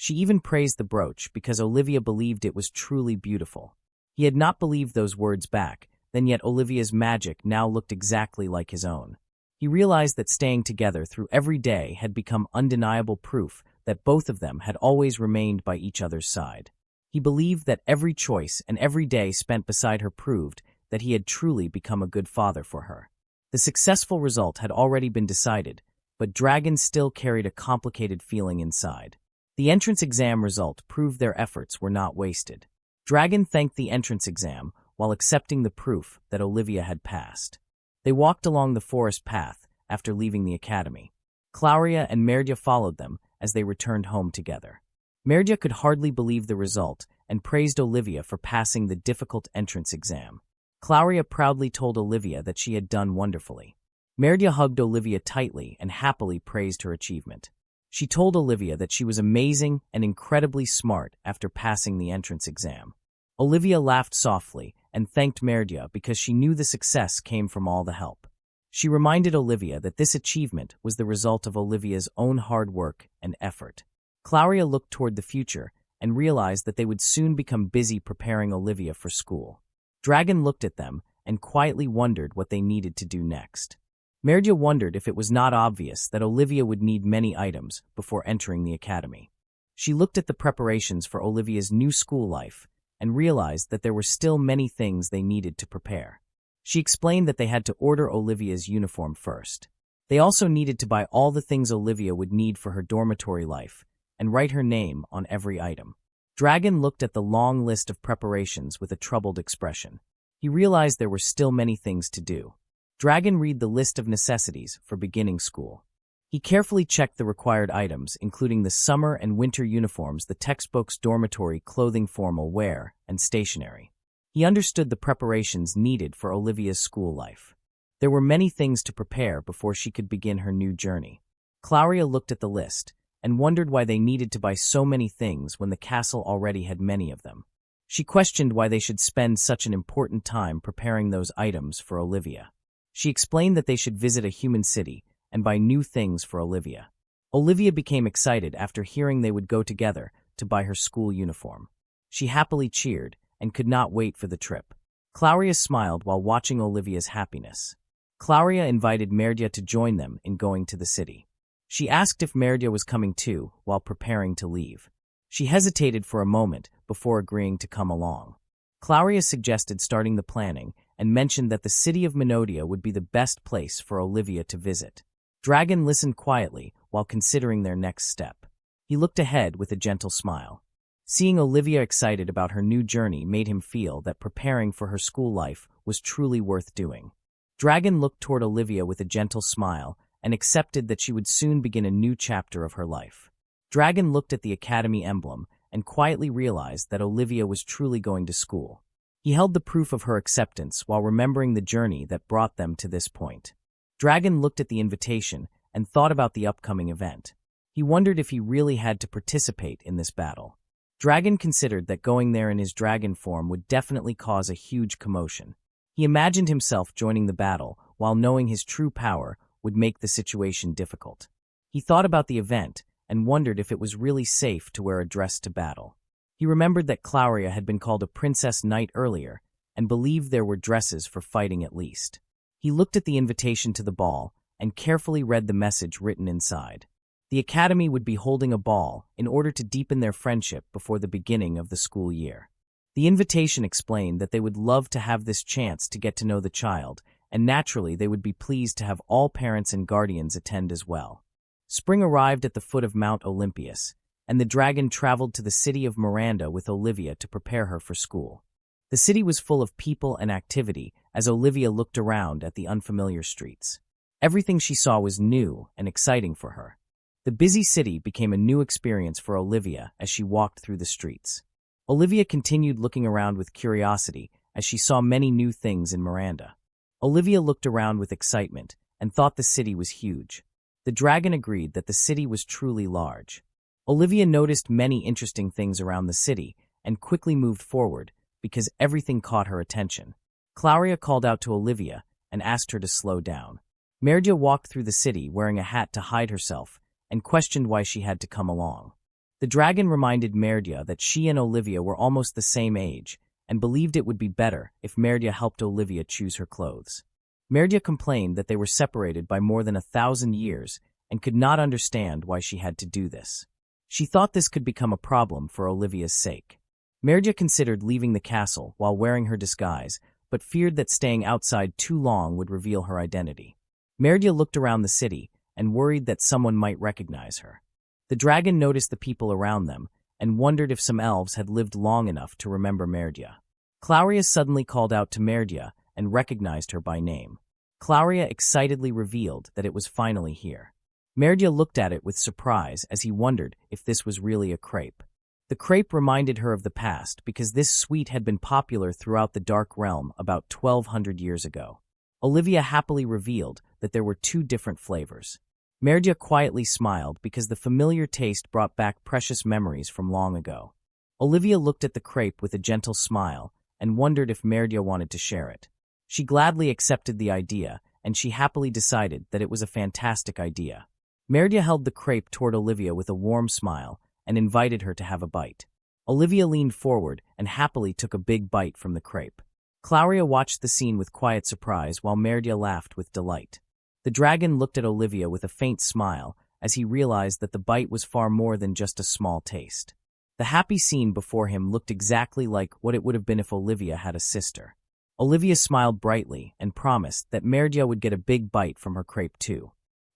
She even praised the brooch because Olivia believed it was truly beautiful. He had not believed those words back, then yet Olivia's magic now looked exactly like his own. He realized that staying together through every day had become undeniable proof that both of them had always remained by each other's side. He believed that every choice and every day spent beside her proved that he had truly become a good father for her. The successful result had already been decided, but Dragon still carried a complicated feeling inside. The entrance exam result proved their efforts were not wasted. Dragon thanked the entrance exam while accepting the proof that Olivia had passed. They walked along the forest path after leaving the academy. Claudia and Merdia followed them as they returned home together. Merdia could hardly believe the result and praised Olivia for passing the difficult entrance exam. Claudia proudly told Olivia that she had done wonderfully. Merdia hugged Olivia tightly and happily praised her achievement. She told Olivia that she was amazing and incredibly smart after passing the entrance exam. Olivia laughed softly and thanked Merdia because she knew the success came from all the help. She reminded Olivia that this achievement was the result of Olivia's own hard work and effort. Claudia looked toward the future and realized that they would soon become busy preparing Olivia for school. Dragon looked at them and quietly wondered what they needed to do next. Merdia wondered if it was not obvious that Olivia would need many items before entering the academy. She looked at the preparations for Olivia's new school life and realized that there were still many things they needed to prepare. She explained that they had to order Olivia's uniform first. They also needed to buy all the things Olivia would need for her dormitory life and write her name on every item. Dragon looked at the long list of preparations with a troubled expression. He realized there were still many things to do. Dragon read the list of necessities for beginning school. He carefully checked the required items, including the summer and winter uniforms, the textbooks, dormitory clothing, formal wear, and stationery. He understood the preparations needed for Olivia's school life. There were many things to prepare before she could begin her new journey. Claudia looked at the list and wondered why they needed to buy so many things when the castle already had many of them. She questioned why they should spend such an important time preparing those items for Olivia. She explained that they should visit a human city and buy new things for Olivia. Olivia became excited after hearing they would go together to buy her school uniform. She happily cheered and could not wait for the trip. Claudia smiled while watching Olivia's happiness. Claudia invited Merdia to join them in going to the city. She asked if Merdia was coming too while preparing to leave. She hesitated for a moment before agreeing to come along. Claudia suggested starting the planning and mentioned that the city of Menodia would be the best place for Olivia to visit. Dragon listened quietly while considering their next step. He looked ahead with a gentle smile. Seeing Olivia excited about her new journey made him feel that preparing for her school life was truly worth doing. Dragon looked toward Olivia with a gentle smile and accepted that she would soon begin a new chapter of her life. Dragon looked at the academy emblem and quietly realized that Olivia was truly going to school. He held the proof of her acceptance while remembering the journey that brought them to this point. Dragon looked at the invitation and thought about the upcoming event. He wondered if he really had to participate in this battle. Dragon considered that going there in his dragon form would definitely cause a huge commotion. He imagined himself joining the battle while knowing his true power would make the situation difficult. He thought about the event and wondered if it was really safe to wear a dress to battle. He remembered that Claudia had been called a princess knight earlier and believed there were dresses for fighting at least. He looked at the invitation to the ball and carefully read the message written inside. The academy would be holding a ball in order to deepen their friendship before the beginning of the school year. The invitation explained that they would love to have this chance to get to know the child, and naturally they would be pleased to have all parents and guardians attend as well. Spring arrived at the foot of Mount Olympus, and the dragon traveled to the city of Miranda with Olivia to prepare her for school. The city was full of people and activity as Olivia looked around at the unfamiliar streets. Everything she saw was new and exciting for her. The busy city became a new experience for Olivia as she walked through the streets. Olivia continued looking around with curiosity as she saw many new things in Miranda. Olivia looked around with excitement and thought the city was huge. The dragon agreed that the city was truly large. Olivia noticed many interesting things around the city and quickly moved forward because everything caught her attention. Claudia called out to Olivia and asked her to slow down. Merdia walked through the city wearing a hat to hide herself and questioned why she had to come along. The dragon reminded Merdia that she and Olivia were almost the same age and believed it would be better if Merdia helped Olivia choose her clothes. Merdia complained that they were separated by more than 1,000 years and could not understand why she had to do this. She thought this could become a problem for Olivia's sake. Merdia considered leaving the castle while wearing her disguise, but feared that staying outside too long would reveal her identity. Merdia looked around the city and worried that someone might recognize her. The dragon noticed the people around them and wondered if some elves had lived long enough to remember Merdia. Claudia suddenly called out to Merdia and recognized her by name. Claudia excitedly revealed that it was finally here. Merdia looked at it with surprise as he wondered if this was really a crepe. The crepe reminded her of the past because this sweet had been popular throughout the Dark Realm about 1,200 years ago. Olivia happily revealed that there were 2 different flavors. Merdia quietly smiled because the familiar taste brought back precious memories from long ago. Olivia looked at the crepe with a gentle smile and wondered if Merdia wanted to share it. She gladly accepted the idea, and she happily decided that it was a fantastic idea. Merdia held the crepe toward Olivia with a warm smile and invited her to have a bite. Olivia leaned forward and happily took a big bite from the crepe. Claudia watched the scene with quiet surprise while Merdia laughed with delight. The dragon looked at Olivia with a faint smile as he realized that the bite was far more than just a small taste. The happy scene before him looked exactly like what it would have been if Olivia had a sister. Olivia smiled brightly and promised that Merdia would get a big bite from her crepe too.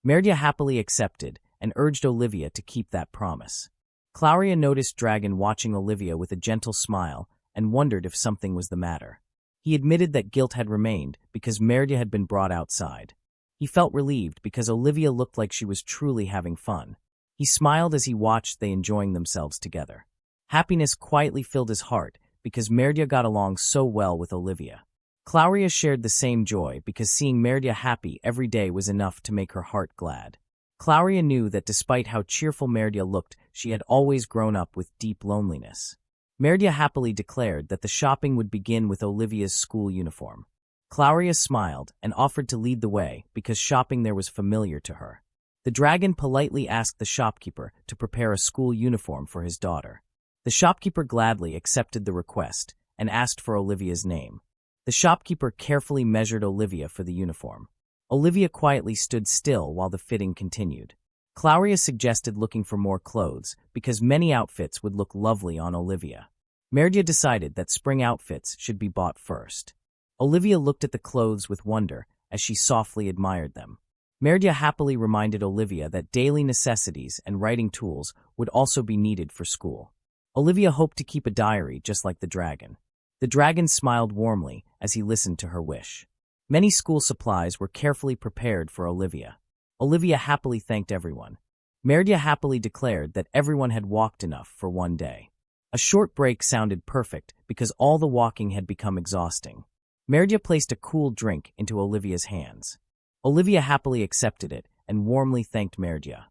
Merdia happily accepted and urged Olivia to keep that promise. Claudia noticed Dragon watching Olivia with a gentle smile and wondered if something was the matter. He admitted that guilt had remained because Merdia had been brought outside. He felt relieved because Olivia looked like she was truly having fun. He smiled as he watched they enjoying themselves together. Happiness quietly filled his heart because Merdia got along so well with Olivia. Claudia shared the same joy because seeing Merdia happy every day was enough to make her heart glad. Claudia knew that despite how cheerful Merdia looked, she had always grown up with deep loneliness. Merdia happily declared that the shopping would begin with Olivia's school uniform. Claudia smiled and offered to lead the way because shopping there was familiar to her. The dragon politely asked the shopkeeper to prepare a school uniform for his daughter. The shopkeeper gladly accepted the request and asked for Olivia's name. The shopkeeper carefully measured Olivia for the uniform. Olivia quietly stood still while the fitting continued. Claudia suggested looking for more clothes because many outfits would look lovely on Olivia. Merdia decided that spring outfits should be bought first. Olivia looked at the clothes with wonder as she softly admired them. Merdia happily reminded Olivia that daily necessities and writing tools would also be needed for school. Olivia hoped to keep a diary just like the dragon. The dragon smiled warmly as he listened to her wish. Many school supplies were carefully prepared for Olivia. Olivia happily thanked everyone. Merdia happily declared that everyone had walked enough for one day. A short break sounded perfect because all the walking had become exhausting. Merdia placed a cool drink into Olivia's hands. Olivia happily accepted it and warmly thanked Merdia.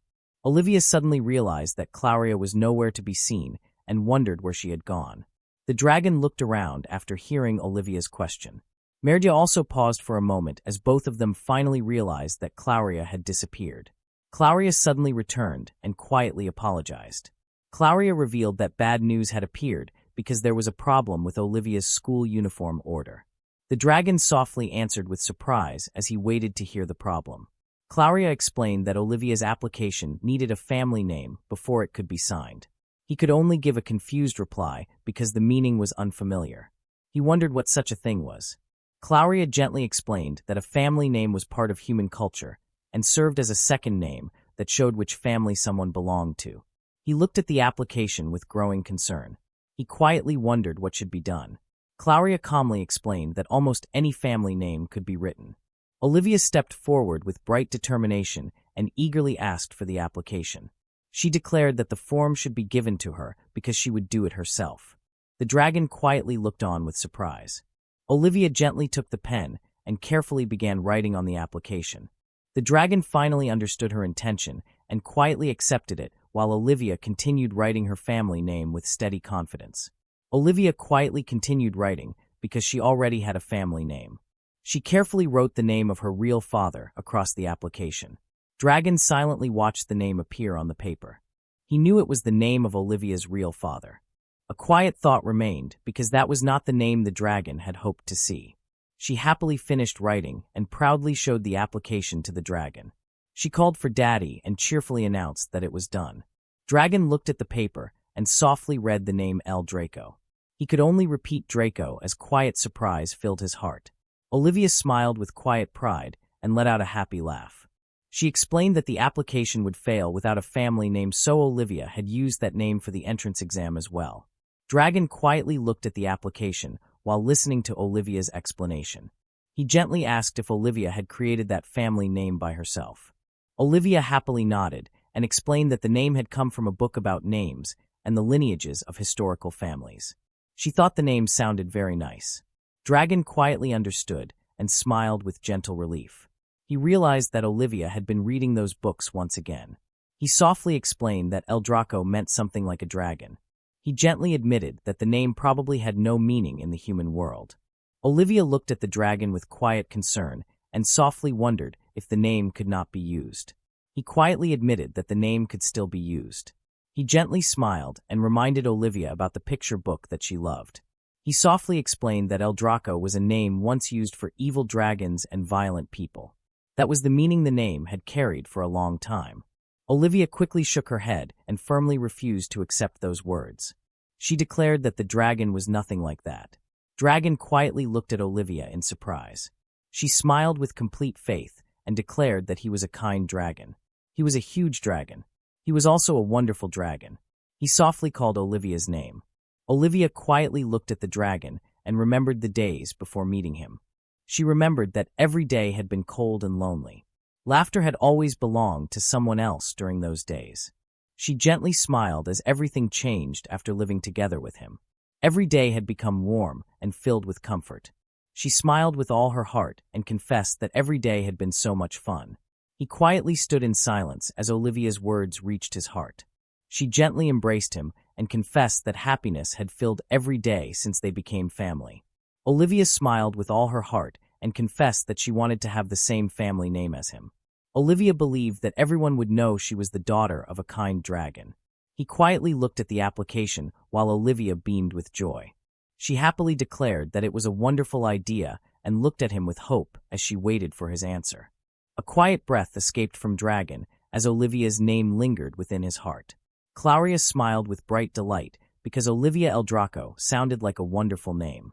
Olivia suddenly realized that Claudia was nowhere to be seen and wondered where she had gone. The dragon looked around after hearing Olivia's question. Merdia also paused for a moment as both of them finally realized that Claudia had disappeared. Claudia suddenly returned and quietly apologized. Claudia revealed that bad news had appeared because there was a problem with Olivia's school uniform order. The dragon softly answered with surprise as he waited to hear the problem. Claudia explained that Olivia's application needed a family name before it could be signed. He could only give a confused reply because the meaning was unfamiliar. He wondered what such a thing was. Claudia gently explained that a family name was part of human culture and served as a second name that showed which family someone belonged to. He looked at the application with growing concern. He quietly wondered what should be done. Claudia calmly explained that almost any family name could be written. Olivia stepped forward with bright determination and eagerly asked for the application. She declared that the form should be given to her because she would do it herself. The dragon quietly looked on with surprise. Olivia gently took the pen and carefully began writing on the application. The dragon finally understood her intention and quietly accepted it while Olivia continued writing her family name with steady confidence. Olivia quietly continued writing because she already had a family name. She carefully wrote the name of her real father across the application. Dragon silently watched the name appear on the paper. He knew it was the name of Olivia's real father. A quiet thought remained because that was not the name the dragon had hoped to see. She happily finished writing and proudly showed the application to the dragon. She called for Daddy and cheerfully announced that it was done. Dragon looked at the paper and softly read the name El Draco. He could only repeat Draco as quiet surprise filled his heart. Olivia smiled with quiet pride and let out a happy laugh. She explained that the application would fail without a family name, so Olivia had used that name for the entrance exam as well. Dragon quietly looked at the application while listening to Olivia's explanation. He gently asked if Olivia had created that family name by herself. Olivia happily nodded and explained that the name had come from a book about names and the lineages of historical families. She thought the name sounded very nice. Dragon quietly understood and smiled with gentle relief. He realized that Olivia had been reading those books once again. He softly explained that El Draco meant something like a dragon. He gently admitted that the name probably had no meaning in the human world. Olivia looked at the dragon with quiet concern and softly wondered if the name could not be used. He quietly admitted that the name could still be used. He gently smiled and reminded Olivia about the picture book that she loved. He softly explained that El Draco was a name once used for evil dragons and violent people. That was the meaning the name had carried for a long time. Olivia quickly shook her head and firmly refused to accept those words. She declared that the dragon was nothing like that. Dragon quietly looked at Olivia in surprise. She smiled with complete faith and declared that he was a kind dragon. He was a huge dragon. He was also a wonderful dragon. He softly called Olivia's name. Olivia quietly looked at the dragon and remembered the days before meeting him. She remembered that every day had been cold and lonely. Laughter had always belonged to someone else during those days. She gently smiled as everything changed after living together with him. Every day had become warm and filled with comfort. She smiled with all her heart and confessed that every day had been so much fun. He quietly stood in silence as Olivia's words reached his heart. She gently embraced him and confessed that happiness had filled every day since they became family. Olivia smiled with all her heart and confessed that she wanted to have the same family name as him. Olivia believed that everyone would know she was the daughter of a kind dragon. He quietly looked at the application while Olivia beamed with joy. She happily declared that it was a wonderful idea and looked at him with hope as she waited for his answer. A quiet breath escaped from Dragon as Olivia's name lingered within his heart. Claudia smiled with bright delight because Olivia El Draco sounded like a wonderful name.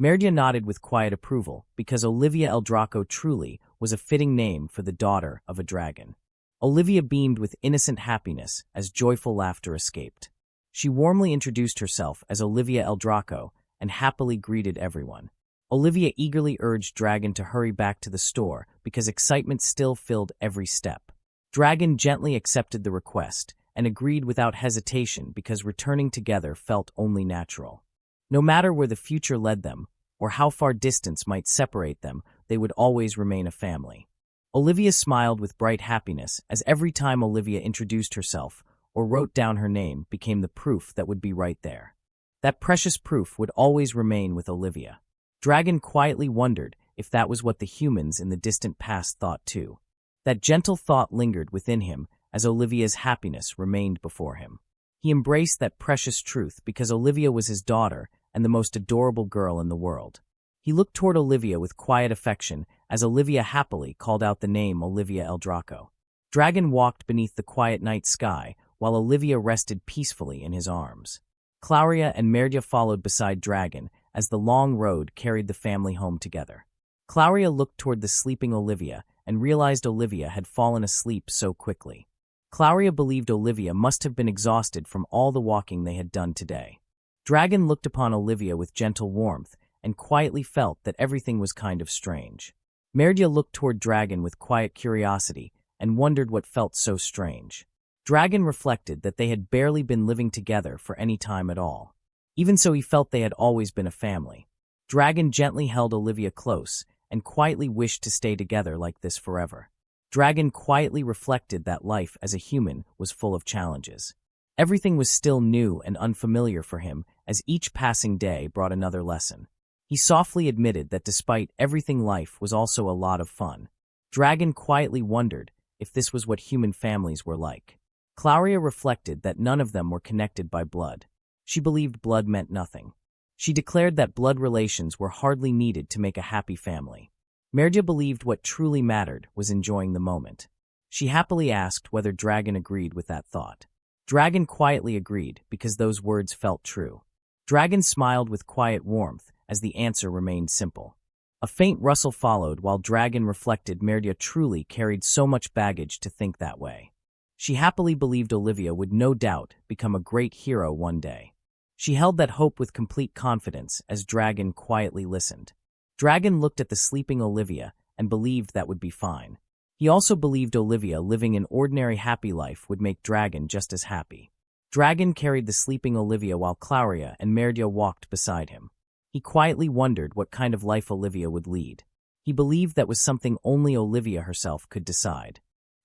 Merdia nodded with quiet approval because Olivia El Draco truly was a fitting name for the daughter of a dragon. Olivia beamed with innocent happiness as joyful laughter escaped. She warmly introduced herself as Olivia El Draco and happily greeted everyone. Olivia eagerly urged Dragon to hurry back to the store because excitement still filled every step. Dragon gently accepted the request and agreed without hesitation because returning together felt only natural. No matter where the future led them, or how far distance might separate them, they would always remain a family. Olivia smiled with bright happiness as every time Olivia introduced herself or wrote down her name became the proof that would be right there. That precious proof would always remain with Olivia. Dragon quietly wondered if that was what the humans in the distant past thought too. That gentle thought lingered within him as Olivia's happiness remained before him. He embraced that precious truth because Olivia was his daughter and the most adorable girl in the world. He looked toward Olivia with quiet affection as Olivia happily called out the name Olivia El Draco. Dragon walked beneath the quiet night sky while Olivia rested peacefully in his arms. Claudia and Merdia followed beside Dragon as the long road carried the family home together. Claudia looked toward the sleeping Olivia and realized Olivia had fallen asleep so quickly. Claudia believed Olivia must have been exhausted from all the walking they had done today. Dragon looked upon Olivia with gentle warmth and quietly felt that everything was kind of strange. Merdia looked toward Dragon with quiet curiosity and wondered what felt so strange. Dragon reflected that they had barely been living together for any time at all. Even so, he felt they had always been a family. Dragon gently held Olivia close and quietly wished to stay together like this forever. Dragon quietly reflected that life as a human was full of challenges. Everything was still new and unfamiliar for him as each passing day brought another lesson. He softly admitted that despite everything, life was also a lot of fun. Dragon quietly wondered if this was what human families were like. Claudia reflected that none of them were connected by blood. She believed blood meant nothing. She declared that blood relations were hardly needed to make a happy family. Merdia believed what truly mattered was enjoying the moment. She happily asked whether Dragon agreed with that thought. Dragon quietly agreed because those words felt true. Dragon smiled with quiet warmth as the answer remained simple. A faint rustle followed while Dragon reflected Merdia truly carried so much baggage to think that way. She happily believed Olivia would no doubt become a great hero one day. She held that hope with complete confidence as Dragon quietly listened. Dragon looked at the sleeping Olivia and believed that would be fine. He also believed Olivia living an ordinary happy life would make Dragon just as happy. Dragon carried the sleeping Olivia while Claudia and Merdia walked beside him. He quietly wondered what kind of life Olivia would lead. He believed that was something only Olivia herself could decide.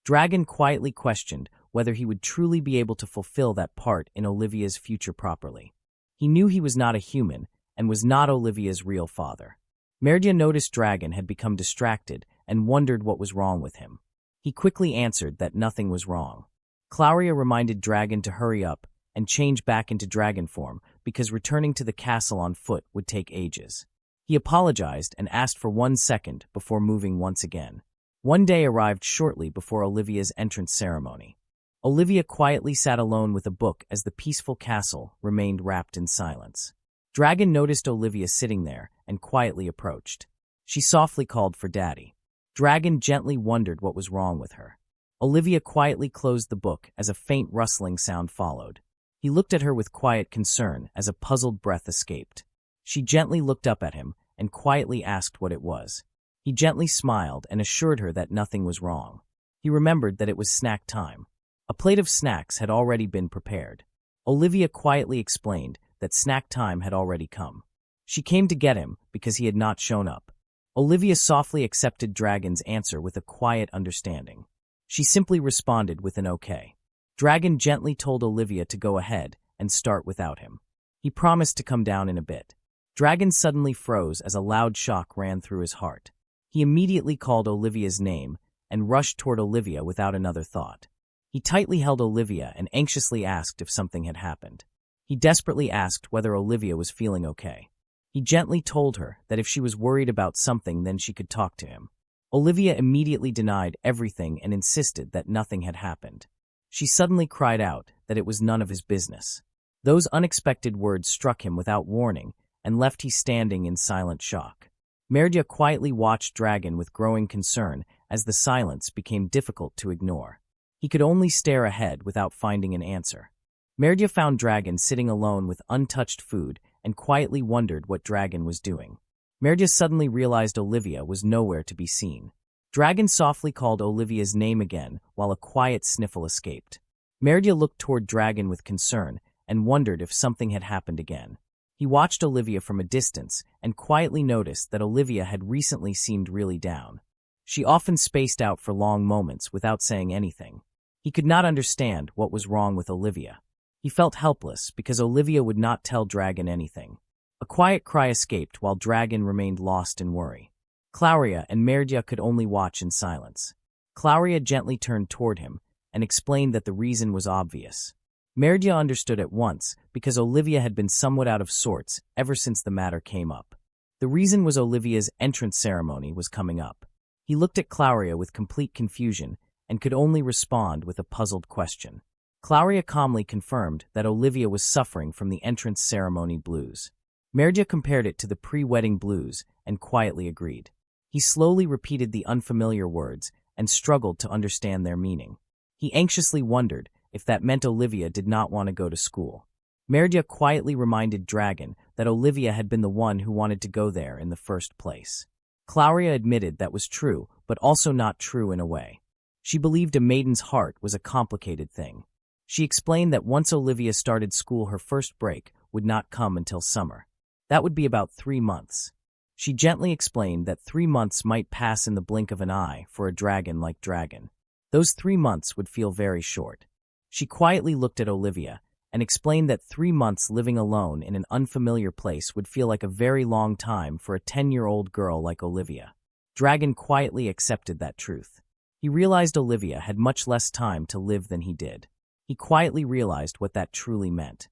Dragon quietly questioned whether he would truly be able to fulfill that part in Olivia's future properly. He knew he was not a human and was not Olivia's real father. Merdia noticed Dragon had become distracted and wondered what was wrong with him. He quickly answered that nothing was wrong. Clauria reminded Dragon to hurry up and change back into dragon form because returning to the castle on foot would take ages. He apologized and asked for 1 second before moving once again. One day arrived shortly before Olivia's entrance ceremony. Olivia quietly sat alone with a book as the peaceful castle remained wrapped in silence. Dragon noticed Olivia sitting there and quietly approached. She softly called for Daddy. Dragon gently wondered what was wrong with her. Olivia quietly closed the book as a faint rustling sound followed. He looked at her with quiet concern as a puzzled breath escaped. She gently looked up at him and quietly asked what it was. He gently smiled and assured her that nothing was wrong. He remembered that it was snack time. A plate of snacks had already been prepared. Olivia quietly explained that snack time had already come. She came to get him because he had not shown up. Olivia softly accepted Dragon's answer with a quiet understanding. She simply responded with an okay. Dragon gently told Olivia to go ahead and start without him. He promised to come down in a bit. Dragon suddenly froze as a loud shock ran through his heart. He immediately called Olivia's name and rushed toward Olivia without another thought. He tightly held Olivia and anxiously asked if something had happened. He desperately asked whether Olivia was feeling okay. He gently told her that if she was worried about something, then she could talk to him. Olivia immediately denied everything and insisted that nothing had happened. She suddenly cried out that it was none of his business. Those unexpected words struck him without warning and left he standing in silent shock. Merdia quietly watched Dragon with growing concern as the silence became difficult to ignore. He could only stare ahead without finding an answer. Merdia found Dragon sitting alone with untouched food and quietly wondered what Dragon was doing. Merdia suddenly realized Olivia was nowhere to be seen. Dragon softly called Olivia's name again while a quiet sniffle escaped. Merdia looked toward Dragon with concern and wondered if something had happened again. He watched Olivia from a distance and quietly noticed that Olivia had recently seemed really down. She often spaced out for long moments without saying anything. He could not understand what was wrong with Olivia. He felt helpless because Olivia would not tell Dragon anything. A quiet cry escaped while Dragon remained lost in worry. Clauria and Merdia could only watch in silence. Clauria gently turned toward him and explained that the reason was obvious. Merdia understood at once because Olivia had been somewhat out of sorts ever since the matter came up. The reason was Olivia's entrance ceremony was coming up. He looked at Clauria with complete confusion and could only respond with a puzzled question. Clauria calmly confirmed that Olivia was suffering from the entrance ceremony blues. Merdia compared it to the pre-wedding blues and quietly agreed. He slowly repeated the unfamiliar words and struggled to understand their meaning. He anxiously wondered if that meant Olivia did not want to go to school. Merdia quietly reminded Dragon that Olivia had been the one who wanted to go there in the first place. Clauria admitted that was true, but also not true in a way. She believed a maiden's heart was a complicated thing. She explained that once Olivia started school, her first break would not come until summer. That would be about 3 months. She gently explained that 3 months might pass in the blink of an eye for a dragon like Dragon. Those 3 months would feel very short. She quietly looked at Olivia and explained that 3 months living alone in an unfamiliar place would feel like a very long time for a 10-year-old girl like Olivia. Dragon quietly accepted that truth. He realized Olivia had much less time to live than he did. He quietly realized what that truly meant.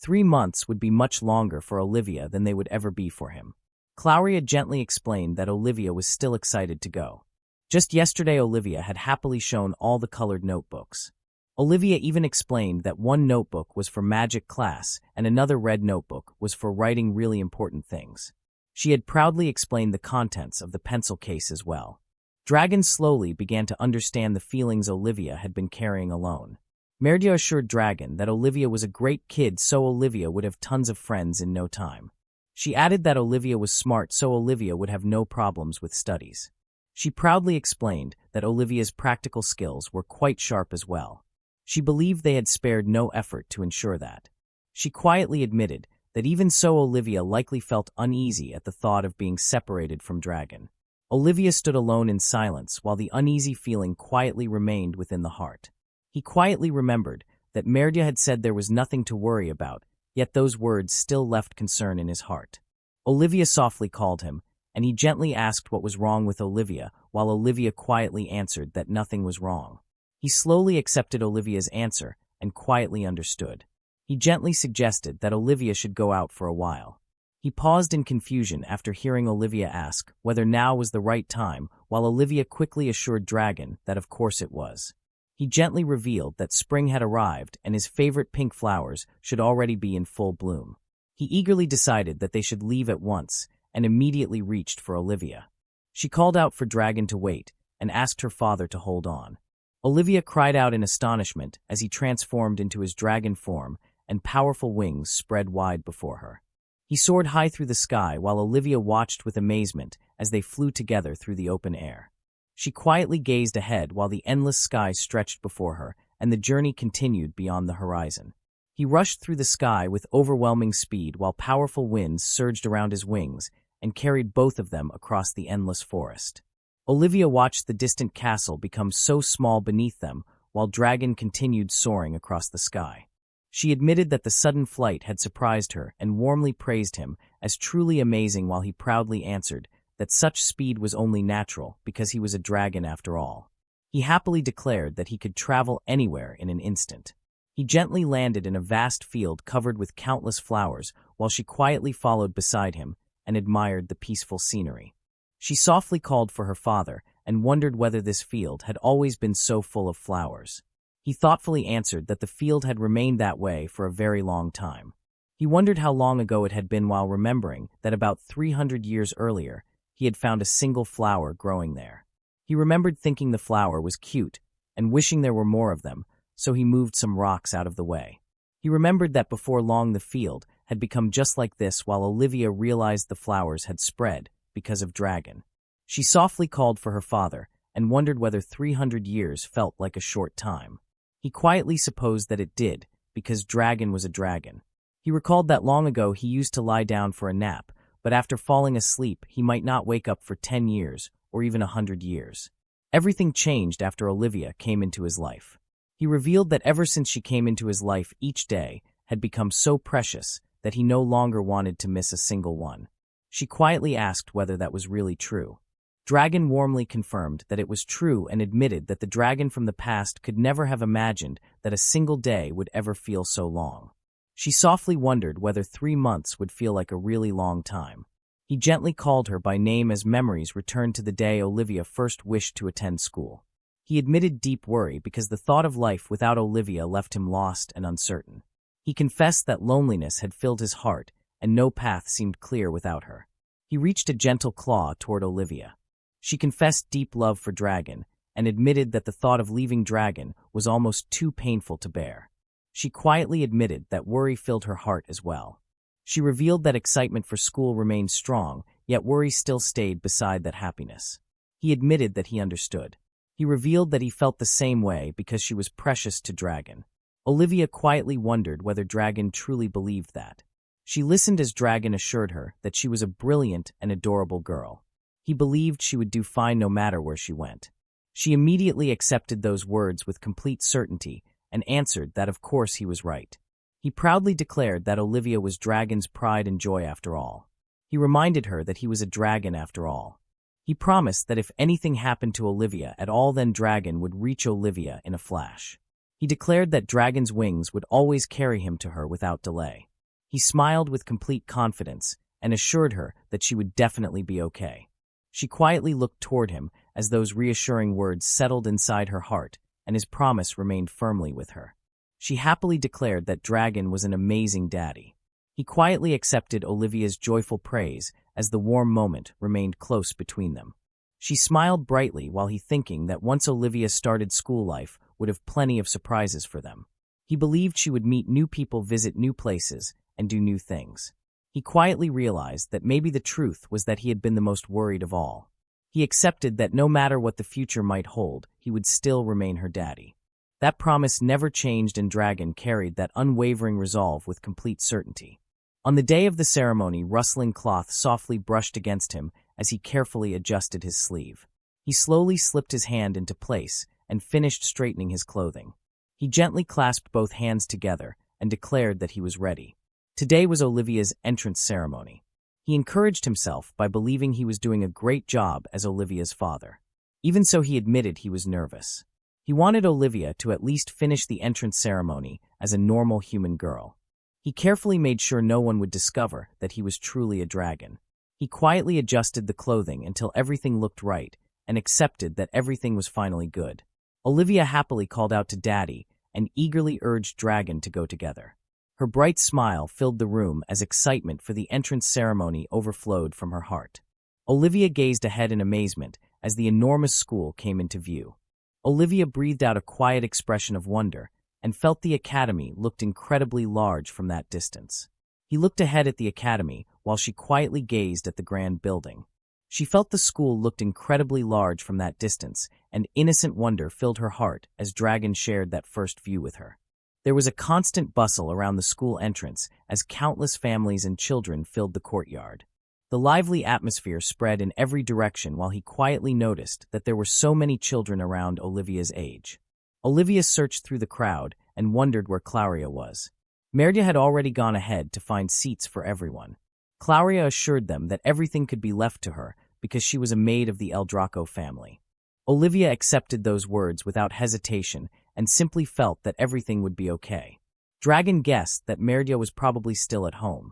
3 months would be much longer for Olivia than they would ever be for him. Clauria gently explained that Olivia was still excited to go. Just yesterday, Olivia had happily shown all the colored notebooks. Olivia even explained that one notebook was for magic class and another red notebook was for writing really important things. She had proudly explained the contents of the pencil case as well. Dragon slowly began to understand the feelings Olivia had been carrying alone. Merdia assured Dragon that Olivia was a great kid, so Olivia would have tons of friends in no time. She added that Olivia was smart, so Olivia would have no problems with studies. She proudly explained that Olivia's practical skills were quite sharp as well. She believed they had spared no effort to ensure that. She quietly admitted that even so, Olivia likely felt uneasy at the thought of being separated from Dragon. Olivia stood alone in silence while the uneasy feeling quietly remained within the heart. He quietly remembered that Merdia had said there was nothing to worry about, yet those words still left concern in his heart. Olivia softly called him, and he gently asked what was wrong with Olivia, while Olivia quietly answered that nothing was wrong. He slowly accepted Olivia's answer and quietly understood. He gently suggested that Olivia should go out for a while. He paused in confusion after hearing Olivia ask whether now was the right time, while Olivia quickly assured Dragon that of course it was. He gently revealed that spring had arrived and his favorite pink flowers should already be in full bloom. He eagerly decided that they should leave at once and immediately reached for Olivia. She called out for Dragon to wait and asked her father to hold on. Olivia cried out in astonishment as he transformed into his dragon form and powerful wings spread wide before her. He soared high through the sky while Olivia watched with amazement as they flew together through the open air. She quietly gazed ahead while the endless sky stretched before her and the journey continued beyond the horizon. He rushed through the sky with overwhelming speed while powerful winds surged around his wings and carried both of them across the endless forest. Olivia watched the distant castle become so small beneath them while Dragon continued soaring across the sky. She admitted that the sudden flight had surprised her and warmly praised him as truly amazing while he proudly answered that such speed was only natural because he was a dragon after all. He happily declared that he could travel anywhere in an instant. He gently landed in a vast field covered with countless flowers while she quietly followed beside him and admired the peaceful scenery. She softly called for her father and wondered whether this field had always been so full of flowers. He thoughtfully answered that the field had remained that way for a very long time. He wondered how long ago it had been while remembering that about 300 years earlier, he had found a single flower growing there. He remembered thinking the flower was cute and wishing there were more of them, so he moved some rocks out of the way. He remembered that before long the field had become just like this while Olivia realized the flowers had spread because of Dragon. She softly called for her father and wondered whether 300 years felt like a short time. He quietly supposed that it did, because Dragon was a dragon. He recalled that long ago he used to lie down for a nap, but after falling asleep he might not wake up for 10 years or even 100 years. Everything changed after Olivia came into his life. He revealed that ever since she came into his life each day had become so precious that he no longer wanted to miss a single one. She quietly asked whether that was really true. Dragon warmly confirmed that it was true and admitted that the dragon from the past could never have imagined that a single day would ever feel so long. She softly wondered whether 3 months would feel like a really long time. He gently called her by name as memories returned to the day Olivia first wished to attend school. He admitted deep worry because the thought of life without Olivia left him lost and uncertain. He confessed that loneliness had filled his heart and no path seemed clear without her. He reached a gentle claw toward Olivia. She confessed deep love for Dragon and admitted that the thought of leaving Dragon was almost too painful to bear. She quietly admitted that worry filled her heart as well. She revealed that excitement for school remained strong, yet worry still stayed beside that happiness. He admitted that he understood. He revealed that he felt the same way because she was precious to Dragon. Olivia quietly wondered whether Dragon truly believed that. She listened as Dragon assured her that she was a brilliant and adorable girl. He believed she would do fine no matter where she went. She immediately accepted those words with complete certainty and answered that of course he was right. He proudly declared that Olivia was Dragon's pride and joy after all. He reminded her that he was a dragon after all. He promised that if anything happened to Olivia at all, then Dragon would reach Olivia in a flash. He declared that Dragon's wings would always carry him to her without delay. He smiled with complete confidence and assured her that she would definitely be okay. She quietly looked toward him as those reassuring words settled inside her heart and his promise remained firmly with her. She happily declared that Dragon was an amazing daddy. He quietly accepted Olivia's joyful praise as the warm moment remained close between them. She smiled brightly while he thinking that once Olivia started school life would have plenty of surprises for them. He believed she would meet new people, visit new places, and do new things. He quietly realized that maybe the truth was that he had been the most worried of all. He accepted that no matter what the future might hold, he would still remain her daddy. That promise never changed, and Dragon carried that unwavering resolve with complete certainty. On the day of the ceremony, rustling cloth softly brushed against him as he carefully adjusted his sleeve. He slowly slipped his hand into place and finished straightening his clothing. He gently clasped both hands together and declared that he was ready. Today was Olivia's entrance ceremony. He encouraged himself by believing he was doing a great job as Olivia's father. Even so, he admitted he was nervous. He He wanted Olivia to at least finish the entrance ceremony as a normal human girl. He carefully made sure no one would discover that he was truly a dragon. He quietly adjusted the clothing until everything looked right and accepted that everything was finally good. Olivia happily called out to Daddy and eagerly urged Dragon to go together. Her bright smile filled the room as excitement for the entrance ceremony overflowed from her heart. Olivia gazed ahead in amazement as the enormous school came into view. Olivia breathed out a quiet expression of wonder and felt the academy looked incredibly large from that distance. He looked ahead at the academy while she quietly gazed at the grand building. She felt the school looked incredibly large from that distance, and innocent wonder filled her heart as Dragon shared that first view with her. There was a constant bustle around the school entrance as countless families and children filled the courtyard. The lively atmosphere spread in every direction while he quietly noticed that there were so many children around Olivia's age. Olivia searched through the crowd and wondered where Claudia was. Merdia had already gone ahead to find seats for everyone. Claudia assured them that everything could be left to her because she was a maid of the El Draco family. Olivia accepted those words without hesitation and simply felt that everything would be okay. Dragon guessed that Merdia was probably still at home.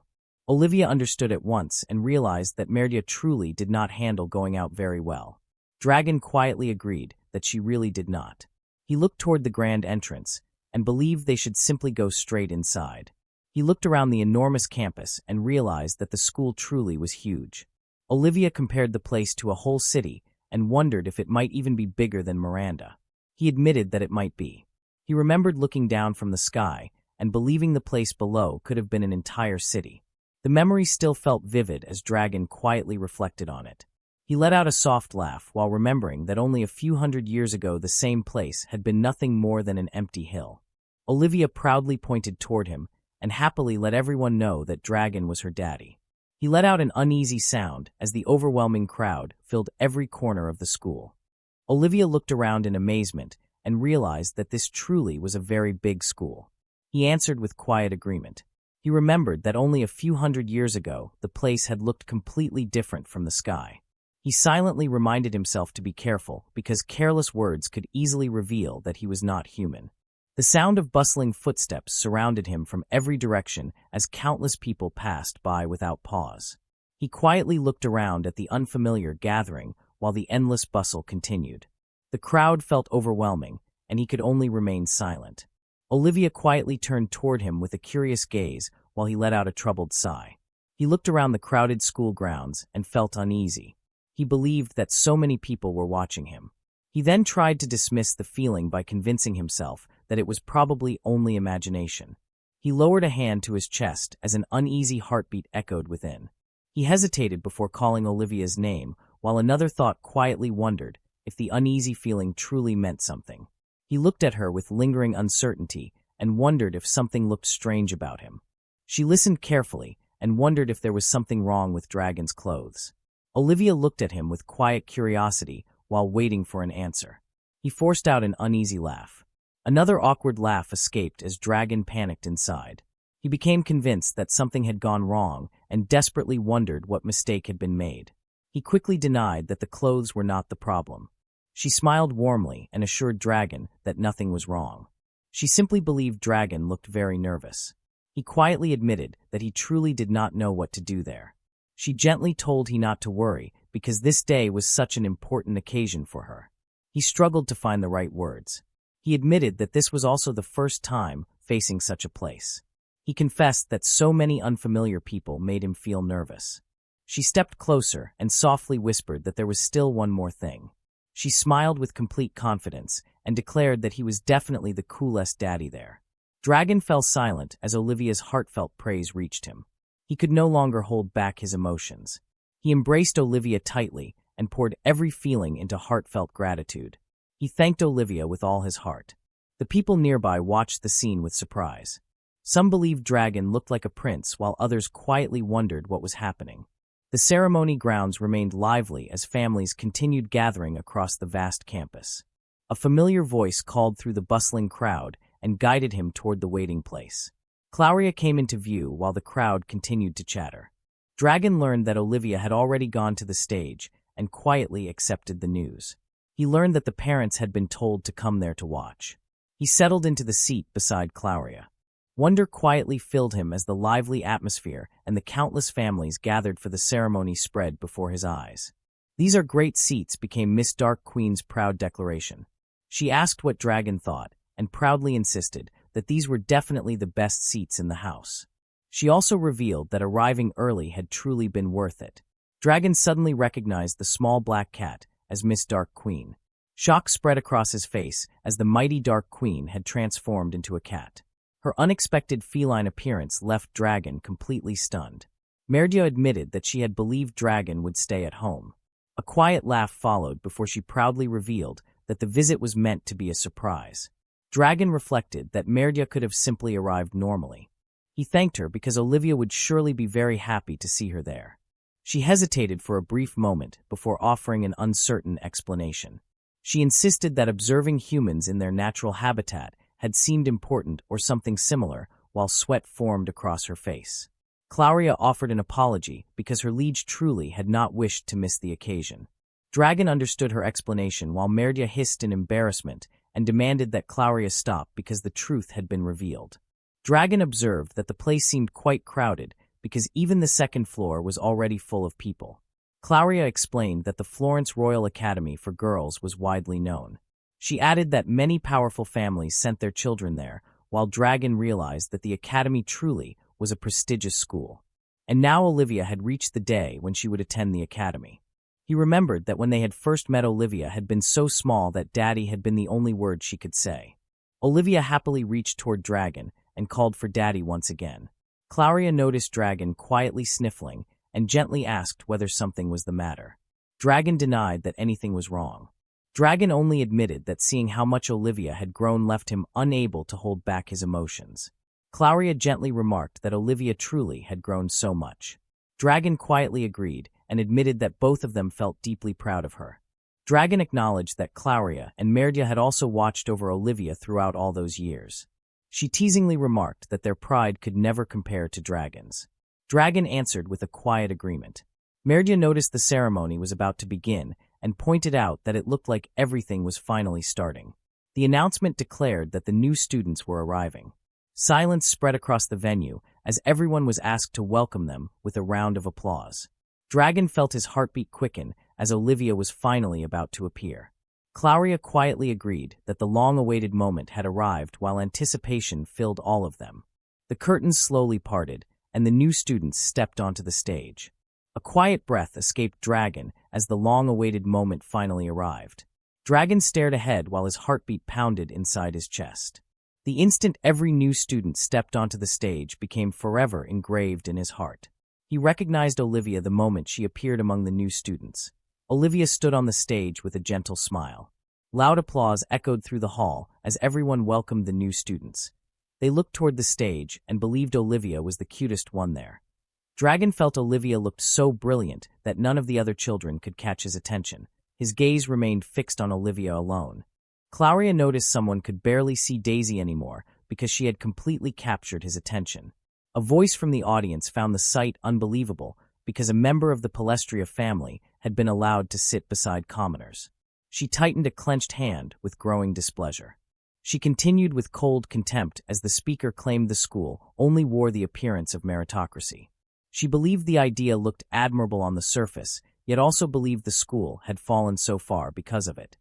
Olivia understood at once and realized that Merdia truly did not handle going out very well. Dragon quietly agreed that she really did not. He looked toward the grand entrance and believed they should simply go straight inside. He looked around the enormous campus and realized that the school truly was huge. Olivia compared the place to a whole city and wondered if it might even be bigger than Miranda. He admitted that it might be. He remembered looking down from the sky and believing the place below could have been an entire city. The memory still felt vivid as Dragon quietly reflected on it. He let out a soft laugh while remembering that only a few hundred years ago the same place had been nothing more than an empty hill. Olivia proudly pointed toward him and happily let everyone know that Dragon was her daddy. He let out an uneasy sound as the overwhelming crowd filled every corner of the school. Olivia looked around in amazement and realized that this truly was a very big school. He answered with quiet agreement. He remembered that only a few hundred years ago the place had looked completely different from the sky. He silently reminded himself to be careful because careless words could easily reveal that he was not human. The sound of bustling footsteps surrounded him from every direction as countless people passed by without pause. He quietly looked around at the unfamiliar gathering while the endless bustle continued. The crowd felt overwhelming, and he could only remain silent. Olivia quietly turned toward him with a curious gaze while he let out a troubled sigh. He looked around the crowded school grounds and felt uneasy. He believed that so many people were watching him. He then tried to dismiss the feeling by convincing himself that it was probably only imagination. He lowered a hand to his chest as an uneasy heartbeat echoed within. He hesitated before calling Olivia's name, while another thought quietly wondered if the uneasy feeling truly meant something. He looked at her with lingering uncertainty and wondered if something looked strange about him. She listened carefully and wondered if there was something wrong with Dragon's clothes. Olivia looked at him with quiet curiosity while waiting for an answer. He forced out an uneasy laugh. Another awkward laugh escaped as Dragon panicked inside. He became convinced that something had gone wrong and desperately wondered what mistake had been made. He quickly denied that the clothes were not the problem. She smiled warmly and assured Dragon that nothing was wrong. She simply believed Dragon looked very nervous. He quietly admitted that he truly did not know what to do there. She gently told him not to worry because this day was such an important occasion for her. He struggled to find the right words. He admitted that this was also the first time facing such a place. He confessed that so many unfamiliar people made him feel nervous. She stepped closer and softly whispered that there was still one more thing. She smiled with complete confidence and declared that he was definitely the coolest daddy there. Dragon fell silent as Olivia's heartfelt praise reached him. He could no longer hold back his emotions. He embraced Olivia tightly and poured every feeling into heartfelt gratitude. He thanked Olivia with all his heart. The people nearby watched the scene with surprise. Some believed Dragon looked like a prince while others quietly wondered what was happening. The ceremony grounds remained lively as families continued gathering across the vast campus. A familiar voice called through the bustling crowd and guided him toward the waiting place. Claudia came into view while the crowd continued to chatter. Dragon learned that Olivia had already gone to the stage and quietly accepted the news. He learned that the parents had been told to come there to watch. He settled into the seat beside Clauria. Wonder quietly filled him as the lively atmosphere and the countless families gathered for the ceremony spread before his eyes. "These are great seats," became Miss Dark Queen's proud declaration. She asked what Dragon thought, and proudly insisted that these were definitely the best seats in the house. She also revealed that arriving early had truly been worth it. Dragon suddenly recognized the small black cat as Miss Dark Queen. Shock spread across his face as the mighty Dark Queen had transformed into a cat. Her unexpected feline appearance left Dragon completely stunned. Merdia admitted that she had believed Dragon would stay at home. A quiet laugh followed before she proudly revealed that the visit was meant to be a surprise. Dragon reflected that Merdia could have simply arrived normally. He thanked her because Olivia would surely be very happy to see her there. She hesitated for a brief moment before offering an uncertain explanation. She insisted that observing humans in their natural habitat had seemed important or something similar, while sweat formed across her face. Clauria offered an apology because her liege truly had not wished to miss the occasion. Dragon understood her explanation while Merdia hissed in embarrassment and demanded that Clauria stop because the truth had been revealed. Dragon observed that the place seemed quite crowded because even the second floor was already full of people. Clauria explained that the Florence Royal Academy for Girls was widely known. She added that many powerful families sent their children there, while Dragon realized that the academy truly was a prestigious school. And now Olivia had reached the day when she would attend the academy. He remembered that when they had first met, Olivia had been so small that Daddy had been the only word she could say. Olivia happily reached toward Dragon and called for Daddy once again. Clauria noticed Dragon quietly sniffling and gently asked whether something was the matter. Dragon denied that anything was wrong. Dragon only admitted that seeing how much Olivia had grown left him unable to hold back his emotions. Clauria gently remarked that Olivia truly had grown so much. Dragon quietly agreed and admitted that both of them felt deeply proud of her. Dragon acknowledged that Clauria and Merdia had also watched over Olivia throughout all those years. She teasingly remarked that their pride could never compare to Dragon's. Dragon answered with a quiet agreement. Merdia noticed the ceremony was about to begin and pointed out that it looked like everything was finally starting. The announcement declared that the new students were arriving. Silence spread across the venue as everyone was asked to welcome them with a round of applause. Dragon felt his heartbeat quicken as Olivia was finally about to appear. Clauria quietly agreed that the long-awaited moment had arrived while anticipation filled all of them. The curtains slowly parted, and the new students stepped onto the stage. A quiet breath escaped Dragon as the long-awaited moment finally arrived. Dragon stared ahead while his heartbeat pounded inside his chest. The instant every new student stepped onto the stage became forever engraved in his heart. He recognized Olivia the moment she appeared among the new students. Olivia stood on the stage with a gentle smile. Loud applause echoed through the hall as everyone welcomed the new students. They looked toward the stage and believed Olivia was the cutest one there. Dragon felt Olivia looked so brilliant that none of the other children could catch his attention. His gaze remained fixed on Olivia alone. Clauria noticed someone could barely see Daisy anymore because she had completely captured his attention. A voice from the audience found the sight unbelievable because a member of the Palestria family had been allowed to sit beside commoners. She tightened a clenched hand with growing displeasure. She continued with cold contempt as the speaker claimed the school only wore the appearance of meritocracy. She believed the idea looked admirable on the surface, yet also believed the school had fallen so far because of it.